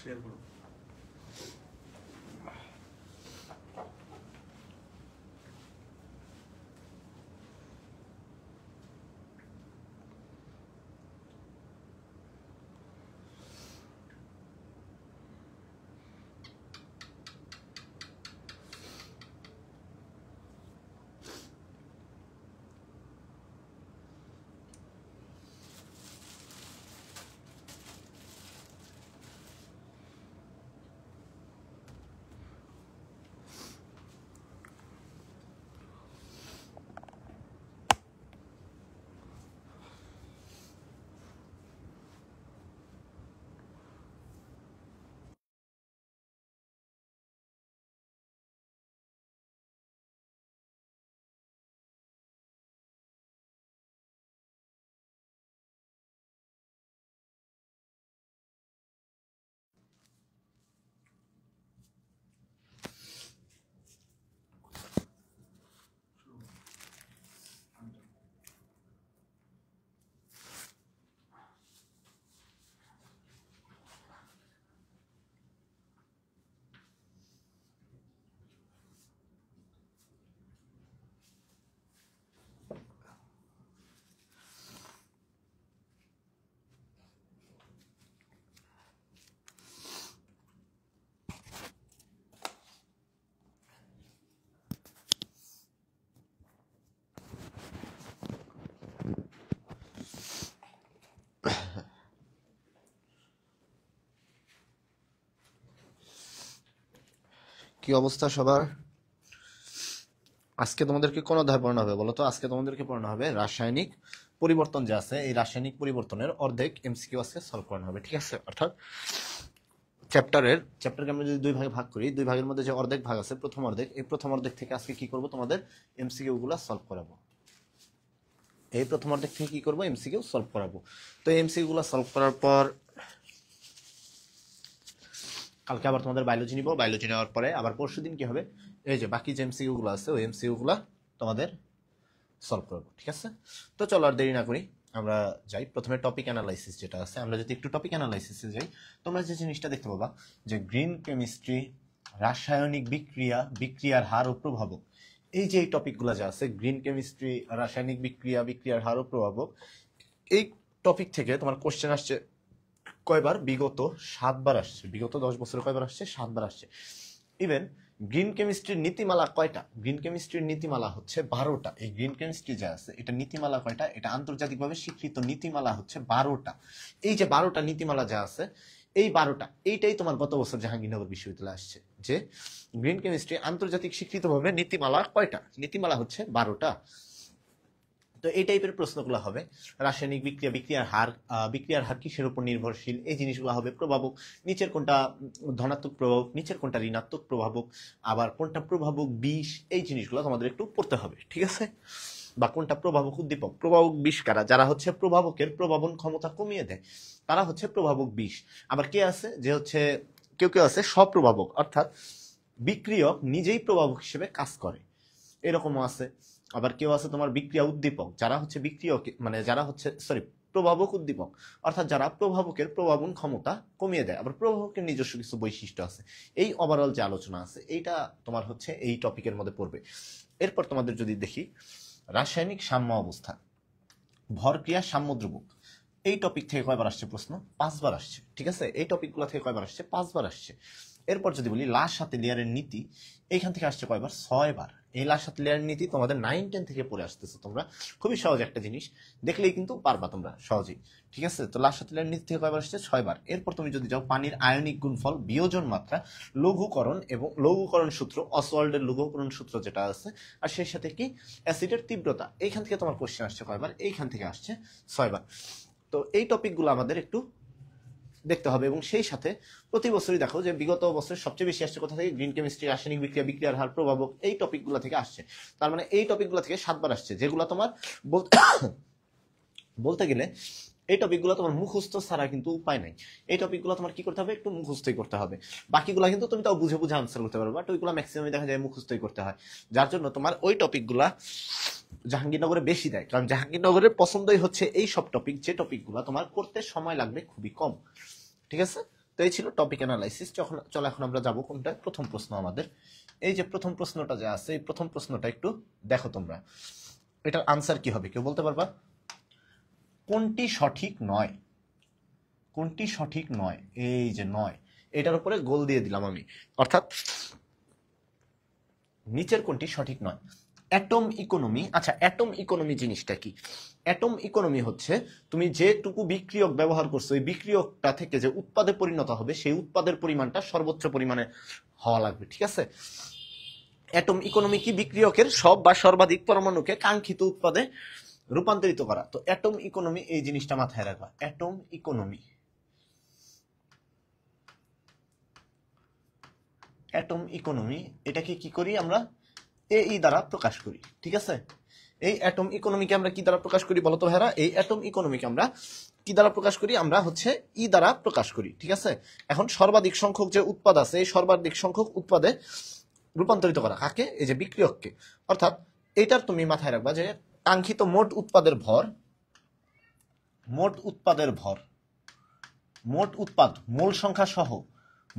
Share করো। কি অবস্থা সবার? আজকে তোমাদেরকে কোন অধ্যায় পড়ানো হবে বলো তো? আজকে তোমাদেরকে পড়ানো হবে রাসায়নিক পরিবর্তন যে আছে, এই রাসায়নিক পরিবর্তনের অর্ধেক এমসিকিউ আজকে সলভ করানো হবে, ঠিক আছে? অর্থাৎ চ্যাপ্টারকে আমরা যদি দুই ভাগে ভাগ করি, দুই ভাগের মধ্যে যে অর্ধেক ভাগ আছে প্রথম অর্ধেক, এই প্রথম অর্ধেক থেকে আজকে কি করব, তোমাদের এমসিকিউ গুলা সলভ করাবো। এই প্রথম অর্ধেক থেকে কি করব, এমসিকিউ সলভ করাবো। তো এমসিকিউ গুলা সলভ করার পর কালকে আবার তোমাদের বায়োলজি নিব, বায়োলজি নেওয়ার পরে আবার পরশুদিন কি হবে, এই যে বাকি যে এমসিকিউ গুলো আছে ওই এমসিকিউ গুলা তোমাদের সলভ করবো, ঠিক আছে? তো চলো আর দেরি না করি, আমরা যাই প্রথমে টপিক অ্যানালাইসিস যেটা আছে। আমরা যদি একটু টপিক অ্যানালাইসিসে যাই, তোমরা যে জিনিসটা দেখতে পাবা যে গ্রিন কেমিস্ট্রি, রাসায়নিক বিক্রিয়া, বিক্রিয়ার হার ও প্রভাবক, এই যে এই টপিকগুলো যা আছে, গ্রিন কেমিস্ট্রি, রাসায়নিক বিক্রিয়া, বিক্রিয়ার হার ও প্রভাবক, এই টপিক থেকে তোমার কোশ্চেন আসছে কয়বার? বিগত 7বার আসছে। বিগত 10 বছরে কয়বার আসছে? 7বার আসছে। ইভেন গ্রিন কেমিস্ট্রির নীতিমালা কয়টা? গ্রিন কেমিস্ট্রির নীতিমালা হচ্ছে 12টা। এই গ্রিন কেমিস্ট্রি যা আছে এটা নীতিমালা কয়টা? এটা আন্তর্জাতিকভাবে স্বীকৃত নীতিমালা হচ্ছে 12টা। এই যে 12টা নীতিমালা যা আছে, এই 12টা, এইটাই তোমার গত বছর জাহাঙ্গীরনগর বিশ্ববিদ্যালয়ে আসছে যে গ্রিন কেমিস্ট্রি আন্তর্জাতিক স্বীকৃতভাবে নীতিমালা কয়টা? নীতিমালা হচ্ছে 12টা। তো এই টাইপের প্রশ্নগুলো হবে। রাসায়নিক বিক্রিয়া, বিক্রিয়ার হার কিসের উপর নির্ভরশীল, এই জিনিসগুলো হবে। প্রভাবক, নিচের কোনটা ধনাত্মক প্রভাবক, নিচের কোনটা ঋণাত্মক প্রভাবক, আবার কোনটা প্রভাবক বিষ, এই জিনিসগুলো তোমাদের একটু পড়তে হবে, ঠিক আছে? বা কোনটা প্রভাবক উদ্দীপক। প্রভাবক বিষ কারা? যারা হচ্ছে প্রভাবকের প্রভাবন ক্ষমতা কমিয়ে দেয়, তারা হচ্ছে প্রভাবক বিষ। আবার কে আছে যে হচ্ছে, কেউ কেউ আছে স্বপ্রভাবক, অর্থাৎ বিক্রিয়ক নিজেই প্রভাবক হিসেবে কাজ করে, এরকমও আছে। আবার কেউ আছে তোমার বিক্রিয়া উদ্দীপক, যারা হচ্ছে বিক্রিয়ক, মানে যারা হচ্ছে প্রভাবক উদ্দীপক, অর্থাৎ যারা প্রভাবকের প্রভাবন ক্ষমতা কমিয়ে দেয়। আবার প্রভাবকের নিজস্ব কিছু বৈশিষ্ট্য আছে। এই ওভারঅল যে আলোচনা আছে এইটা তোমার হচ্ছে এই টপিকের মধ্যে পড়বে। এরপর তোমাদের যদি দেখি রাসায়নিক সাম্য অবস্থা, ভরক্রিয়া সাম্যদ্রবক, এই টপিক থেকে কয়বার আসছে প্রশ্ন? 5বার আসছে, ঠিক আছে? এই টপিকগুলো থেকে কয়বার আসছে? 5বার আসছে। এরপর যদি বলি লাশ হাতে লেয়ারের নীতি, এইখান থেকে আসছে কয়বার? 6বার। এই লাশ হাতে লেয়ারের নীতি তোমাদের 9-10 থেকে পড়ে আসতেছে তোমরা, খুবই সহজ একটা জিনিস, দেখলেই কিন্তু পারবা তোমরা সহজেই, ঠিক আছে? তো লাশ হাতে লেয়ারের নীতি থেকে কয়বার আসছে? 6বার। এরপর তুমি যদি যাও পানির আয়নিক গুণফল, বিয়োজন মাত্রা, লঘুকরণ এবং লঘুকরণ সূত্র, অসওয়াল্ডের লঘুকরণ সূত্র যেটা আছে, আর সেই সাথে কি অ্যাসিডের তীব্রতা, এইখান থেকে তোমার কোশ্চেন আসছে কয়বার? এইখান থেকে আসছে 6বার। তো এই টপিকগুলো আমাদের একটু দেখতে হবে। এবং সেই সাথে প্রতি বছরই দেখো যে বিগত বছর সবচেয়ে বেশি আসছে কোথা থেকে? গ্রিন কেমিস্ট্রি, রাসায়নিক বিক্রিয়া, বিক্রিয়ার হার, প্রভাবক, এই টপিকগুলো থেকে আসছে। তার মানে এই টপিকগুলো থেকে 7বার আসছে, যেগুলো তোমার বলতে গেলে এই টপিকগুলো তোমার মুখস্থ ছাড়া কিন্তু উপায় নাই। এই টপিকগুলো তোমার কি করতে হবে? একটু মুখস্থই করতে হবে। বাকিগুলো কিন্তু তুমি তাও বুঝে বুঝে আনসার করতে পারবে, বাট ওইগুলো ম্যাক্সিমাম দেখা যায় মুখস্থই করতে হয়। যার জন্য তোমার ওই টপিকগুলা জাহাঙ্গীরনগরে বেশি দেয়, কারণ জাহাঙ্গীরনগরের পছন্দই হচ্ছে এই সব টপিক, যে টপিকগুলো তোমার করতে সময় লাগবে খুবই কম, ঠিক আছে? তো এই ছিল টপিক অ্যানালাইসিস। চলো এখন আমরা যাব কোনটা, প্রথম প্রশ্ন আমাদের। এই যে প্রথম প্রশ্নটা যে আছে, এই প্রথম প্রশ্নটা একটু দেখো তোমরা, এটার আনসার কি হবে কেউ বলতে পারবা? কোনটি সঠিক নয়? কোনটি সঠিক নয়? এই যে নয়, এটার উপরে গোল দিয়ে দিলাম আমি, অর্থাৎ নিচের কোনটি সঠিক নয়। Atom economy. আচ্ছা, অ্যাটম ইকোনমি জিনিসটা কি? অ্যাটম ইকোনমি হচ্ছে তুমি যেটুকু বিক্রিয়ক ব্যবহার করছো, এই বিক্রিয়কটা থেকে যে উৎপাদে পরিণত হবে, সেই উৎপাদের পরিমাণটা সর্বোচ্চ পরিমাণে হওয়া লাগবে, ঠিক আছে? অ্যাটম ইকোনমি কি? বিক্রিয়কের সব বা সর্বাধিক পরমাণুকে কাঙ্ক্ষিত উৎপাদে রূপান্তরিত করা। তো অ্যাটম ইকোনমি, এই জিনিসটা মাথায় রাখবা। অ্যাটম ইকোনমি, অ্যাটম ইকোনমি এটাকে কি করি আমরা? এই দ্বারা প্রকাশ করি, ঠিক আছে? এই অ্যাটম ইকোনমিকে আমরা কি দ্বারা প্রকাশ করি বলতো ভাইরা? এই অ্যাটম ইকোনমিকে আমরা কি দ্বারা প্রকাশ করি? আমরা হচ্ছে ই দ্বারা প্রকাশ করি, ঠিক আছে? এখন সর্বাধিক সংখ্যক যে উৎপাদ আছে, এই সর্বাধিক সংখ্যক উৎপাদে রূপান্তরিত করা কাকে? এই যে বিক্রিয়ককে। অর্থাৎ এটার তুমি মাথায় রাখবা যে কাঙ্ক্ষিত মোট উৎপাদের ভর, মোট উৎপাদের ভর, মোট উৎপাদ মোল সংখ্যা সহ,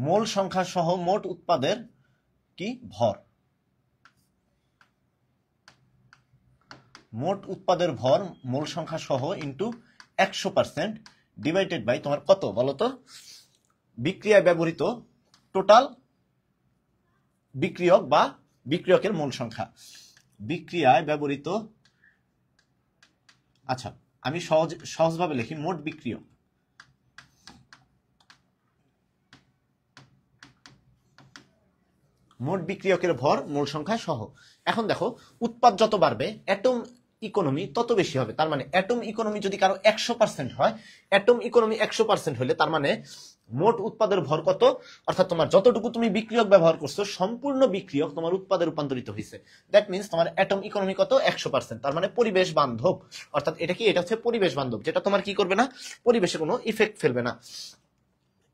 মোল সংখ্যা সহ মোট উৎপাদের কি ভর, মোট উৎপাদের ভর মোল সংখ্যা সহ ইন্টু 100% ডিভাইডেড বাই তোমার কত বলতো? বিক্রিয়ায় ব্যবহৃত টোটাল বিক্রিয়ক বা বিক্রিয়কের মোল সংখ্যা। বিক্রিয়ায় ব্যবহৃত, আচ্ছা আমি সহজভাবে লিখি, মোট বিক্রিয়ক, মোট বিক্রিয়কের ভর মোল সংখ্যা সহ। এখন দেখো, উৎপাদ যত বাড়বে অ্যাটম ইকোনমি তত বেশি হবে। তার মানে অ্যাটম ইকোনমি যদি কারো 100% হয়, অ্যাটম ইকোনমি 100% হলে তার মানে মোট উৎপাদের ভর কত? অর্থাৎ তোমার যতটুকু তুমি বিক্রিয়ক ব্যবহার করছো, সম্পূর্ণ বিক্রিয়ক তোমার উৎপাদে রূপান্তরিত হয়েছে। দ্যাট মিনস তোমার অ্যাটম ইকোনমি কত? 100%। তার মানে পরিবেশ বান্ধব। অর্থাৎ এটা কি? এটা হচ্ছে পরিবেশ বান্ধব, যেটা তোমার কি করবে না? পরিবেশে কোনো ইফেক্ট ফেলবে না।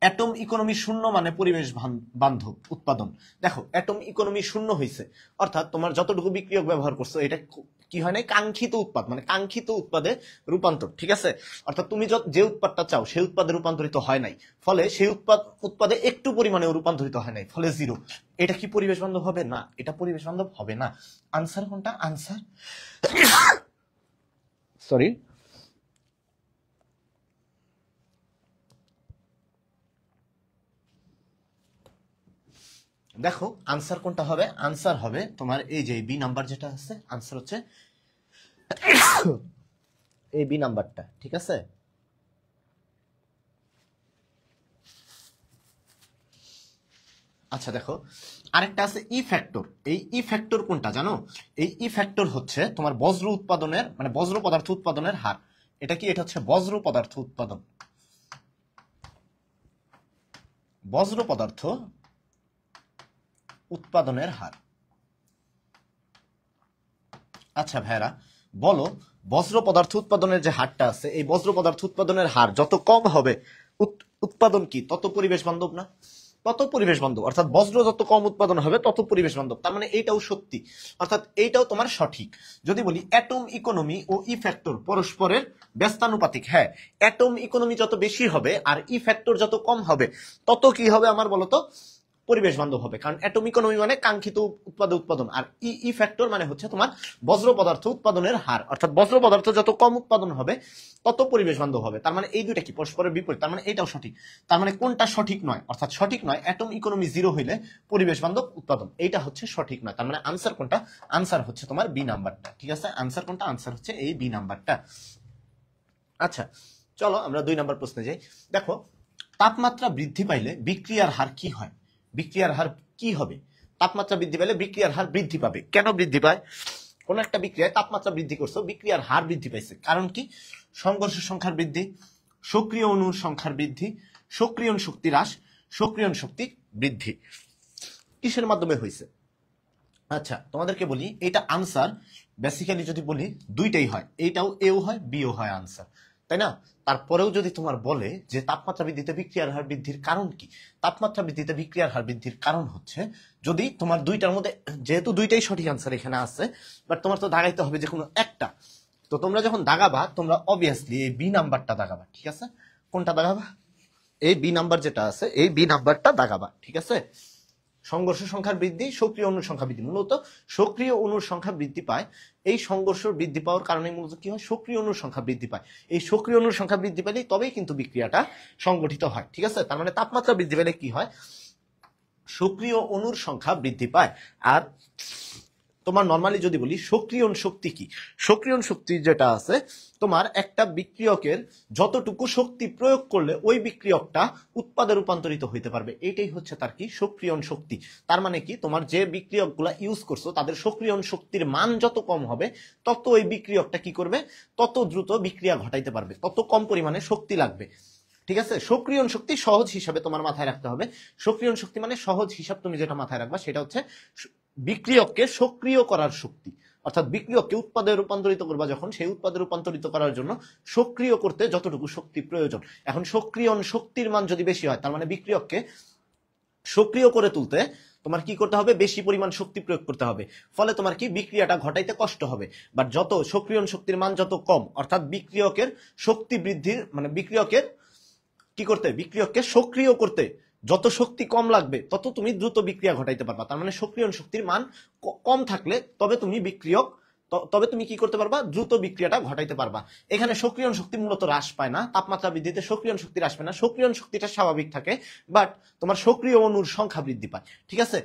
অ্যাটম ইকোনমি শূন্য মানে পরিবেশ বান্ধব উৎপাদন। দেখো, অ্যাটম ইকোনমি শূন্য হয়েছে, অর্থাৎ তোমার যতটুকু বিক্রিয়ক ব্যবহার করছো, এটা কি হয় নাই? কাঙ্ক্ষিত উৎপাদ, মানে কাঙ্ক্ষিত উৎপাদে রূপান্তর, ঠিক আছে? অর্থাৎ তুমি যে উৎপাদটা চাও সেই উৎপাদে রূপান্তরিত হয় নাই, ফলে সেই উৎপাদে একটু পরিমাণে রূপান্তরিত হয় নাই, ফলে জিরো। এটা কি পরিবেশ বান্ধব হবে? না, এটা পরিবেশ বান্ধব হবে না। আনসার কোনটা? আনসার সরি, দেখো আনসার কোনটা হবে? আনসার হবে তোমার এই যে বি নাম্বার যেটা আছে, আনসার হচ্ছে এই বি নাম্বারটা, ঠিক আছে? আচ্ছা দেখো, আরেকটা আছে ই ফ্যাক্টর। এই ই ফ্যাক্টর কোনটা জানো? এই ই ফ্যাক্টর হচ্ছে তোমার বজ্র উৎপাদনের, মানে বজ্র পদার্থ উৎপাদনের হার। এটা কি? এটা হচ্ছে বজ্র পদার্থ উৎপাদন, বজ্র পদার্থ উৎপাদনের হার। আচ্ছা ভাইরা বলো, বজ্র পদার্থ উৎপাদনের যে হারটা আছে, এই বজ্র পদার্থ উৎপাদনের হার যত কম হবে, উৎপাদন কি তত পরিবেশ বান্ধব না? তত পরিবেশ বান্ধব। অর্থাৎ বজ্র যত কম উৎপাদন হবে তত পরিবেশ বান্ধব। তার মানে এইটাও সত্যি, অর্থাৎ এইটাও তোমার সঠিক। যদি বলি অ্যাটম ইকোনমি ও ই ফ্যাক্টর পরস্পরের ব্যস্তানুপাতিক, হ্যাঁ, অ্যাটম ইকোনমি যত বেশি হবে আর ই ফ্যাক্টর যত কম হবে, তত কি হবে আমার বলতো? পরিবেশ বান্ধব হবে। কারণ অ্যাটম ইকোনমি মানে কাঙ্ক্ষিত উৎপাদন, আর ই ফ্যাক্টর মানে হচ্ছে তোমার বজ্র পদার্থ উৎপাদনের হার। অর্থাৎ বজ্র পদার্থ যত কম উৎপাদন হবে তত পরিবেশ বান্ধব হবে। তার মানে এই দুইটা কি পরস্পরের বিপরীত? তার মানে এটাও সঠিক। তার মানে কোনটা সঠিক নয়? অর্থাৎ সঠিক নয়, অ্যাটম ইকোনমি 0 হইলে পরিবেশ বান্ধব উৎপাদন, এইটা হচ্ছে সঠিক নয়। তার মানে আনসার কোনটা? আনসার হচ্ছে তোমার বি নাম্বারটা, ঠিক আছে? আনসার কোনটা? আনসার হচ্ছে এই বি নাম্বারটা। আচ্ছা চলো আমরা 2 নাম্বার প্রশ্নে যাই। দেখো, তাপমাত্রা বৃদ্ধি পাইলে বিক্রিয়ার হার কি হয়? বিক্রিয়ার হার কি হবে? তাপমাত্রা বৃদ্ধি পেলে বিক্রিয়ার হার বৃদ্ধি পাবে। কেন বৃদ্ধি পায়? কোন একটা বিক্রিয়ায় তাপমাত্রা বৃদ্ধি করছো, বিক্রিয়ার হার বৃদ্ধি পাইছে। কারণ কি? সংঘর্ষের সংখ্যার বৃদ্ধি, সক্রিয় অণুর সংখ্যার বৃদ্ধি, সক্রিয়ণ শক্তি হ্রাস, সক্রিয়ণ শক্তি বৃদ্ধি। কিসের মাধ্যমে হয়েছে? আচ্ছা তোমাদেরকে বলি, এটা আনসার বেসিক্যালি যদি বলি দুইটাই হয়, এইটাও এও হয় বিও হয় আনসার, তাই না? তারপরেও যদি তোমার বলে যে তাপমাত্রা বৃদ্ধিতে বিক্রিয়ার হার বৃদ্ধির কারণ কি, তাপমাত্রা বৃদ্ধিতে বিক্রিয়ার হার বৃদ্ধির কারণ হচ্ছে, যদি তোমার দুইটার মধ্যে, যেহেতু দুইটাই সঠিক আনসার এখানে আছে, বাট তোমার তো দাগাইতে হবে যে কোনো একটা। তো তোমরা যখন দাগাবা, তোমরা অবভিয়াসলি এই বি নাম্বারটা দাগাবা, ঠিক আছে? কোনটা দাগাবা? এই বি নাম্বার যেটা আছে এই বি নাম্বারটা দাগাবা, ঠিক আছে? সংঘর্ষ সংখ্যার বৃদ্ধি, সক্রিয় অণুর সংখ্যা বৃদ্ধি, মূলত সক্রিয় অণুর সংখ্যা বৃদ্ধি পায়। এই সংঘর্ষ বৃদ্ধি পাওয়ার কারণে মূলত কি হয়, সক্রিয় অণুর সংখ্যা বৃদ্ধি পায়। এই সক্রিয় অণুর সংখ্যা বৃদ্ধি পেলেই তবেই কিন্তু বিক্রিয়াটা সংগঠিত হয়, ঠিক আছে? তার মানে তাপমাত্রা বৃদ্ধি পেলে কি হয়, সক্রিয় অণুর সংখ্যা বৃদ্ধি পায়। আর তোমার নর্মালি যদি বলি সক্রিয়ণ শক্তি কি, সক্রিয়ণ শক্তি যেটা আছে তোমার একটা বিক্রিয়কের যতটুকু শক্তি প্রয়োগ করলে ওই বিক্রিয়কটা উৎপাদে রূপান্তরিত হইতে পারবে, এটাই হচ্ছে তার কি সক্রিয়ণ শক্তি। তার মানে কি, তোমার যে বিক্রিয়কগুলা ইউজ করছো তাদের সক্রিয়ণ শক্তির মান যত কম হবে তত ওই বিক্রিয়কটা কি করবে, তত দ্রুত বিক্রিয়া ঘটাইতে পারবে, তত কম পরিমাণে শক্তি লাগবে, ঠিক আছে? সক্রিয়ণ শক্তি সহজ হিসাবে তোমার মাথায় রাখতে হবে। সক্রিয়ণ শক্তি মানে সহজ হিসাব তুমি যেটা মাথায় রাখবা সেটা হচ্ছে বিক্রিয়ককে সক্রিয় করার শক্তি, অর্থাৎ বিক্রিয়ককে উৎপাদে রূপান্তরিত করবা যখন, সেই উৎপাদে রূপান্তরিত করার জন্য সক্রিয় করতে যতটুকু শক্তি প্রয়োজন। এখন সক্রিয়ণ শক্তির মান যদি বেশি হয় তার মানে বিক্রিয়ককে সক্রিয় করে তুলতে তোমার কি করতে হবে, বেশি পরিমাণ শক্তি প্রয়োগ করতে হবে, ফলে তোমার কি বিক্রিয়াটা ঘটাইতে কষ্ট হবে। বাট যত সক্রিয়ণ শক্তির মান যত কম, অর্থাৎ বিক্রিয়কের শক্তি বৃদ্ধির মানে বিক্রিয়কের কি করতে, বিক্রিয়ককে সক্রিয় করতে যত শক্তি কম লাগবে তত তুমি দ্রুত বিক্রিয়া ঘটাইতে পারবা। তার মানে সক্রিয়ণ শক্তির মান কম থাকলে তবে তুমি বিক্রিয়ক, তবে তুমি কি করতে পারবা, দ্রুত বিক্রিয়াটা ঘটাইতে পারবা। এখানে সক্রিয়ণ শক্তি মূলত হ্রাস পায় না, তাপমাত্রা বৃদ্ধিতে সক্রিয়ণ শক্তি হ্রাস পায় না, সক্রিয়ণ শক্তিটা স্বাভাবিক থাকে, বাট তোমার সক্রিয় অণুর সংখ্যা বৃদ্ধি পায়, ঠিক আছে?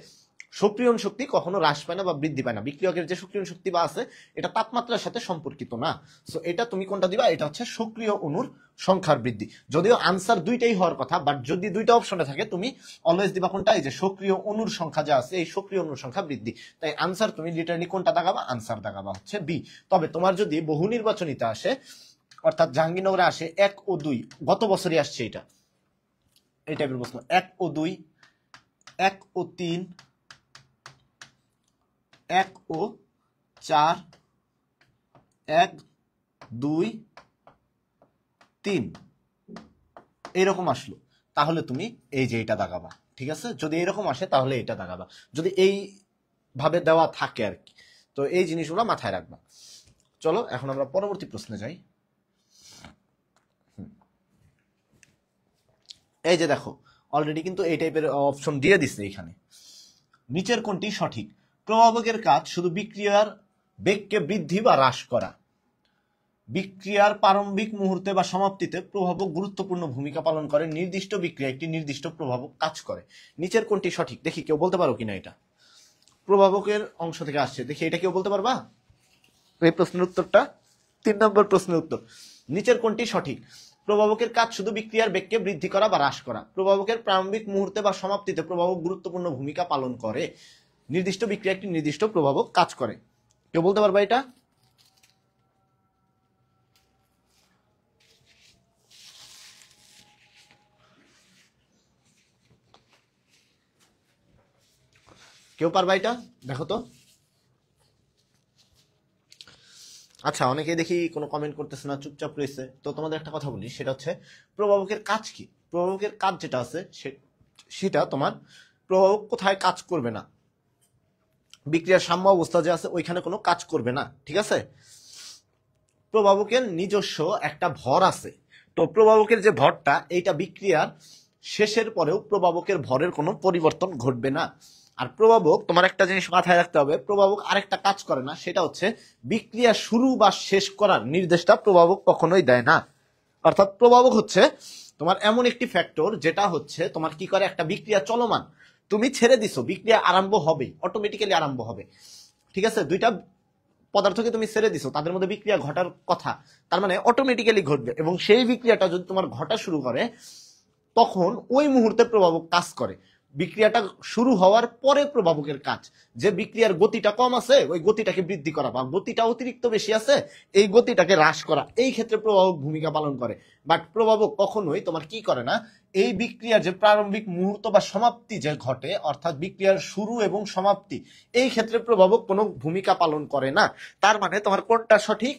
সক্রিয়ণ শক্তি কখনো হ্রাস পায় না বা বৃদ্ধি পায় না, বিক্রিয়কের যে সক্রিয়ণ শক্তি বা আছে এটা তাপমাত্রার সাথে সম্পর্কিত না। সো এটা তুমি কোনটা দিবা, এটা হচ্ছে সক্রিয় অণুর সংখ্যার বৃদ্ধি। যদিও আনসার দুইটাই হওয়ার কথা, বাট যদি দুইটা অপশনে থাকে তুমি অলওয়েজ দিবা কোনটা, এই যে সক্রিয় অণুর সংখ্যা যা আছে এই সক্রিয় অণুর সংখ্যা বৃদ্ধি। তাই আনসার তুমি লিটারালি কোনটা দাগাবা, আনসার দাগাবা হচ্ছে বি। তবে তোমার যদি বহু নির্বাচনীতে আসে, অর্থাৎ জাহাঙ্গীরনগরে আসে 1 ও 2, গত বছরই আসছে এটা, এই টাইপের প্রশ্ন, 1 ও 2, 1 ও 3, 1 ও 4, 1, 2, 3 এইরকম আসলো, তাহলে তুমি এই যে এটা দাগাবা, ঠিক আছে? যদি এইরকম আসে তাহলে এটা দাগাবা, যদি এই ভাবে দেওয়া থাকে আর কি। তো এই জিনিসগুলো মাথায় রাখবা। চলো এখন আমরা পরবর্তী প্রশ্নে যাই। এই যে দেখো অলরেডি কিন্তু এই টাইপের অপশন দিয়ে দিচ্ছে এখানে। নিচের কোনটি সঠিক? প্রভাবকের কাজ শুধু বিক্রিয়ার বেগকে বৃদ্ধি বা হ্রাস করা। বিক্রিয়ার প্রারম্ভিক মুহূর্তে বা সমাপ্তিতে প্রভাবক গুরুত্বপূর্ণ ভূমিকা পালন করে, নির্দিষ্ট বিক্রিয়া একটি নির্দিষ্ট প্রভাবক কাজ করে। নিচের কোনটি সঠিক? দেখি কেউ বলতে পারো কিনা, এটা প্রভাবকের অংশ থেকে আসছে, দেখি এটা কেউ বলতে পারবা? এই প্রশ্নের উত্তরটা 3 নম্বর প্রশ্নের উত্তর। নিচের কোনটি সঠিক? প্রভাবকের কাজ শুধু বিক্রিয়ার বেগকে বৃদ্ধি করা বা হ্রাস করা। প্রভাবকের প্রারম্ভিক মুহূর্তে বা সমাপ্তিতে প্রভাবক গুরুত্বপূর্ণ ভূমিকা পালন করে, নির্দিষ্ট বিক্রিয়া একটি নির্দিষ্ট প্রভাবক কাজ করে। কেউ বলতে পারবা এটা? কেউ পারবা এটা? দেখো তো। আচ্ছা, অনেকেই দেখি কোনো কমেন্ট করতেছে না, চুপচাপ রয়েছে। তো তোমাদের একটা কথা বলি, সেটা হচ্ছে প্রভাবকের কাজ কি। প্রভাবকের কাজ যেটা আছে সেটা তোমার প্রভাবক কোথায় কাজ করবে না, বিক্রিয়ার সাম্য অবস্থা যে আছে ওইখানে কোনো কাজ করবে না, ঠিক আছে? প্রভাবকের নিজস্ব একটা ভর আছে, তো প্রভাবকের যে ভরটা এইটা বিক্রিয়ার শেষের পরেও প্রভাবকের ভরের কোনো পরিবর্তন ঘটবে না। আর প্রভাবক, তোমার একটা জিনিস মাথায় রাখতে হবে, প্রভাবক আরেকটা কাজ করে না, সেটা হচ্ছে বিক্রিয়া শুরু বা শেষ করার নির্দেশটা প্রভাবক কখনোই দেয় না। অর্থাৎ প্রভাবক হচ্ছে তোমার এমন একটি ফ্যাক্টর যেটা হচ্ছে তোমার কি করে, একটা বিক্রিয়া চলমান, তুমি ছেড়ে দিছো, বিক্রিয়া আরম্ভ হবে, অটোমেটিক্যালি আরম্ভ হবে, ঠিক আছে? দুইটা পদার্থকে তুমি ছেড়ে দিছো, তাদের মধ্যে বিক্রিয়া ঘটার কথা, তার মানে অটোমেটিক্যালি ঘটবে, এবং সেই বিক্রিয়াটা যদি তোমার ঘটা শুরু করে তখন ওই মুহূর্তে প্রভাবক কাজ করে। বিক্রিয়াটা শুরু হওয়ার পরে প্রভাবকের কাজ, যে বিক্রিয়ার গতিটা কম আছে ওই গতিটাকে বৃদ্ধি করা, বা গতিটা অতিরিক্ত বেশি আছে এই গতিটাকে হ্রাস করা, এই ক্ষেত্রে প্রভাবক ভূমিকা পালন করে। বাট প্রভাবক কখনোই তোমার কি করে না, এই বিক্রিয়ার যে প্রারম্ভিক মুহূর্ত বা সমাপ্তি যে ঘটে, অর্থাৎ বিক্রিয়ার শুরু এবং সমাপ্তি, এই ক্ষেত্রে প্রভাবক কোনো ভূমিকা পালন করে না। তার মানে তোমার কোনটা সঠিক?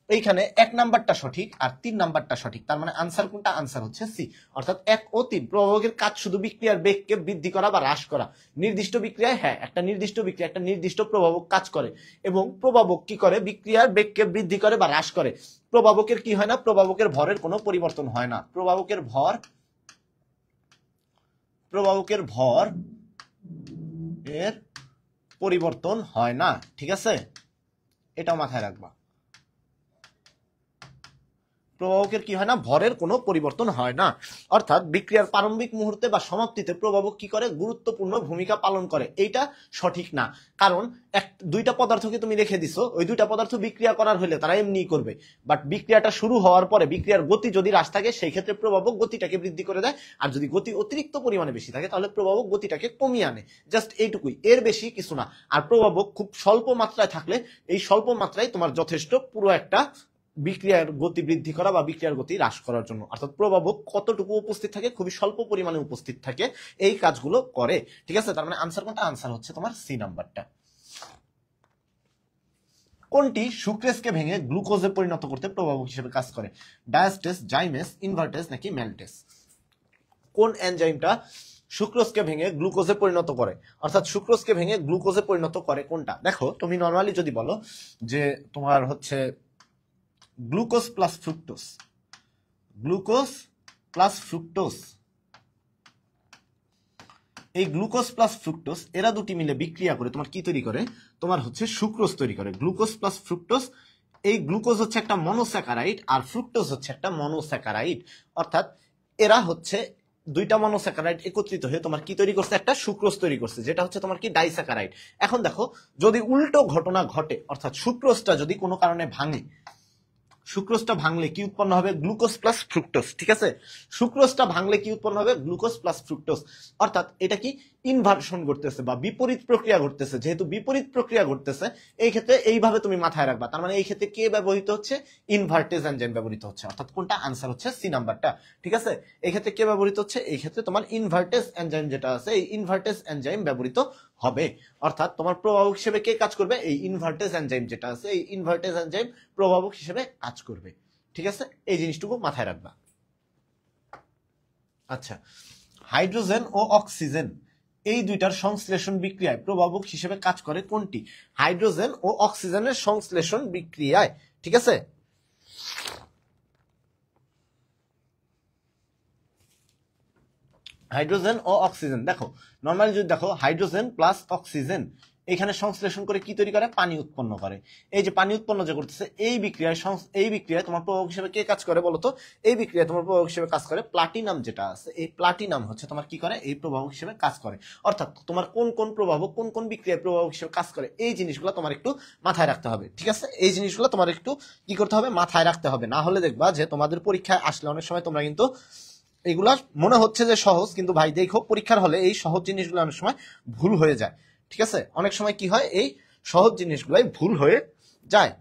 এইখানে 1 নাম্বারটা সঠিক আর 3 নাম্বারটা সঠিক। তার মানে আনসার কোনটা? আনসার হচ্ছে সি, অর্থাৎ 1 ও 3। প্রভাবকের কাজ শুধু বিক্রিয়ার বেগকে বৃদ্ধি করা বা হ্রাস করা। নির্দিষ্ট বিক্রিয়ায় হ্যাঁ, একটা নির্দিষ্ট বিক্রিয়া একটা নির্দিষ্ট প্রভাবক কাজ করে, এবং প্রভাবক কি করে, বিক্রিয়ার বেগকে বৃদ্ধি করে বা হ্রাস করে। প্রভাবকের কি হয় না, প্রভাবকের ভরের কোনো পরিবর্তন হয় না। প্রভাবকের ভর প্রভাবকের ভর এর পরিবর্তন হয় না, ঠিক আছে, এটাও মাথায় রাখবা। প্রভাবকের কি হয় না, ভরের কোনো পরিবর্তন হয় না, অর্থাৎ বিক্রিয়ার প্রারম্ভিক মুহূর্তে বা সমাপ্তিতে প্রভাবক কি করে, গুরুত্বপূর্ণ ভূমিকা পালন করে। এইটা সঠিক না, কারণ দুইটা পদার্থকে তুমি রেখে দিছো, ওই দুইটা পদার্থ বিক্রিয়া করার হলে তারা এমনি করবে, বাট বিক্রিয়াটা শুরু হওয়ার পরে বিক্রিয়ার গতি যদি হ্রাস থাকে সেই ক্ষেত্রে প্রভাবক গতিটাকে বৃদ্ধি করে দেয়, আর যদি গতি অতিরিক্ত পরিমাণে বেশি থাকে তাহলে প্রভাবক গতিটাকে কমিয়ে আনে, জাস্ট এইটুকুই, এর বেশি কিছু না। আর প্রভাবক খুব স্বল্প মাত্রায় থাকলে এই স্বল্প মাত্রায় তোমার যথেষ্ট পুরো একটা বিক্রিয়ার গতি বৃদ্ধি করা বা বিক্রিয়ার গতি হ্রাস করার জন্য, অর্থাৎ প্রভাবক কতটুকু উপস্থিত থাকে, খুবই স্বল্প পরিমাণে উপস্থিত থাকে, এই কাজগুলো করে, ঠিক আছে। তার মানে আনসার কোনটা, আনসার হচ্ছে তোমার সি নাম্বারটা। কোনটি সুক্রেজকে ভেঙে গ্লুকোজে পরিণত করতে প্রভাবক হিসেবে কাজ করে, ডায়াস্টেস, জাইমেস, ইনভার্টেস নাকি ম্যালটেস? কোন এনজাইমটা সুক্রোজকে ভেঙে গ্লুকোজে পরিণত করে, অর্থাৎ সুক্রোজকে ভেঙে গ্লুকোজে পরিণত করে কোনটা? দেখো তুমি নর্মালি যদি বলো যে তোমার হচ্ছে glucose plus fructose, glucose plus fructose, এই গ্লুকোজ প্লাস ফ্রুক্টোজ এরা দুটি মিলে বিক্রিয়া করে তোমার কি তৈরি করে, তোমার হচ্ছে সুক্রোজ তৈরি করে। গ্লুকোজ প্লাস ফ্রুক্টোজ, এই গ্লুকোজ হচ্ছে একটা মনোস্যাকারাইড আর ফ্রুক্টোজ হচ্ছে একটা মনোস্যাকারাইড, অর্থাৎ এরা হচ্ছে দুইটা মনোস্যাকারাইড একত্রিত হয়ে তোমার কি তৈরি করছে, একটা সুক্রোজ তৈরি করছে, যেটা হচ্ছে তোমার কি ডাইস্যাকারাইড। এখন দেখো যদি উল্টো ঘটনা ঘটে, অর্থাৎ সুক্রোজটা যদি কোনো কারণে ভাঙে, সুক্রোজটা ভাঙলে কি উৎপন্ন হবে, গ্লুকোজ প্লাস ফ্রুক্টোজ, ঠিক আছে, সুক্রোজটা ভাঙলে কি উৎপন্ন হবে, গ্লুকোজ প্লাস ফ্রুক্টোজ, অর্থাৎ এটা কি ইনভার্সন ঘটতেছে বা বিপরীত প্রক্রিয়া ঘটতেছে। যেহেতু বিপরীত প্রক্রিয়া ঘটতেছে এই ক্ষেত্রে এইভাবে তুমি মাথায় রাখবা, তার মানে এই ক্ষেত্রে কে ব্যবহৃত হচ্ছে, ইনভার্টেজ এনজাইম ব্যবহৃত হচ্ছে, অর্থাৎ কোনটা, আনসার হচ্ছে সি নাম্বারটা, ঠিক আছে। এই ক্ষেত্রে কে ব্যবহৃত হচ্ছে, এই ক্ষেত্রে তোমার ইনভার্টেজ এনজাইম যেটা আছে এই ইনভার্টেজ এনজাইম ব্যবহৃত হবে, অর্থাৎ তোমার প্রভাবক হিসেবে কে কাজ করবে, এই ইনভার্টেজ এনজাইম যেটা আছে এই ইনভার্টেজ এনজাইম প্রভাবক হিসেবে কাজ করবে, ঠিক আছে, এই জিনিসটুকু মাথায় রাখবা। আচ্ছা, হাইড্রোজেন ও অক্সিজেন এই দুইটার সংশ্লেষণ বিক্রিয়ায় প্রভাবক হিসেবে কাজ করে কোনটি, হাইড্রোজেন ও অক্সিজেনের সংশ্লেষণ বিক্রিয়ায়, ঠিক আছে। হাইড্রোজেন ও অক্সিজেন, দেখো নর্মালি যদি দেখো হাইড্রোজেন প্লাস অক্সিজেন এখানে সংশ্লেষণ করে কি তৈরি করে, পানি উৎপন্ন করে। এই যে পানি উৎপন্ন যে করতেছে এই বিক্রিয়ায় তোমার প্রভাবক হিসেবে কে কাজ করে বলতো, এই বিক্রিয়ায় তোমার প্রভাবক হিসেবে কাজ করে প্লাটিনাম যেটা আছে, এই প্লাটিনাম হচ্ছে তোমার কি করে, এই প্রভাবক হিসেবে কাজ করে। অর্থাৎ তোমার কোন কোন প্রভাবক কোন কোন বিক্রিয়ায় প্রভাবক হিসেবে কাজ করে এই জিনিসগুলো তোমার একটু মাথায় রাখতে হবে, ঠিক আছে, এই জিনিসগুলো তোমার একটু কি করতে হবে, মাথায় রাখতে হবে, না হলে দেখবা যে তোমাদের পরীক্ষায় আসলে অনেক সময় তোমরা কিন্তু এগুলা মনে হচ্ছে যে সহজ, কিন্তু ভাই দেখো পরীক্ষার হলে এই সহজ জিনিসগুলো অনেক সময় ভুল হয়ে যায়, ঠিক আছে, অনেক সময় কি হয় এই সহজ জিনিসগুলাই ভুল হয়ে যায়,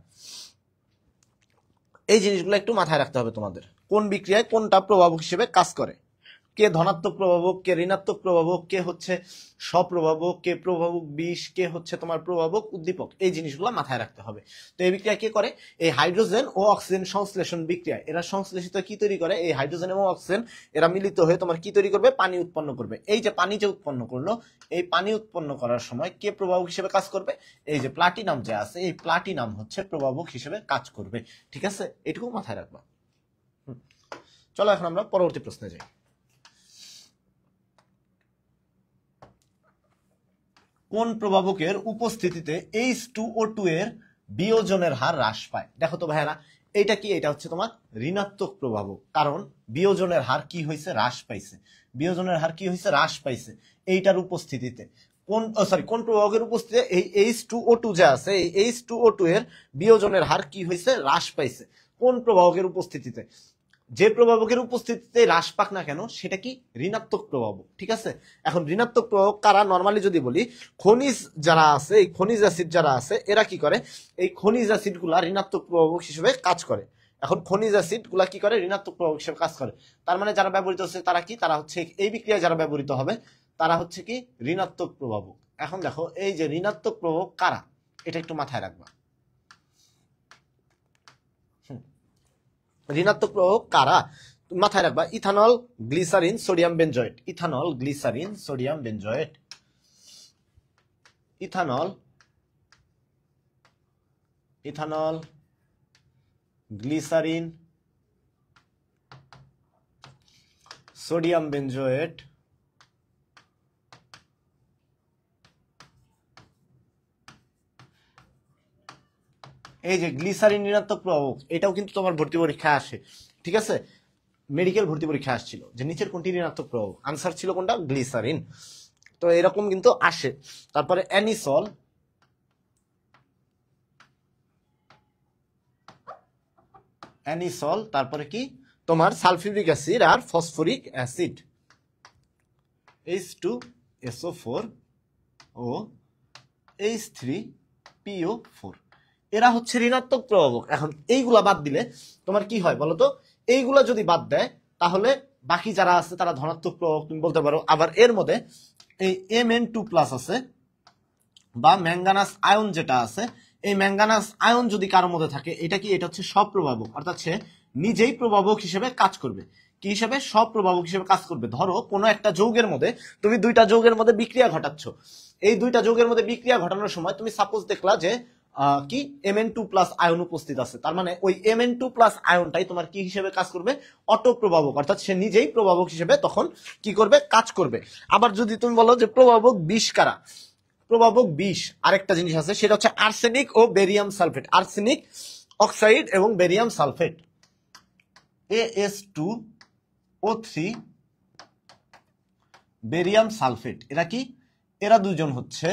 এই জিনিসগুলো একটু মাথায় রাখতে হবে তোমাদের, কোন বিক্রিয়ায় কোনটা প্রভাবক হিসেবে কাজ করে, কে ধনাত্মক প্রভাবক, কে ঋণাত্মক প্রভাবক, কে হচ্ছে স্বপ্রভাবক, কে প্রভাবক বিষ, কে হচ্ছে তোমার প্রভাবক উদ্দীপক, এই জিনিসগুলো মাথায় রাখতে হবে। তো এই বিক্রিয়া কে করে, এই হাইড্রোজেন ও অক্সিজেন সংশ্লেষণ বিক্রিয়া, এরা সংশ্লেষিত কি তৈরি করে, এই হাইড্রোজেন এবং অক্সিজেন এরা মিলিত হয়ে তোমার কি তৈরি করবে, পানি উৎপন্ন করবে। এই যে পানি যে উৎপন্ন করলো, এই পানি উৎপন্ন করার সময় কে প্রভাবক হিসেবে কাজ করবে, এই যে প্লাটিনাম যে আছে এই প্লাটিনাম হচ্ছে প্রভাবক হিসেবে কাজ করবে, ঠিক আছে, এটুকু মাথায় রাখবা। চলো এখন আমরা পরবর্তী প্রশ্নে যাই। কোন প্রভাবকের উপস্থিতিতে H2O2 এর বিয়োজনের হার হ্রাস পায়? দেখো তো ভাইয়ারা এইটা কি, এটা হচ্ছে তোমার ঋণাত্মক প্রভাবক, কারণ বিয়োজনের হার কি হয়েছে, হ্রাস পাইছে, বিয়োজনের হার কি হয়েছে, হ্রাস পাইছে, এইটার উপস্থিতিতে কোন প্রভাবকের উপস্থিতিতে এই H2O2 যে আছে এই H2O2 এর বিয়োজনের হার কি হয়েছে, হ্রাস পাইছে, কোন প্রভাবকের উপস্থিতিতে, যে প্রভাবকের উপস্থিতিতে হ্রাস পাক না কেন সেটা কি, ঋণাত্মক প্রভাবক, ঠিক আছে। এখন ঋণাত্মক প্রভাবক কারা, নর্মালি যদি বলি খনিজ যারা আছে, এই খনিজ অ্যাসিড যারা আছে এরা কি করে, এই খনিজ অ্যাসিড গুলা ঋণাত্মক প্রভাবক হিসেবে কাজ করে। এখন খনিজ অ্যাসিড গুলা কি করে, ঋণাত্মক প্রভাবক হিসেবে কাজ করে, তার মানে যারা ব্যবহৃত হচ্ছে তারা কি, তারা হচ্ছে এই বিক্রিয়ায় যারা ব্যবহৃত হবে তারা হচ্ছে কি ঋণাত্মক প্রভাবক। এখন দেখো এই যে ঋণাত্মক প্রভাবক কারা, এটা একটু মাথায় রাখবা। ঋণাত্মক প্রভাবক কারা মাথায় রাখবা, ethanol, glycerin, sodium benzoate, ethanol, glycerin, sodium benzoate, ethanol, ethanol, glycerin, sodium benzoate, এই যে গ্লিসারিন ঋণাত্মক প্রভাবক, এটাও কিন্তু তোমার ভর্তি পরীক্ষায় আসে, ঠিক আছে? মেডিকেল ভর্তি পরীক্ষা আসছিল যে নিচের কোনটি ঋণাত্মক প্রভাবক, আনসার ছিল কোনটা? গ্লিসারিন। তো এরকম কিন্তু আসে। তারপরে অ্যানিসল, অ্যানিসল, তারপরে কি তোমার সালফিউরিক অ্যাসিড আর ফসফরিক অ্যাসিড, H2SO4 ও H3PO4, এরা হচ্ছে ঋণাত্মক প্রভাবক। এখন এইগুলা বাদ দিলে তোমার কি হয় বলতো? এইগুলা যদি বাদ দেয় তাহলে বাকি যারা আছে তারা ধনাত্মক প্রভাবক তুমি বলতে পারো। আবার এর মধ্যে এই Mn2+ আছে বা ম্যাঙ্গানাস আয়ন যেটা আছে, এই ম্যাঙ্গানাস আয়ন যদি কারোর মধ্যে থাকে, এটা কি? এটা হচ্ছে স্বপ্রভাবক, অর্থাৎ সে নিজেই প্রভাবক হিসেবে কাজ করবে। কি হিসেবে? স্বপ্রভাবক হিসেবে কাজ করবে। ধরো কোনো একটা যৌগের মধ্যে তুমি দুইটা যৌগের মধ্যে বিক্রিয়া ঘটাচ্ছ, এই দুইটা যৌগের মধ্যে বিক্রিয়া ঘটানোর সময় তুমি সাপোজ দেখলা যে কি Mn2+ আয়ন উপস্থিত আছে, তার মানে ওই Mn2+ আয়নটাই তোমার কি হিসেবে কাজ করবে? অটো প্রভাবক, অর্থাৎ সে নিজেই প্রভাবক হিসেবে তখন কি করবে? কাজ করবে। আবার যদি তুমি বলো যে প্রভাবক বিষ কারা, প্রভাবক বিষ আরেকটা জিনিস আছে, সেটা হচ্ছে আর্সেনিক ও বেরিয়াম সালফেট, আর্সেনিক অক্সাইড এবং barium sulphate, As2O3 barium sulphate, এরা কি? এরা দুজন হচ্ছে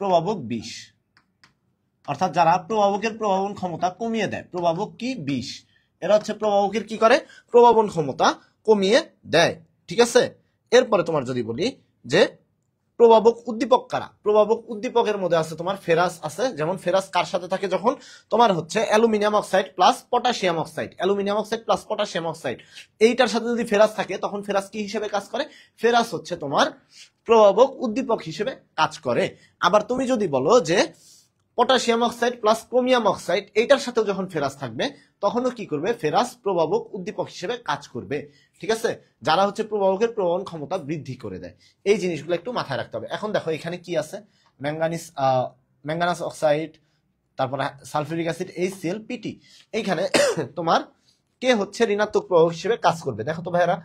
প্রভাবক বিষ, অর্থাৎ যারা প্রভাবকের প্রভাবন ক্ষমতা কমিয়ে দেয়। প্রভাবক কি? বিষ। এরা হচ্ছে প্রভাবকের কি করে? প্রভাবন ক্ষমতা কমিয়ে দেয়, ঠিক আছে? এরপরে তোমার যদি বলি যে প্রভাবক উদ্দীপক কারা, প্রভাবক উদ্দীপকের মধ্যে আছে তোমার ফেরাস আছে। যেমন ফেরাস কার সাথে থাকে? যখন তোমার হচ্ছে aluminium oxide plus potassium oxide, aluminium oxide plus potassium oxide, এইটার সাথে যদি ফেরাস থাকে তখন ফেরাস কি হিসেবে কাজ করে? ফেরাস হচ্ছে তোমার প্রভাবক উদ্দীপক হিসেবে কাজ করে। আবার তুমি যদি বলো যে potassium oxide plus chromium oxide, এইটার সাথেও যখন ফেরাস থাকবে তখনও কি করবে? ফেরাস প্রভাবক উদ্দীপক হিসেবে কাজ করবে, ঠিক আছে? যারা হচ্ছে প্রভাবকের প্রভাবন ক্ষমতা বৃদ্ধি করে দেয়। এই জিনিসগুলো একটু মাথায় রাখতে হবে। এখন দেখো এখানে কি আছে? ম্যাঙ্গানাস অক্সাইড, তারপর সালফিউরিক অ্যাসিড HCl, এইখানে তোমার কে হচ্ছে ঋণাত্মক প্রভাবক হিসেবে কাজ করবে? দেখো তো ভাইরা,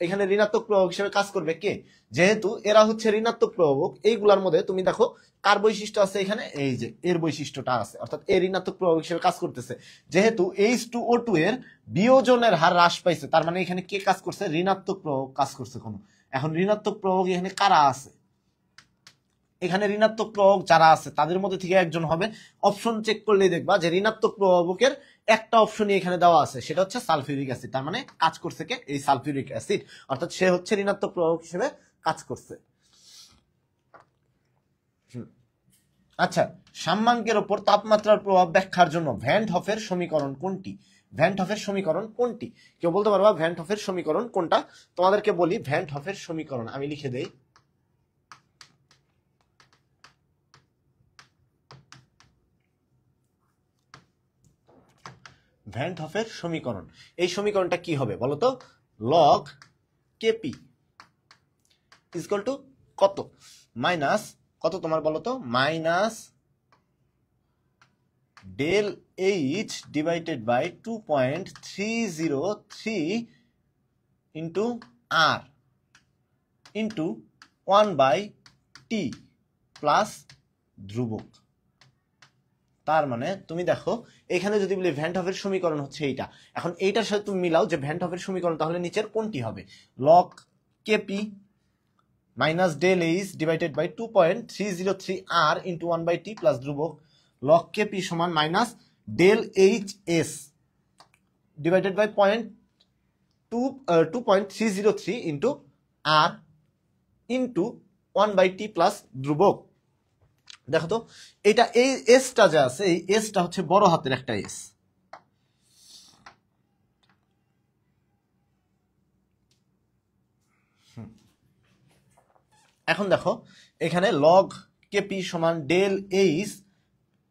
এখানে ঋণাত্মক প্রভাবক হিসেবে কাজ করবে কে? যেহেতু এরা হচ্ছে ঋণাত্মক প্রভাবক, এইগুলার মধ্যে তুমি দেখো কার বৈশিষ্ট্য আছে এখানে? এই যে এর বৈশিষ্ট্যটা আছে, অর্থাৎ এর ঋণাত্মক প্রভাবক হিসেবে কাজ করতেছে। যেহেতু H2O2 এর বিয়োজনের হার হ্রাস পাইছে, তার মানে এখানে কে কাজ করছে? ঋণাত্মক প্রভাবক কাজ করছে কোনো। এখন ঋণাত্মক প্রভাবক এখানে কারা আছে? এখানে ঋণাত্মক প্রভাবক যারা আছে তাদের মধ্যে থেকে একজন হবে। অপশন চেক করলেই দেখবা যে ঋণাত্মক প্রভাবকের একটা অপশনই এখানে দেওয়া আছে, সেটা হচ্ছে সালফিউরিক অ্যাসিড। তার মানে কাজ করছে কে? এই সালফিউরিক অ্যাসিড, অর্থাৎ সে হচ্ছে ঋণাত্মক প্রভাবক হিসেবে কাজ করছে। আচ্ছা, সাম্যাঙ্কের উপর তাপমাত্রার প্রভাব ব্যাখ্যার জন্য ভ্যান হফের সমীকরণ কোনটি? ভ্যান হফের সমীকরণ কোনটি? কেউ বলতে পারবা ভ্যান হফের সমীকরণ কোনটা? তোমাদেরকে বলি ভ্যান হফের সমীকরণ, আমি লিখে দেই। ভ্যান হফের সমীকরণ, এই সমীকরণটা কি হবে বলতো? লগ কেপি ইকুয়াল টু কত? মাইনাস কত তোমার বলতো? Minus del H divided by 2.303 into R into 1/t plus ধ্রুবক। তার মানে তুমি দেখো এখানে যদি বলি ভ্যান হফের সমীকরণ হচ্ছে এইটা, এখন এইটার সাথে তুমি মিলাও যে ভ্যান হফের সমীকরণ তাহলে নিচের কোনটি হবে? Log KP minus del H divided by 2.303 R into 1/t plus ধ্রুবক, লগ কেপি সমান minus del H S divided by 2.303 into R into 1/t plus ধ্রুবক। দেখো তো এটা এই এসটা যা আছে, এই এসটা হচ্ছে বড় হাতের একটা এস। এখন দেখো এখানে লগ কেপি সমান ডেল এইচ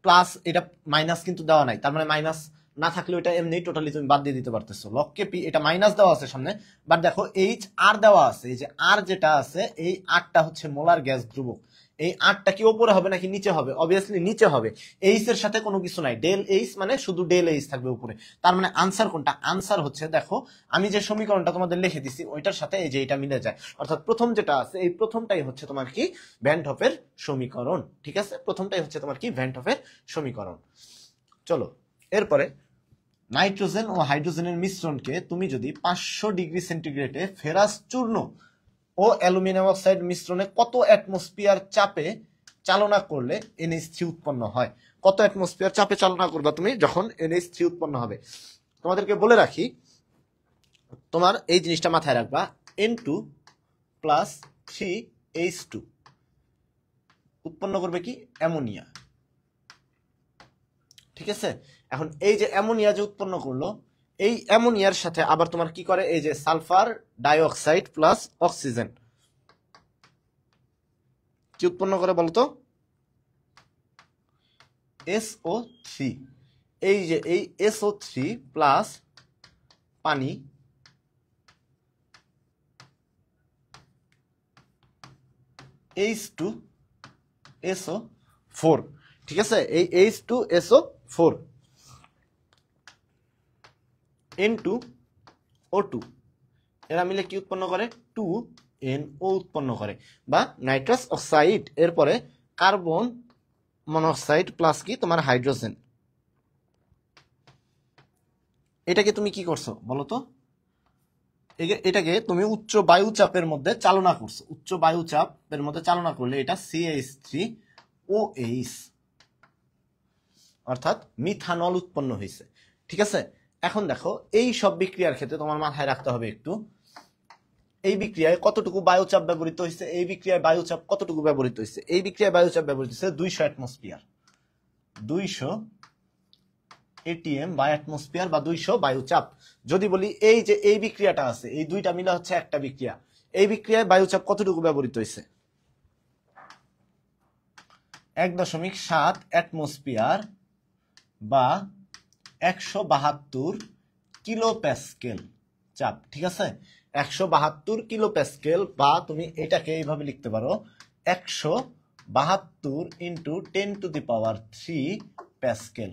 প্লাস, এটা মাইনাস কিন্তু দেওয়া নাই, তার মানে মাইনাস না থাকলে এটা এমনি টোটালি তুমি বাদ দিয়ে দিতে পারতেছো। লগ কেপি এটা মাইনাস দেওয়া আছে সামনে, বাট দেখো এইচ আর দেওয়া আছে। এই যে আর যেটা আছে, এই আরটা হচ্ছে মোলার গ্যাস ধ্রুবক, এই 8টা কি উপরে হবে নাকি নিচে হবে? অবভিয়াসলি নিচে হবে। এইচ এর সাথে কোনো কিছু নাই, ডেল এইচ মানে শুধু ডেল এইচ থাকবে উপরে। তার মানে আনসার কোনটা? আনসার হচ্ছে, দেখো আমি যে সমীকরণটা তোমাদের লিখে দিছি ওইটার সাথে এই যে এটা মিলে যায়, অর্থাৎ প্রথম যেটা আছে এই প্রথমটাই হচ্ছে তোমার কি ভ্যান হফের সমীকরণ। ঠিক আছে, প্রথমটাই হচ্ছে তোমার কি ভ্যান হফের সমীকরণ। চলো এরপরে, নাইট্রোজেন ও হাইড্রোজেনের মিশ্রণকে তুমি যদি 500 ডিগ্রি সেন্টিগ্রেডে ফেরাস চূর্ণ ও অ্যালুমিনিয়াম অক্সাইড মিশ্রণে কত অ্যাটমসফিয়ার চাপে চালনা করলে NH3 উৎপন্ন হয়? কত অ্যাটমসফিয়ার চাপে চালনা করবা তুমি যখন NH3 উৎপন্ন হবে? তোমাদেরকে বলে রাখি, তোমার এই জিনিসটা মাথায় রাখবা, N2 প্লাস 3H2 উৎপন্ন করবে কি? অ্যামোনিয়া। ঠিক আছে, এখন এই যে অ্যামোনিয়া যে উৎপন্ন করলো, এই অ্যামোনিয়ার সাথে আবার তোমার কি করে, এই যে সালফার ডাইঅক্সাইড প্লাস অক্সিজেন কি উৎপন্ন করে বলতো? SO3। এই যে এই SO3 প্লাস পানি H2SO4। ঠিক আছে, এই H2SO4 N2O2 এরা মিলে কি উৎপন্ন করে? 2NO উৎপন্ন করে, বা নাইট্রাস অক্সাইড। এরপরে কার্বন মনোক্সাইড প্লাস কি তোমার হাইড্রোজেন। এটাকে তুমি কি করছো বলো তো? এটাকে তুমি উচ্চ বায়ুচাপের মধ্যে চালনা করছো। উচ্চ বায়ুচাপের মধ্যে চালনা করলে এটা CH3OH, অর্থাৎ মিথানল উৎপন্ন হয়েছে। ঠিক আছে, এখন দেখো এই সব বিক্রিয়ার ক্ষেত্রে তোমার মাথায় রাখতে হবে একটু, এই বিক্রিয়ায় কতটুকু বায়ুচাপ ব্যবহৃত হয়েছে, এই বিক্রিয়ায় বায়ুচাপ কতটুকু ব্যবহৃত হয়েছে? এই বিক্রিয়ায় বায়ুচাপ ব্যবহৃত হয়েছে 200 অ্যাটমসফিয়ার, 200 ATM বা অ্যাটমসফিয়ার বা 200 বায়ুচাপ। যদি বলি এই যে এই বিক্রিয়াটা আছে, এই দুইটা মিলে হচ্ছে একটা বিক্রিয়া, এই বিক্রিয়ায় বায়ুচাপ কতটুকু ব্যবহৃত হয়েছে? 1.7 অ্যাটমসফিয়ার বা 172 কিলো প্যাসকেল চাপ। ঠিক আছে, 172 কিলো প্যাসকেল, বা তুমি এটাকে এইভাবে লিখতে পারো 172 ইন্টু 10⁻³ প্যাসকেল।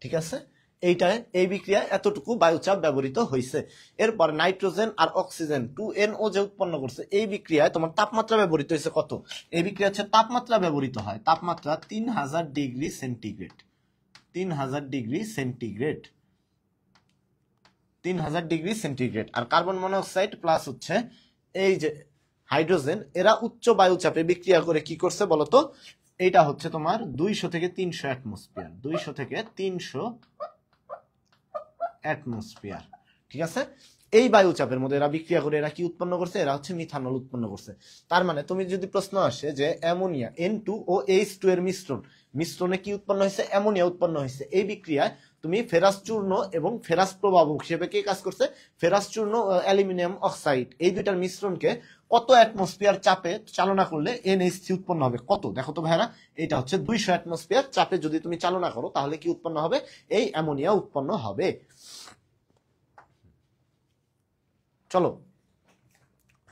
ঠিক আছে, এইটায় এই বিক্রিয়ায় এতটুকু বায়ুচাপ ব্যবহৃত হয়েছে। এরপর নাইট্রোজেন আর অক্সিজেন 2NO যে উৎপন্ন করছে, এই বিক্রিয়ায় তোমার তাপমাত্রা ব্যবহৃত হয়েছে কত? এই বিক্রিয়া হচ্ছে তাপমাত্রা ব্যবহৃত হয়, তাপমাত্রা 3000 degree centigrade, 3000 degree centigrade, 3000 degree centigrade. আর কার্বন মনোক্সাইড প্লাস হচ্ছে এই যে হাইড্রোজেন, এরা উচ্চ বায়ুচাপে বিক্রিয়া করে কি করছে বলতো? এটা হচ্ছে তোমার 200 থেকে 300 অ্যাটমসফিয়ার, 200 থেকে 300 অ্যাটমসফিয়ার। ঠিক আছে, এই বায়ুচাপের মধ্যে এরা বিক্রিয়া করে এরা কি উৎপন্ন করছে? এরা হচ্ছে মিথানল উৎপন্ন করছে। তার মানে তুমি যদি প্রশ্ন আসে যে অ্যামোনিয়া N2 ও H2 এর মিশ্রণে কি উৎপন্ন হয়েছে? অ্যামোনিয়া উৎপন্ন হয়েছে। এই বিক্রিয়ায় তুমি ফেরাস চূর্ণ এবং ফেরাস প্রবাবক হিসেবে কে কাজ করছে? ফেরাস চূর্ণ ও অ্যালুমিনিয়াম অক্সাইড, এই দুইটার মিশ্রণকে কত অ্যাটমসফিয়ার চাপে চালনা করলে NH3 উৎপন্ন হবে? কত দেখো তো ভাইরা, এটা হচ্ছে 200 অ্যাটমসফিয়ার চাপে যদি তুমি চালনা করো তাহলে কি উৎপন্ন হবে? এই অ্যামোনিয়া উৎপন্ন হবে। চলো,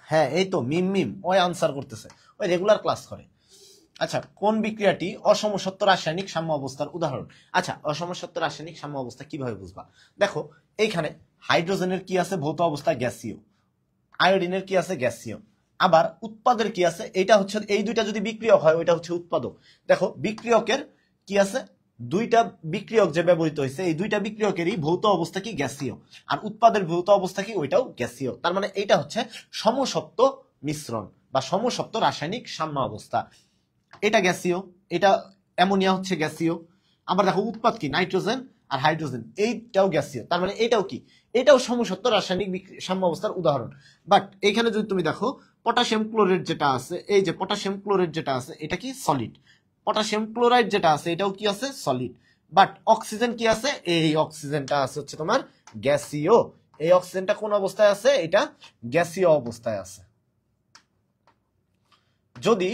হ্যাঁ এই তো মিম ওই আনসার করতেছে, ওই রেগুলার ক্লাস করে। আচ্ছা, কোন বিক্রিয়াটি অসমসত্ব রাসায়নিক সাম্য অবস্থার উদাহরণ? আচ্ছা, অসমসত্ব রাসায়নিক সাম্য অবস্থা কিভাবে বুঝবা? দেখো এইখানে হাইড্রোজেনের কি আছে? ভৌত অবস্থা গ্যাসীয়। আয়োডিনের কি আছে? গ্যাসীয়। আবার উৎপাদের কি আছে? এটা হচ্ছে এই দুইটা যদি বিক্রিয়ক হয় ওইটা হচ্ছে উৎপাদক। দেখো বিক্রিয়কের কি আছে? দুইটা বিক্রিয়ক যে ব্যবহৃত হয়েছে, এই দুইটা বিক্রিয়কেরই ভৌত অবস্থা কি? গ্যাসীয়। আর উৎপাদের ভৌত অবস্থা কি? ওইটাও গ্যাসীয়। তার মানে এইটা হচ্ছে সমসত্ব মিশ্রণ বা সমসত্ব রাসায়নিক সাম্য অবস্থা। এটা গ্যাসীয়, এটা অ্যামোনিয়া হচ্ছে গ্যাসীয়। আবার দেখো উৎপাদ কি? নাইট্রোজেন আর হাইড্রোজেন, এইটাও গ্যাসীয়। তার মানে এটাও কি? এটাও সমসত্ব রাসায়নিক সাম্য অবস্থার উদাহরণ। বাট এইখানে যদি তুমি দেখো পটাশিয়াম ক্লোরাইড যেটা আছে, এই যে পটাশিয়াম ক্লোরাইড যেটা আছে এটা কি? সলিড। পটাশিয়াম ক্লোরাইড যেটা আছে এটাও কি আছে? সলিড। বাট অক্সিজেন কি আছে? এই অক্সিজেনটা আছে হচ্ছে তোমার গ্যাসীয়। এই অক্সিজেনটা কোন অবস্থায় আছে? এটা গ্যাসীয় অবস্থায় আছে। যদি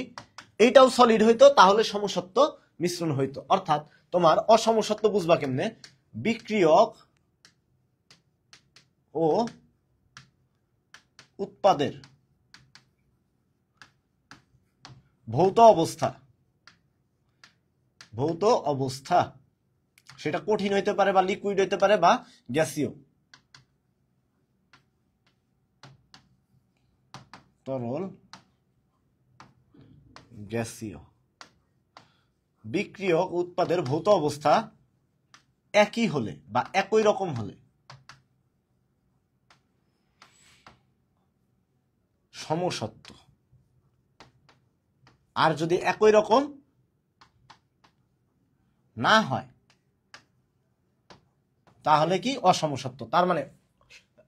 এইটাও সলিড হইতো তাহলে সমসত্ব মিশ্রণ হইতো। অর্থাৎ তোমার অসমসত্ব বুঝবা কেমনে? বিক্রিয়ক ও উৎপাদের ভৌত অবস্থা, ভৌত অবস্থা সেটা কঠিন হইতে পারে বা লিকুইড হইতে পারে বা গ্যাসীয়, তরল, গ্যাসীয়। বিক্রিয়ক উৎপাদের ভৌত অবস্থা একই হলে বা একই রকম হলে সমসত্ব, আর যদি একই রকম না হয় তাহলে কি অসমসত্ব। তার মানে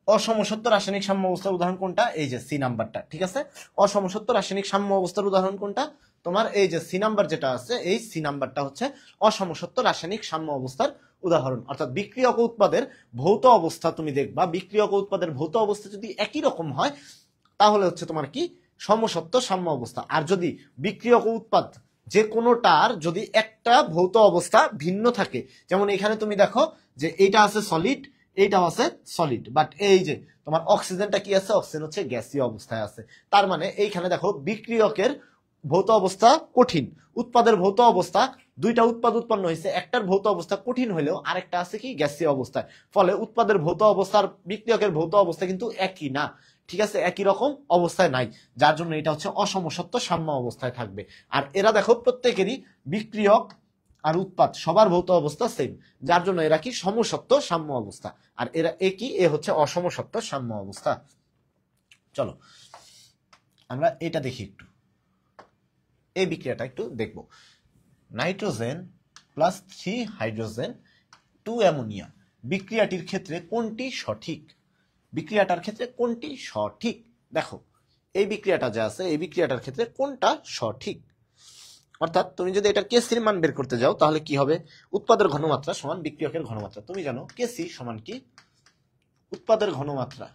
অসমসত্ব রাসায়নিক সাম্য অবস্থার উদাহরণ কোনটা? এই যে সি নাম্বারটা, ঠিক আছে। অসমসত্ব রাসায়নিক সাম্য অবস্থার উদাহরণ কোনটা? তোমার এই যে সি নাম্বার যেটা আছে, এই সি নাম্বারটা হচ্ছে অসমসত্ব রাসায়নিক সাম্য অবস্থার উদাহরণ। অর্থাৎ বিক্রিয়ক উৎপাদের ভৌত অবস্থা তুমি দেখবা, বিক্রিয়ক উৎপাদের ভৌত অবস্থা যদি একই রকম হয় তাহলে হচ্ছে তোমার কি সমসত্ব সাম্য অবস্থা। আর যদি বিক্রিয়ক উৎপাদ যে কোনোটার যদি একটা ভৌত অবস্থা ভিন্ন থাকে, যেমন এখানে তুমি দেখো যে এইটা আছে সলিড, এইটাও আছে সলিড, বাট এই যে তোমার অক্সিজেনটা কি আছে? অক্সিজেন হচ্ছে গ্যাসীয় অবস্থায় আছে। তার মানে এইখানে দেখো বিক্রিয়কের ভৌত অবস্থা কঠিন, উৎপাদের ভৌত অবস্থা, দুইটা উৎপাদ উৎপন্ন হয়েছে, একটার ভৌত অবস্থা কঠিন হলেও আরেকটা আছে কি গ্যাসীয় অবস্থায়। ফলে উৎপাদের ভৌত অবস্থার বিক্রিয়কের ভৌত অবস্থা কিন্তু একই না, ঠিক আছে, একই রকম অবস্থায় নাই, যার জন্য এটা হচ্ছে অসমসত্ব সাম্য অবস্থায় থাকবে। আর এরা দেখো প্রত্যেকেরই বিক্রিয়ক আর উৎপাদ সবার ভৌত অবস্থা সেম, যার জন্য এরা কি সমসত্ব সাম্য অবস্থা। আর এরা একই, এ হচ্ছে অসমসত্ব সাম্য অবস্থা। চলো আমরা এটা দেখি একটু, এই বিক্রিয়াটা একটু দেখবো। নাইট্রোজেন প্লাস 3 হাইড্রোজেন 2 অ্যামোনিয়া বিক্রিয়াটির ক্ষেত্রে কোনটি সঠিক? বিক্রিয়াটার ক্ষেত্রে কোনটি সঠিক? দেখো এই বিক্রিয়াটা যা আছে, এই বিক্রিয়াটার ক্ষেত্রে কোনটা সঠিক। অর্থাৎ তুমি যদি এটার কেসির মান বের করতে যাও তাহলে কি হবে? উৎপাদের ঘনমাত্রা সমান বিক্রিয়কের ঘনমাত্রা। তুমি জানো কেসি সমান কি? উৎপাদের ঘনমাত্রা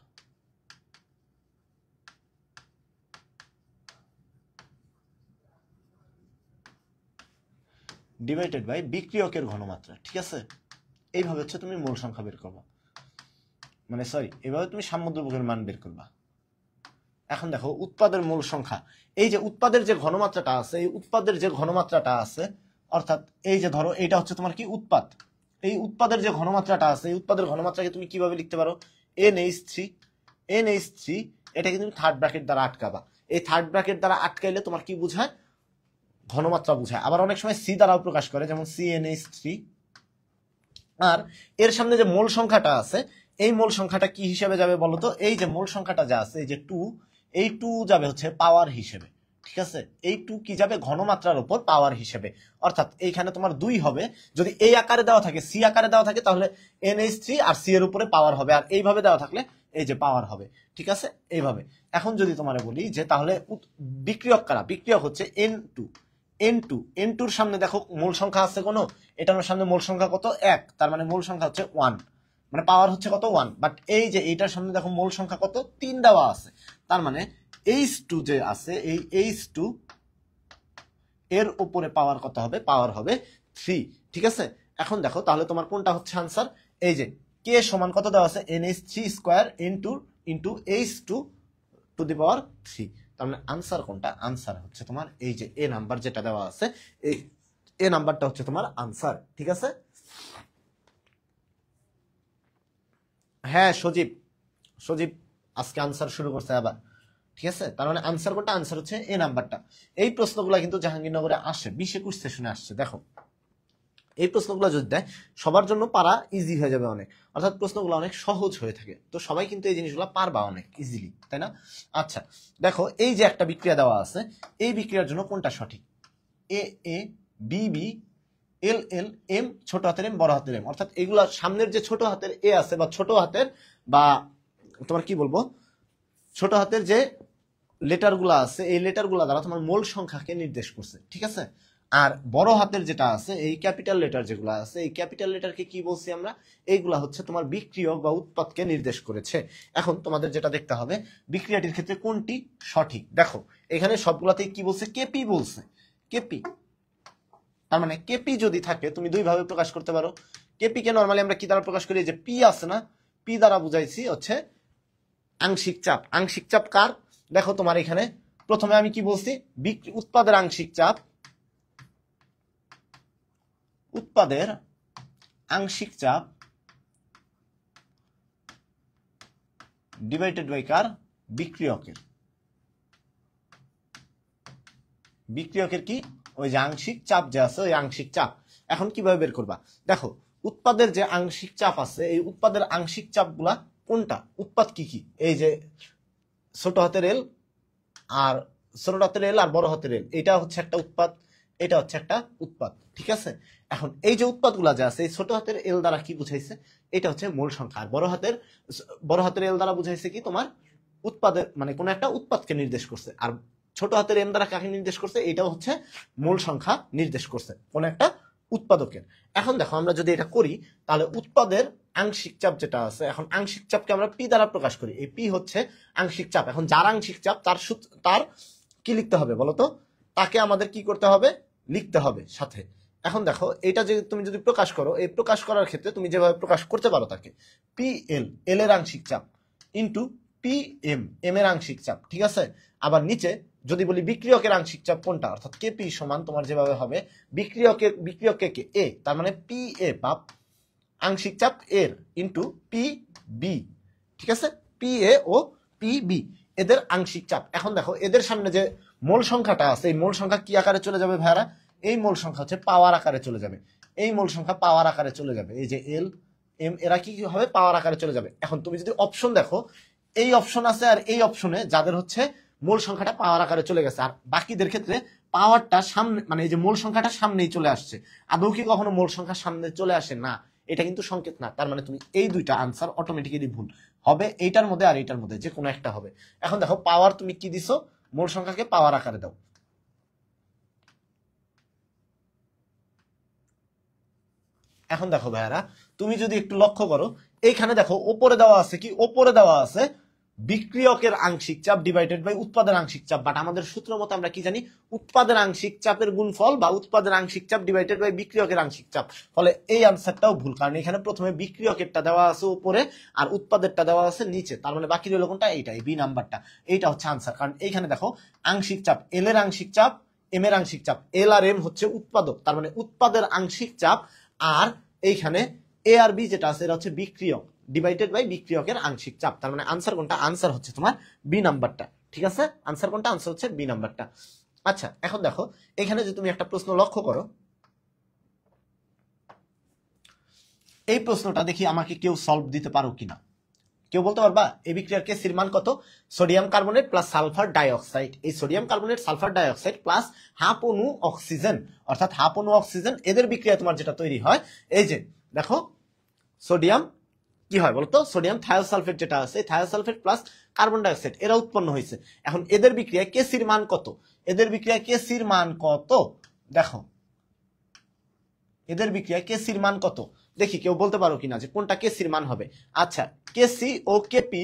ডিভাইডেড বাই বিক্রিয়কের ঘনমাত্রা, ঠিক আছে। এইভাবে হচ্ছে তুমি মোল সংখ্যা বের করবা, মানে সরি, এইভাবে তুমি সাম্যদ্রব্যের মান বের করবা। এখন দেখো উৎপাদের মোল সংখ্যা, এই যে উৎপাদের যে ঘনমাত্রাটা আছে, এই উৎপাদের যে ঘনমাত্রাটা আছে, অর্থাৎ এই যে ধরো এটা হচ্ছে তোমার কি উৎপাদ, এই উৎপাদের যে ঘনমাত্রাটা আছে, এই উৎপাদের ঘনমাত্রাকে তুমি কিভাবে লিখতে পারো? NH3, NH3 এটাকে তুমি থার্ড ব্র্যাকেট দ্বারা আটকাবা। এই থার্ড ব্র্যাকেট দ্বারা আটকাইলে তোমার কি বোঝায়? ঘনমাত্রা বোঝায়। আবার অনেক সময় সি দ্বারাও প্রকাশ করে, যেমন CnH3। আর এর সামনে যে মোল সংখ্যাটা আছে, এই মোল সংখ্যাটা কি হিসেবে যাবে বলতো? এই যে মোল সংখ্যাটা যা আছে, এই যে 2, এই 2 যাবে হচ্ছে পাওয়ার হিসেবে, ঠিক আছে। এই 2 কি যাবে? ঘনমাত্রার উপর পাওয়ার হিসেবে। অর্থাৎ এইখানে তোমার 2 হবে, যদি এই আকারে দেওয়া থাকে, সি আকারে দেওয়া থাকে, তাহলে NH3 আর সি এর উপরে পাওয়ার হবে, আর এইভাবে দেওয়া থাকলে এই যে পাওয়ার হবে, ঠিক আছে, এইভাবে। এখন যদি তোমার বলি যে তাহলে বিক্রিয়ক কারা? বিক্রিয়ক হচ্ছে N2, N2, N2-র সামনে দেখো মূল সংখ্যা আছে কোনো? এটার সামনে মূল সংখ্যা কত? 1, তার মানে মূল সংখ্যা হচ্ছে 1, মানে পাওয়ার হচ্ছে কত? 1। বাট এই যে এইটার সামনে দেখো মূল সংখ্যা কত? 3 দেওয়া আছে, তার মানে H2 যে আছে, এই H2 এর উপরে পাওয়ার কত হবে? পাওয়ার হবে 3, ঠিক আছে। এখন দেখো তাহলে তোমার কোনটা হচ্ছে আনসার? এই যে K সমান কত দেওয়া আছে? NH3² into H2 two the পাওয়ার 3। তার মানে আনসার কোনটা? আনসার হচ্ছে তোমার এই যে এ নাম্বার যেটা দেওয়া আছে, এই এ নাম্বারটা হচ্ছে তোমার আনসার, ঠিক আছে। হ্যাঁ সজীব, সজীব আজকে আনসার শুরু করছে আবার, ঠিক আছে। তার মানে আনসার কোনটা? আনসার হচ্ছে এ নাম্বারটা। এই প্রশ্নগুলো কিন্তু জাহাঙ্গীরনগরে আসে, 20-21 সেশনে আসছে। দেখো এই প্রশ্নগুলো যদি দেয় সবার জন্য পারা ইজি হয়ে যাবে অনেক, অর্থাৎ প্রশ্নগুলো অনেক সহজ হয়ে থাকে, তো সবাই কিন্তু এই জিনিসগুলো পারবা অনেক ইজিলি, তাই না? আচ্ছা দেখো এই যে একটা বিক্রিয়া দেওয়া আছে, এই বিক্রিয়ার জন্য কোনটা সঠিক? A B B L L M ছোট হাতের M বড় হাতের M, অর্থাৎ এগুলা সামনের যে ছোট হাতের এ আছে বা ছোট হাতের বা তোমার কি বলবো ছোট হাতের যে লেটার গুলা আছে, এই লেটার গুলা দ্বারা তোমার মোল সংখ্যাকে নির্দেশ করছে, ঠিক আছে। আর বড় হাতের যেটা আছে, এই ক্যাপিটাল লেটার যেগুলো আছে, এই ক্যাপিটাল লেটারকে কি বলছি আমরা? এইগুলা হচ্ছে তোমার বিক্রিয়ক বা উৎপাদকে নির্দেশ করেছে। এখন তোমাদের যেটা দেখতে হবে বিক্রিয়াটির ক্ষেত্রে কোনটি সঠিক। দেখো এখানে সবগুলাতেই কি বলছে? কেপি বলছে, কেপি। তার মানে কেপি যদি থাকে তুমি দুই ভাবে প্রকাশ করতে পারো। কেপি কে নরমালি আমরা কি দ্বারা প্রকাশ করি? যে পি আছে না, পি দ্বারা বুঝাইছি হচ্ছে আংশিক চাপ। আংশিক চাপ কার? দেখো তোমার এখানে প্রথমে আমি কি বলছি, উৎপাদের আংশিক চাপ, উৎপাদের আংশিক চাপ ডিভাইডেড বাই কার, বিক্রিয়কের। বিক্রিয়কের কি, ওই যে আংশিক চাপ যে আছে ওই আংশিক চাপ। এখন কিভাবে বের করবা, দেখো উৎপাদের যে আংশিক চাপ আছে এই উৎপাদের আংশিক চাপগুলা কোনটা, উৎপাদ কি কি, এই যে ছোট হাতের এল আর ছোট হাতের এল আর বড় হাতের এল, এটা হচ্ছে একটা উৎপাদ, এটা হচ্ছে একটা উৎপাদ, ঠিক আছে। এখন এই যে উৎপাদগুলা যে আছে এই ছোট হাতের এল দ্বারা কি বুঝাইছে, এটা হচ্ছে মূল সংখ্যা, আর বড় হাতের এল দ্বারা বুঝাইছে কি তোমার উৎপাদের মানে কোন একটা উৎপাদকে নির্দেশ করছে, আর ছোট হাতের এম দ্বারা কাকে নির্দেশ করছে, এটাও হচ্ছে মূল সংখ্যা নির্দেশ করছে কোন একটা উৎপাদকের। এখন দেখো আমরা যদি এটা করি তাহলে উৎপাদের আংশিক চাপ যেটা আছে, এখন আংশিক চাপকে আমরা পি দ্বারা প্রকাশ করি, এই পি হচ্ছে আংশিক চাপ। এখন যার আংশিক চাপ তার কি লিখতে হবে বলতো, তাকে আমাদের কি করতে হবে, লিখতে হবে সাথে। এখন দেখো এটা যে তুমি যদি প্রকাশ করো, এই প্রকাশ করার ক্ষেত্রে তুমি যেভাবে প্রকাশ করতে পারো তাকে পি এল, এল এর আংশিক চাপ ইন্টু পি এম, এম এর আংশিক চাপ, ঠিক আছে। আবার নিচে যদি বলি বিক্রিয়কের আংশিক চাপ কোনটা, অর্থাৎ কেপি সমান তোমার যেভাবে হবে বিক্রিয়কে কে এ, তার মানে পি এ পাপ আংশিক চাপ এর ইন্টু পি বি, ঠিক আছে। পি এ ও পি বি এদের আংশিক চাপ। এখন দেখো এদের সামনে যে মোল সংখ্যাটা আছে এই মোল সংখ্যা কি আকারে চলে যাবে ভাইয়ারা, এই মোল সংখ্যা হচ্ছে পাওয়ার আকারে চলে যাবে, এই মোল সংখ্যা পাওয়ার আকারে চলে যাবে, এই যে এল এম এরা কি হবে পাওয়ার আকারে চলে যাবে। এখন তুমি যদি অপশন দেখো, এই অপশন আছে আর এই অপশনে যাদের হচ্ছে মূল সংখ্যাটা পাওয়ার আকারে চলে গেছে, আর বাকিদের ক্ষেত্রে পাওয়ারটা সামনে মানে এই যে মূল সংখ্যাটা সামনেই চলে আসছে। আদৌ কি কখনো মূল সংখ্যা সামনে চলে আসে না, এটা কিন্তু সংকেত না। তার মানে তুমি এই দুইটা আনসার অটোমেটিক্যালি ভুল হবে, এইটার মধ্যে আর এইটার মধ্যে যে কোনো একটা হবে। এখন দেখো পাওয়ার তুমি কি দিছো, মূল সংখ্যাকে পাওয়ার আকারে দাও। এখন দেখো ভাইয়ারা তুমি যদি একটু লক্ষ্য করো, এইখানে দেখো ওপরে দেওয়া আছে কি, ওপরে দেওয়া আছে বিক্রিয়কের আংশিক চাপ ডিভাইডেড বাই উৎপাদের আংশিক চাপ, বাট আমাদের সূত্র মতো আমরা কি জানি, উৎপাদের আংশিক চাপের গুণফল বা উৎপাদের আংশিক চাপ ডিভাইডেড বাই বিক্রিয়কের আংশিক চাপ। ফলে এই আনসারটাও ভুল, কারণ এখানে প্রথমে বিক্রিয়কেরটা দেওয়া আছে উপরে আর উৎপাদেরটা দেওয়া আছে নিচে, তার মানে বাকি রইল কোনটা, এইটা বি নাম্বারটা, এইটা হচ্ছে আনসার। কারণ এইখানে দেখো আংশিক চাপ এল এর আংশিক চাপ এম এর আংশিক চাপ, এল আর এম হচ্ছে উৎপাদক, তার মানে উৎপাদের আংশিক চাপ, আর এইখানে এ আর বি যেটা আছে এটা হচ্ছে বিক্রিয়ক ডিভাইডেড বাই বিক্রিয়কের আংশিক চাপ। তার মানে আনসার কোনটা, আনসার হচ্ছে তোমার বি নাম্বারটা, ঠিক আছে। আনসার কোনটা, আনসার হচ্ছে বি নাম্বারটা। আচ্ছা এখন দেখো এখানে যে তুমি একটা প্রশ্ন লক্ষ্য করো, এই প্রশ্নটা দেখি আমাকে কেউ সলভ দিতে পারো কিনা, কেউ বলতে পারবা এই বিক্রিয়ার কেসির মান কত, sodium carbonate plus sulphur dioxide, এই sodium carbonate sulphur dioxide plus half অণু অক্সিজেন, অর্থাৎ হাফ অণু অক্সিজেন এদের বিক্রিয়া তোমার যেটা তৈরি হয়, এই যে দেখো সোডিয়াম কি হয় বলতো, সোডিয়াম থায়োসালফেট যেটা আছে থায়োসালফেট প্লাস কার্বন ডাইঅক্সাইড এরা উৎপন্ন হয়েছে। এখন এদের বিক্রিয়ায় কেসির মান কত, এদের বিক্রিয়ায় কেসির মান কত, দেখো এদের বিক্রিয়ায় কেসির মান কত, দেখি কেউ বলতে পারো কিনা যে কোনটা কেসির মান হবে। আচ্ছা কেসি ও কেপি,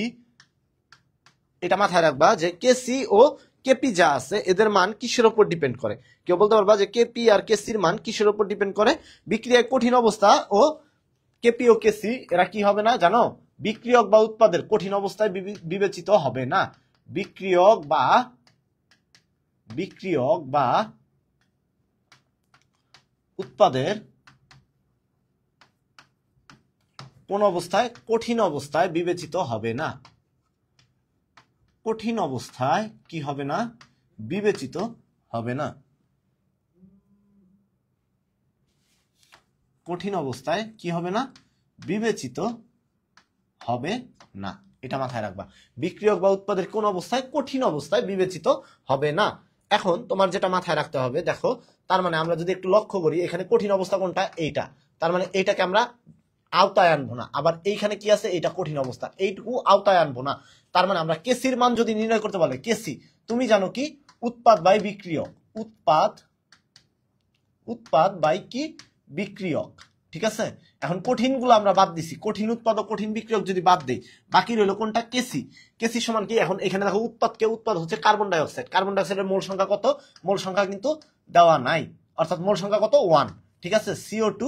এটা মাথায় রাখবা যে কেসি ও কেপি যা আছে এদের মান কিসের উপর ডিপেন্ড করে, কেউ বলতে পারবা যে কেপি আর কেসির মান কিসের উপর ডিপেন্ড করে, বিক্রিয়ায় কঠিন অবস্থা ও কেপি ও কেসি এরা কি হবে না জানো, বিক্রিয়ক বা উৎপাদের কঠিন অবস্থায় বিবেচিত হবে না, বিক্রিয়ক বা উৎপাদের কোন অবস্থায় কঠিন অবস্থায় বিবেচিত হবে না, কঠিন অবস্থায় কি হবে না, বিবেচিত হবে না, কঠিন অবস্থায় কি হবে না, বিবেচিত হবে না, এটা মাথায় রাখবা। বিক্রিয়ক বা উৎপাদের কোন অবস্থায় কঠিন অবস্থায় বিবেচিত হবে না। এখন তোমার যেটা মাথায় রাখতে হবে দেখো, তার মানে আমরা যদি একটু লক্ষ্য করি এখানে কঠিন অবস্থা কোনটা, এইটা, তার মানে এইটাকে আমরা আওতায় আনবো না, আবার এইখানে কি আছে এটা কঠিন অবস্থা, এইটুকু আওতায় আনবো না। তার মানে আমরা কেসির মান যদি নির্ণয় করতে পারলে, কেসি তুমি জানো কি উৎপাদ বাই বিক্রিয়ক, উৎপাদ বাই কি বিক্রিয়ক, ঠিক আছে। এখন কঠিন গুলো আমরা বাদ দিছি, কঠিন উৎপাদক কঠিন বিক্রিয়ক যদি বাদ দেই বাকি রইল কোনটা, কেসি। কেসি সমান কি, এখন এখানে দেখো উৎপাদ হচ্ছে কার্বন ডাইঅক্সাইড, কার্বন ডাইঅক্সাইডের মোল সংখ্যা কত, মোল সংখ্যা কিন্তু দেওয়া নাই, অর্থাৎ মোল সংখ্যা কত 1, ঠিক আছে। CO2